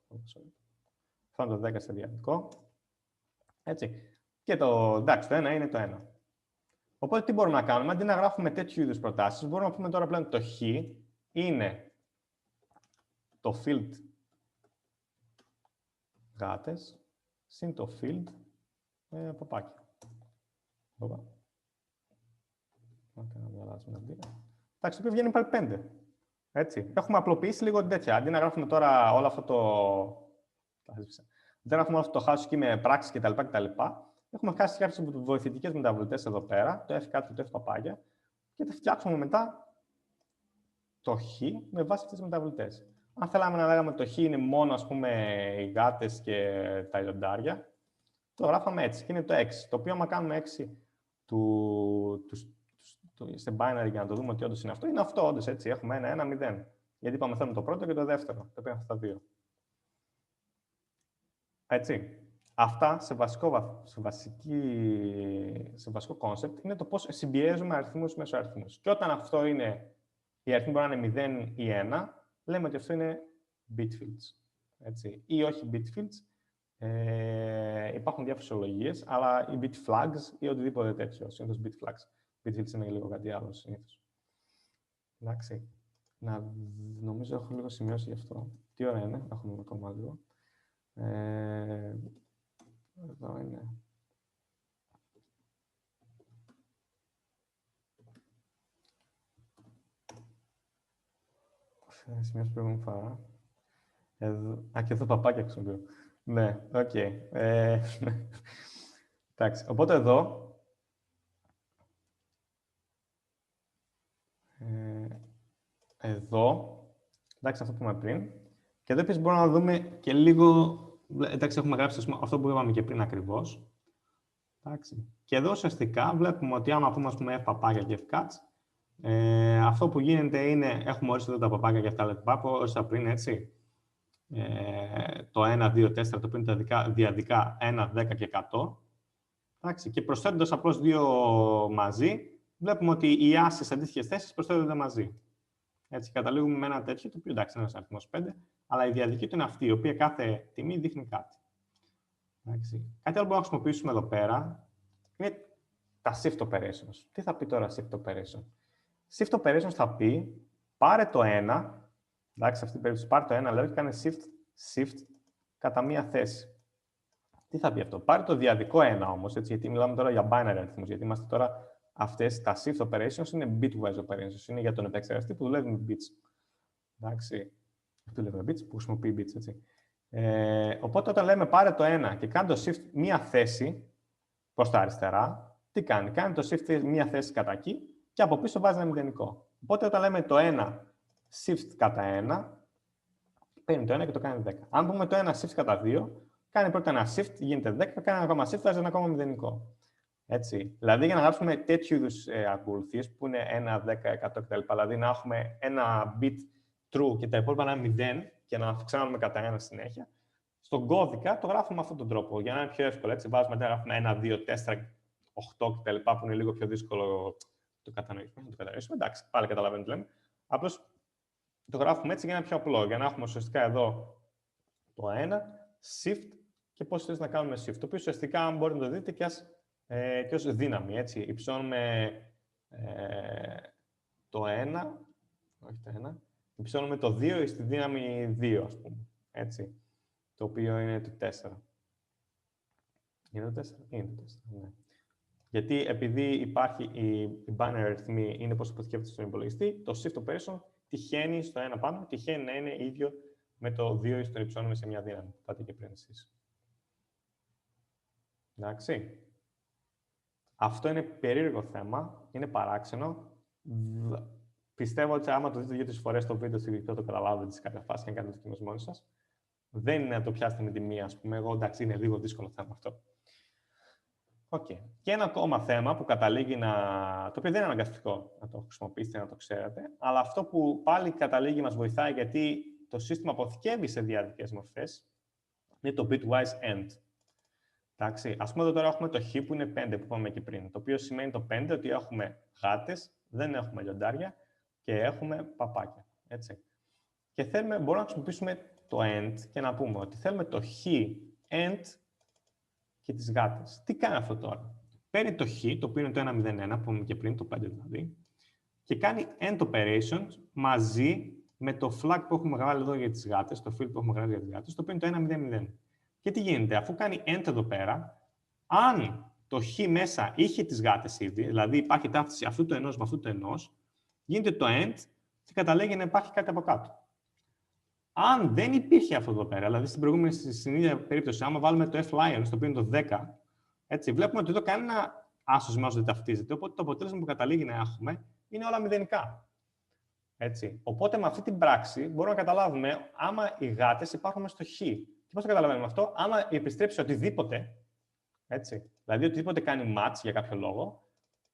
Θα είναι το 10 σε διαδικό. Έτσι. Και εντάξει, το 1 είναι το 1. Οπότε τι μπορούμε να κάνουμε, αντί να γράφουμε τέτοιου είδους προτάσεις, μπορούμε να πούμε τώρα πλέον το χ είναι το field γάτες συν το field παπάκι. Εντάξει, το οποίο βγαίνει πάλι 5. Έτσι. Έχουμε απλοποιήσει λίγο τέτοια. Αντί να γράφουμε τώρα όλο αυτό το χάος εκεί με πράξεις κτλ. Έχουμε χάσει κάποιες βοηθητικές μεταβλητές εδώ πέρα, το F και το F παπάγια, και θα φτιάξουμε μετά το χ με βάση αυτές τις μεταβλητές. Αν θέλαμε να λέγαμε το χ είναι μόνο, ας πούμε, οι γάτες και τα λιοντάρια, το γράφαμε έτσι και είναι το 6. Το οποίο, άμα κάνουμε 6 σε binary για να το δούμε ότι όντως είναι αυτό, είναι αυτό όντως, έτσι. Έχουμε 1, 1, 0. Γιατί είπαμε θέλουμε το πρώτο και το δεύτερο, το οποίο είναι αυτά τα δύο. Έτσι. Αυτά σε βασικό concept είναι το πώς συμπιέζουμε αριθμούς μέσω αριθμούς. Και όταν αυτό είναι, οι αριθμοί μπορεί να είναι 0 ή 1, λέμε ότι αυτό είναι bit fields. Έτσι. Ή όχι bit fields. Υπάρχουν διάφορες ολογίες, αλλά οι bit flags ή οτιδήποτε τέτοιο. Συνήθως bit flags. Bit fields είναι λίγο κάτι άλλο συνήθως. Εντάξει. Νομίζω έχω λίγο σημειώσει γι' αυτό. Τι ώρα είναι, έχουμε ακόμα λίγο. Εδώ είναι. Σημειώσει προηγούμενη φορά. Και εδώ παπάκια χρησιμοποιώ. Ναι, οκ. Εντάξει, οπότε εδώ... εντάξει, αυτό που είπαμε πριν. Και εδώ επίσης μπορούμε να δούμε και λίγο... Εντάξει, έχουμε γράψει αυτό που είπαμε και πριν ακριβώς. Εντάξει. Και εδώ ουσιαστικά βλέπουμε ότι άμα πούμε, ας πούμε, F παπάκια και F cuts, αυτό που γίνεται είναι, έχουμε ορίσει εδώ τα παπάκια και αυτά λεπτά, που όρισα πριν, έτσι. Το 1, 2, 4, το οποίο είναι τα διαδικά 1, 10 και 100. Εντάξει. Και προσθέτοντας απλώς δύο μαζί, βλέπουμε ότι οι άσες αντίστοιχες θέσεις προσθέτονται μαζί. Έτσι, καταλήγουμε με ένα τέτοιο, το οποίο εντάξει είναι ένας αριθμός 5, αλλά η διαδική του είναι αυτή, η οποία κάθε τιμή δείχνει κάτι. Εντάξει. Κάτι άλλο που μπορούμε να χρησιμοποιήσουμε εδώ πέρα είναι τα shift operations. Τι θα πει τώρα shift operation? Shift operations θα πει πάρε το 1, εντάξει, σε αυτή την περίπτωση πάρε το 1, δηλαδή κάνε shift κατά μία θέση. Τι θα πει αυτό? Πάρε το διαδικό 1 όμως, έτσι, γιατί μιλάμε τώρα για binary αριθμούς, γιατί είμαστε τώρα αυτές τα shift operations είναι bitwise operations, είναι για τον επεξεργαστή που δουλεύει με bits. Εντάξει. Αυτό λέμε bits, που χρησιμοποιεί bits, έτσι. Οπότε όταν λέμε πάρε το 1 και κάνει το shift μία θέση προς τα αριστερά, τι κάνει? Κάνει το shift μία θέση κατά εκεί και από πίσω βάζει ένα μηδενικό. Οπότε όταν λέμε το 1 shift κατά 1, παίρνει το 1 και το κάνει 10. Αν πούμε το 1 shift κατά 2, κάνει πρώτα ένα shift, γίνεται 10, κάνει ένα ακόμα shift, βάζει ένα ακόμα μηδενικό. Έτσι. Δηλαδή, για να γράψουμε τέτοιου είδους ακολουθίες που είναι 1, 10, 100 κτλ. Δηλαδή, να έχουμε ένα bit true και τα υπόλοιπα να είναι 0 και να αυξάνουμε κατά 1 συνέχεια. Στον κώδικα το γράφουμε με αυτόν τον τρόπο για να είναι πιο εύκολο. Έτσι, βάζουμε μετά, γράφουμε 1, 2, 4, 8 κτλ. Που είναι λίγο πιο δύσκολο το κατανοήσουμε. Εντάξει, πάλι καταλαβαίνετε τι λέμε. Απλώς το γράφουμε έτσι για να είναι πιο απλό. Για να έχουμε ουσιαστικά εδώ το 1, shift και πώς θες να κάνουμε shift. Το οποίο ουσιαστικά, αν μπορείτε να το δείτε, και ως δύναμη. Έτσι. Υψώνουμε το 1, όχι το 1, υψώνουμε το 2 στη δύναμη 2, ας πούμε. Έτσι. Το οποίο είναι το 4. Είναι το 4? Είναι το 4, ναι. Γιατί επειδή υπάρχει η binary αριθμή είναι πώς αποθηκεύεται στον υπολογιστή, το shift operation τυχαίνει στο 1 πάνω, τυχαίνει να είναι ίδιο με το 2 στον υψώνουμε σε μια δύναμη. Πάτε και πριν εσείς. Εντάξει. Αυτό είναι περίεργο θέμα, είναι παράξενο. Πιστεύω ότι άμα το δείτε 2-3 φορές το βίντεο, θα το καταλάβετε σε κάποια φάση και αν κάνετε το κοινό μόνοι σας. Δεν είναι να το πιάσετε με τη μία, ας πούμε. Εγώ, εντάξει, είναι λίγο δύσκολο θέμα αυτό. Okay. Και ένα ακόμα θέμα που καταλήγει το οποίο δεν είναι αναγκαστικό να το χρησιμοποιήσετε, να το ξέρετε, αλλά αυτό που πάλι καταλήγει μας βοηθάει γιατί το σύστημα αποθηκεύει σε διαδικές μορφές, είναι το bitwise end. Εντάξει, ας πούμε εδώ τώρα έχουμε το χ που είναι 5 που είπαμε και πριν, το οποίο σημαίνει το 5 ότι έχουμε γάτες, δεν έχουμε λιοντάρια και έχουμε παπάκια. Έτσι. Και μπορούμε να χρησιμοποιήσουμε το end και να πούμε ότι θέλουμε το χ end και τις γάτες. Τι κάνει αυτό τώρα? Παίρνει το χ, το οποίο είναι το 1,01, που είπαμε και πριν, το 5 δηλαδή, και κάνει end operations μαζί με το flag που έχουμε βγάλει εδώ για τις γάτες, το field που έχουμε βγάλει για τις γάτες, το οποίο είναι το 1,00. Και τι γίνεται? Αφού κάνει end εδώ πέρα, αν το χ μέσα είχε τις γάτες ήδη, δηλαδή υπάρχει ταύτιση αυτού του ενός με αυτού του ενός, γίνεται το end και καταλήγει να υπάρχει κάτι από κάτω. Αν δεν υπήρχε αυτό εδώ πέρα, δηλαδή στην ίδια περίπτωση, άμα βάλουμε το f-lion, στο οποίο είναι το 10, έτσι, βλέπουμε ότι εδώ κανένα άσος μάζος δεν ταυτίζεται, οπότε το αποτέλεσμα που καταλήγει να έχουμε είναι όλα μηδενικά. Έτσι. Οπότε με αυτή την πράξη μπορούμε να καταλάβουμε άμα οι γάτες υπάρχουν στο χ. Και πώς το καταλαβαίνουμε αυτό? Άμα επιστρέψει οτιδήποτε, έτσι, δηλαδή οτιδήποτε κάνει match για κάποιο λόγο,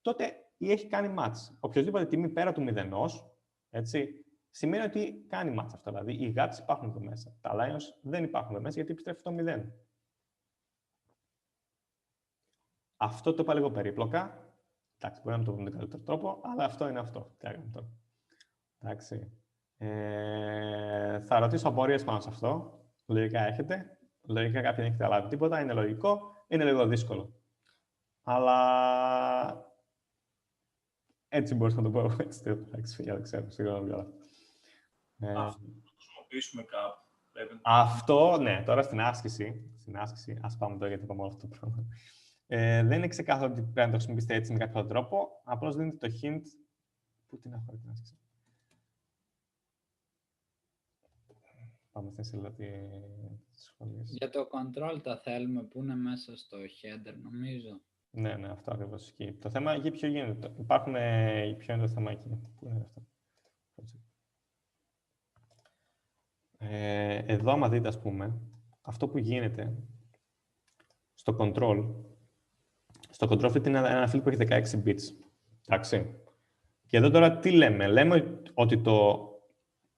τότε ή έχει κάνει match. Οποιοδήποτε τιμή πέρα του μηδενός, έτσι, σημαίνει ότι κάνει match αυτό. Δηλαδή οι γάτες υπάρχουν εδώ μέσα. Τα lions δεν υπάρχουν εδώ μέσα γιατί επιστρέφει το 0. Αυτό το είπα λίγο περίπλοκα. Εντάξει, μπορεί να το πούμε με τον καλύτερο τρόπο, αλλά αυτό είναι αυτό. Τι έκαμε τώρα. Εντάξει. Θα ρωτήσω απορίες πάνω σε αυτό. Λογικά έχετε. Λογικά κάποιοι δεν έχετε καταλάβει τίποτα. Είναι λογικό. Είναι λίγο δύσκολο. Αλλά έτσι μπορείς να το πω. Έτσι, δεν ξέρω. Συγγνώμη. Αυτό θα το χρησιμοποιήσουμε κάπου. Αυτό, ναι. Τώρα στην άσκηση. Ας πάμε τώρα γιατί είπαμε όλο αυτό το πράγμα. Δεν είναι ξεκάθαρο ότι πρέπει να το χρησιμοποιήσετε έτσι με κάποιο τρόπο. Απλώς δίνετε το hint. Πού την έχω την άσκηση? Πάμε στην σελίδα της σχολής. Για το control τα θέλουμε που είναι μέσα στο header, νομίζω. Ναι, αυτό ακριβώς ισχύει. Το θέμα εκεί ποιο γίνεται? Ποιο είναι το θέμα εκεί? Πού είναι αυτό? Εδώ, άμα δείτε, ας πούμε, αυτό που γίνεται στο control είναι ένα field που έχει 16 bits. Εντάξει. Και εδώ τώρα τι λέμε? Λέμε ότι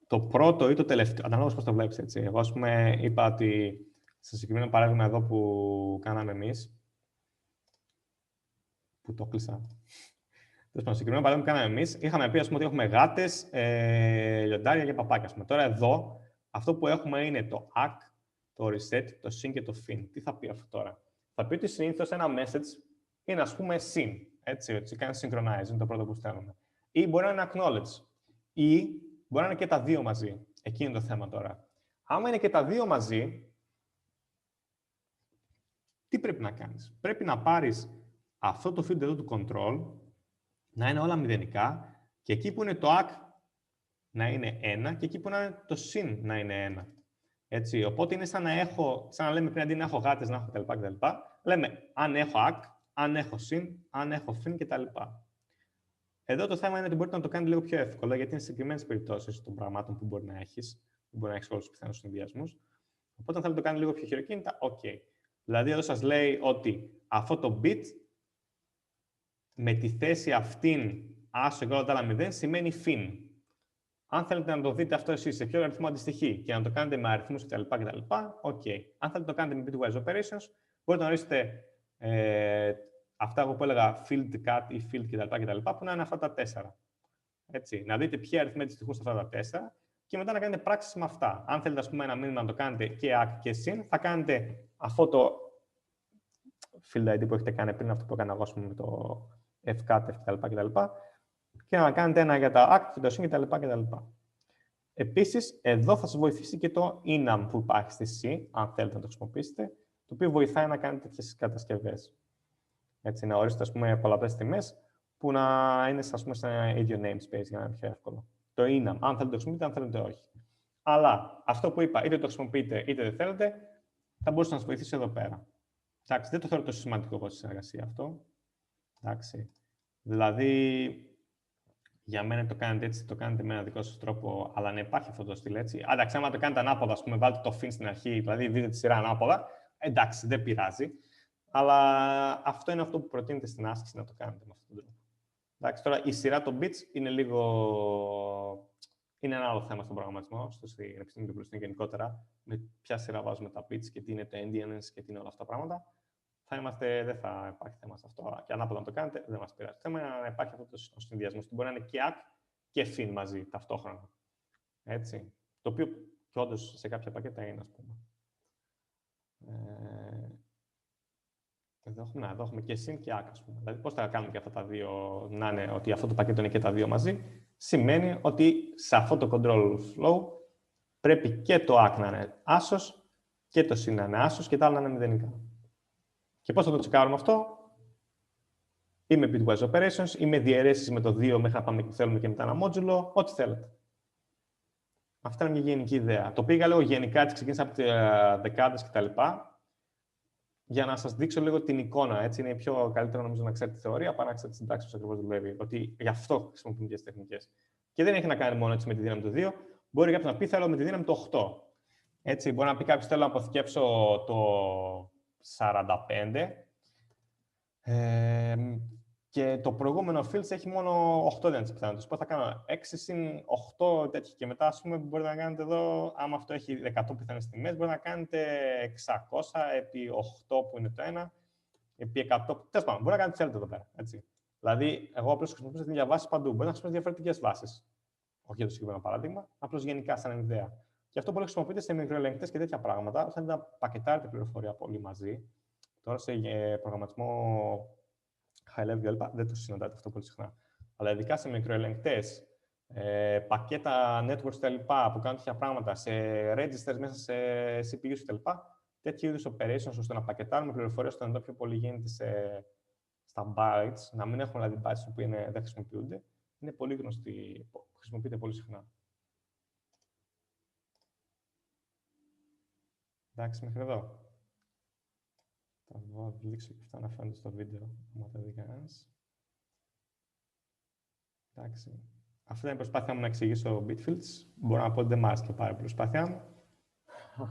το πρώτο ή το τελευταίο, ανάλογα πώς το βλέπεις, έτσι. Εγώ, ας πούμε, είπα ότι στο συγκεκριμένο παράδειγμα εδώ που κάναμε εμείς, που το κλείσα. Στο συγκεκριμένο παράδειγμα που κάναμε εμείς, είχαμε πει, ας πούμε, ότι έχουμε γάτες, λιοντάρια και παπάκια. Ας πούμε. Τώρα εδώ, αυτό που έχουμε είναι το ACK, το reset, το syn και το fin. Τι θα πει αυτό τώρα? Θα πει ότι συνήθως ένα message είναι, ας πούμε, syn. Έτσι κάνει synchronize, είναι το πρώτο που στέλνουμε. Ή μπορεί να είναι acknowledge. Ή μπορεί να είναι και τα δύο μαζί. Εκεί είναι το θέμα τώρα. Άμα είναι και τα δύο μαζί, τι πρέπει να κάνεις? Πρέπει να πάρεις αυτό το field εδώ του control, να είναι όλα μηδενικά, και εκεί που είναι το ACK να είναι 1, και εκεί που είναι το syn να είναι 1. Έτσι, οπότε είναι σαν να λέμε πριν αντί να έχω γάτες, να έχω κτλ. Λέμε αν έχω ACK, αν έχω syn, αν έχω fin κτλ. Εδώ το θέμα είναι ότι μπορείτε να το κάνετε λίγο πιο εύκολα, γιατί είναι συγκεκριμένες περιπτώσεις των πραγμάτων που μπορεί να έχεις. Μπορεί να έχεις όλους τους πιθανούς συνδυασμούς. Οπότε, αν θέλετε να το κάνετε λίγο πιο χειροκίνητα, OK. Δηλαδή, εδώ σας λέει ότι αυτό το bit με τη θέση αυτήν άσο και όλα τα άλλα 0 σημαίνει fin. Αν θέλετε να το δείτε αυτό εσείς σε ποιο αριθμό αντιστοιχεί και να το κάνετε με αριθμούς κτλ. OK. Αν θέλετε να το κάνετε με bitwise operations, μπορείτε να ορίσετε αυτά εγώ που έλεγα field, cut ή field κτλ. Που να είναι αυτά τα 4. Έτσι, να δείτε ποια αριθμοί αντιστοιχούν σε αυτά τα 4 και μετά να κάνετε πράξεις με αυτά. Αν θέλετε, ας πούμε, ένα μήνυμα να το κάνετε και ACK και SYN, θα κάνετε αυτό το field ID που έχετε κάνει πριν, αυτό που έκανα εγώ με το fcut κτλ. Και να κάνετε ένα για τα ACK και το SYN κτλ. Επίσης, εδώ θα σας βοηθήσει και το enum που υπάρχει στη C, αν θέλετε να το χρησιμοποιήσετε, το οποίο βοηθάει να κάνετε τέτοιες κατασκευές. Έτσι, να ορίσετε, ας πούμε, πολλαπλές τιμές που να είναι, ας πούμε, σε ένα ίδιο namespace για να είναι πιο εύκολο. Το enum, αν θέλετε το χρησιμοποιείτε, αν θέλετε όχι. Αλλά αυτό που είπα, είτε το χρησιμοποιείτε είτε δεν θέλετε, θα μπορούσε να σας βοηθήσει εδώ πέρα. Εντάξει, δεν το θεωρώ τόσο σημαντικό εγώ στη συνεργασία αυτό. Εντάξει. Δηλαδή, για μένα το κάνετε έτσι, το κάνετε με ένα δικό σας τρόπο, αλλά να υπάρχει αυτό το στυλ έτσι. Εντάξει, άμα το κάνετε ανάποδα, ας πούμε, βάλτε το fin στην αρχή, δηλαδή δείτε τη σειρά ανάποδα, εντάξει, δεν πειράζει. Αλλά αυτό είναι αυτό που προτείνετε στην άσκηση να το κάνετε με αυτόν τον τρόπο. Εντάξει, τώρα η σειρά των bits είναι λίγο. Είναι ένα άλλο θέμα στον προγραμματισμό, στην επιστήμη του πλουστού γενικότερα, με ποια σειρά βάζουμε τα bits και τι είναι το endianness και τι είναι όλα αυτά τα πράγματα. Δεν θα υπάρχει θέμα σε αυτό. Και ανάποδα να το κάνετε, δεν μας πειράζει. Το θέμα είναι να υπάρχει αυτό ο συνδυασμός. Μπορεί να είναι και ACK και fin μαζί ταυτόχρονα. Έτσι. Το οποίο και όντως σε κάποια πακέτα είναι, ας πούμε. Εδώ έχουμε και SYN και ACK, ας πούμε. Δηλαδή, πώς θα κάνουμε και αυτά τα δύο να είναι ότι αυτό το πακέτο είναι και τα δύο μαζί. Σημαίνει ότι σε αυτό το control flow πρέπει και το ACK να είναι άσος και το SYN να είναι άσος και τα άλλα να είναι μηδενικά. Και πώς θα το τσεκάρουμε αυτό? Ή με bitwise operations, ή με διαιρέσεις με το 2 μέχρι να πάμε και θέλουμε και μετά ένα μόντζουλο, ό,τι θέλετε. Αυτή είναι μια γενική ιδέα. Το πήγα λίγο γενικά, έτσι ξεκίνησα από δεκάδες κτλ. Για να σας δείξω λίγο την εικόνα. Έτσι είναι πιο καλύτερο νομίζω να ξέρετε τη θεωρία παρά να ξέρετε την πράξη πώς ακριβώς δουλεύει. Ότι γι' αυτό χρησιμοποιούμε τις τεχνικές. Και δεν έχει να κάνει μόνο έτσι με τη δύναμη του 2. Μπορεί κάποιος να πει θέλω με τη δύναμη του 8. Έτσι, μπορεί να πει κάποιος θέλω να αποθηκεύσω το 45. Και το προηγούμενο fields έχει μόνο 8 δυνατές πιθανότητες. Πώς θα κάνω 6 συν 8 τέτοια. Και μετά, ας πούμε, μπορείτε να κάνετε εδώ, άμα αυτό έχει 100 πιθανές τιμές, μπορείτε να κάνετε 600 επί 8 που είναι το ένα, επί 100. Τέλος πάντων, μπορείτε να κάνετε τι θέλετε εδώ πέρα. Έτσι. Δηλαδή, εγώ απλώς χρησιμοποιούσα τη διαβάση παντού. Μπορείτε να χρησιμοποιήσετε διαφορετικές βάσεις. Όχι για το συγκεκριμένο παράδειγμα, απλώς γενικά σαν ιδέα. Και αυτό μπορεί να χρησιμοποιείτε σε μικροελεγκτές και τέτοια πράγματα, όταν θέλετε να πακετάρετε πληροφορία πολύ μαζί. Τώρα σε προγραμματισμό high level κλπ. Δεν το συναντάτε αυτό πολύ συχνά. Αλλά ειδικά σε μικροελεγκτές, πακέτα networks κτλ. Που κάνουν τέτοια πράγματα, σε registers μέσα σε CPUs κτλ. Τέτοιου είδους operations ώστε να πακετάρουμε πληροφορίες ώστε να δω πιο πολύ γίνεται στα bytes, να μην έχουμε δηλαδή bytes που δεν χρησιμοποιούνται, είναι πολύ γνωστή, χρησιμοποιείται πολύ συχνά. Εντάξει, μέχρι εδώ. Θα δείξω και αυτά να φαίνονται στο βίντεο, άμα τα δει κανένας. Εντάξει. Αυτή είναι η προσπάθειά μου να εξηγήσω bitfields. Μπορώ να πω ότι δεν μ' άρεσε και πάρα η προσπάθειά μου.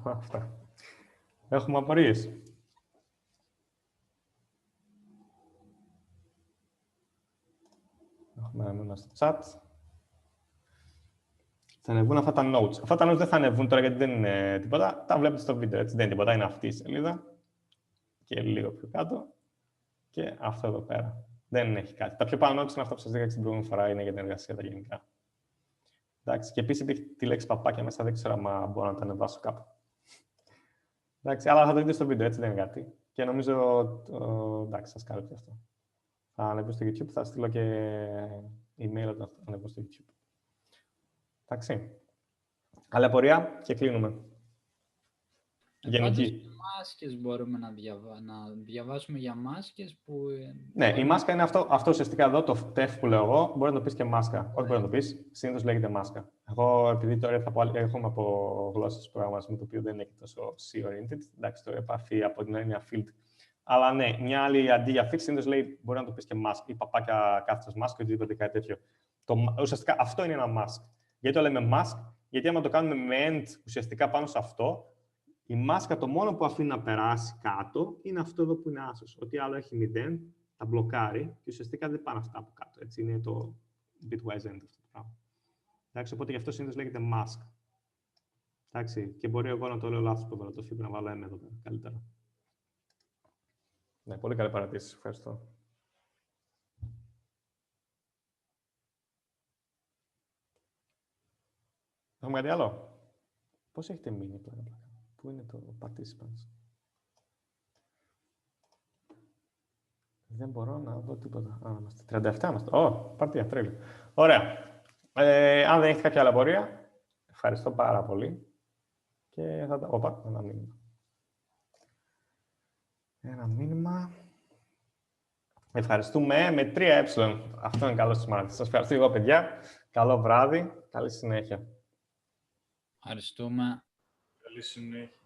Αυτά. Έχουμε απορίες. Έχουμε ένα μήνυμα στο chat. Θα ανεβούν αυτά τα notes. Αυτά τα notes δεν θα ανεβούν τώρα γιατί δεν είναι τίποτα. Τα βλέπετε στο βίντεο, έτσι. Δεν είναι τίποτα. Είναι αυτή η σελίδα. Και λίγο πιο κάτω. Και αυτό εδώ πέρα. Δεν έχει κάτι. Τα πιο πάνω notes είναι αυτά που σας δείξα την προηγούμενη φορά. Είναι για την εργασία τα γενικά. Εντάξει. Και επίσης υπήρχε τη λέξη παπάκια μέσα. Δεν ξέρω αν μπορώ να τα ανεβάσω κάπου. Εντάξει. Αλλά θα το δείτε στο βίντεο, έτσι δεν είναι κάτι. Και νομίζω. Εντάξει, σας κάλυψε αυτό. Θα ανεβώ στο YouTube. Θα στείλω και email όταν θα ανεβώ στο YouTube. Εντάξει. Άλλη απορία και κλείνουμε. Γενική. Μάσκες μπορούμε να διαβάσουμε για μάσκες που... Ναι, η μάσκα είναι αυτό ουσιαστικά εδώ, το TEF που λέω εγώ, μπορεί να το πεις και μάσκα. Όχι μπορεί να το πεις, συνήθως λέγεται μάσκα. Εγώ, επειδή τώρα θα πω, έχουμε από γλώσσες προγραμματισμού, το οποίο δεν είναι τόσο C-oriented, εντάξει, το επαφή από την έννοια field. Αλλά ναι, μια άλλη αντί για field, συνήθως λέει, μπορεί να το πεις και mask ή παπάκια κάθετος mask, οτιδήποτε κάτι τέτοιο. Ουσιαστικά αυτό είναι ένα mask. Γιατί το λέμε mask, γιατί άμα το κάνουμε με end ουσιαστικά πάνω σε αυτό, η μάσκα το μόνο που αφήνει να περάσει κάτω είναι αυτό εδώ που είναι άσος. Ό,τι άλλο έχει 0, τα μπλοκάρει και ουσιαστικά δεν πάνε αυτά από κάτω. Έτσι είναι το bitwise end αυτό το πράγμα. Εντάξει, οπότε γι' αυτό συνήθως λέγεται mask. Εντάξει, και μπορεί εγώ να το λέω λάθος που έβαλα το φύγω να βάλω M εδώ πέρα, καλύτερα. Ναι, πολύ καλή παρατήρηση. Ευχαριστώ. Έχουμε κάτι άλλο? Πώς έχετε μείνει πλάκα? Πού είναι το participants? Δεν μπορώ να δω τίποτα. Α, είμαστε 37 είμαστε. Παρτία, τρέλη. Ωραία. Αν δεν έχετε κάποια άλλα απορία, ευχαριστώ πάρα πολύ. Και θα τα... ένα μήνυμα. Ένα μήνυμα. Ευχαριστούμε με 3 Αυτό είναι καλό σημάδι. Σας ευχαριστώ εγώ, παιδιά. Καλό βράδυ. Καλή συνέχεια. Ευχαριστούμε. Καλή συνέχεια.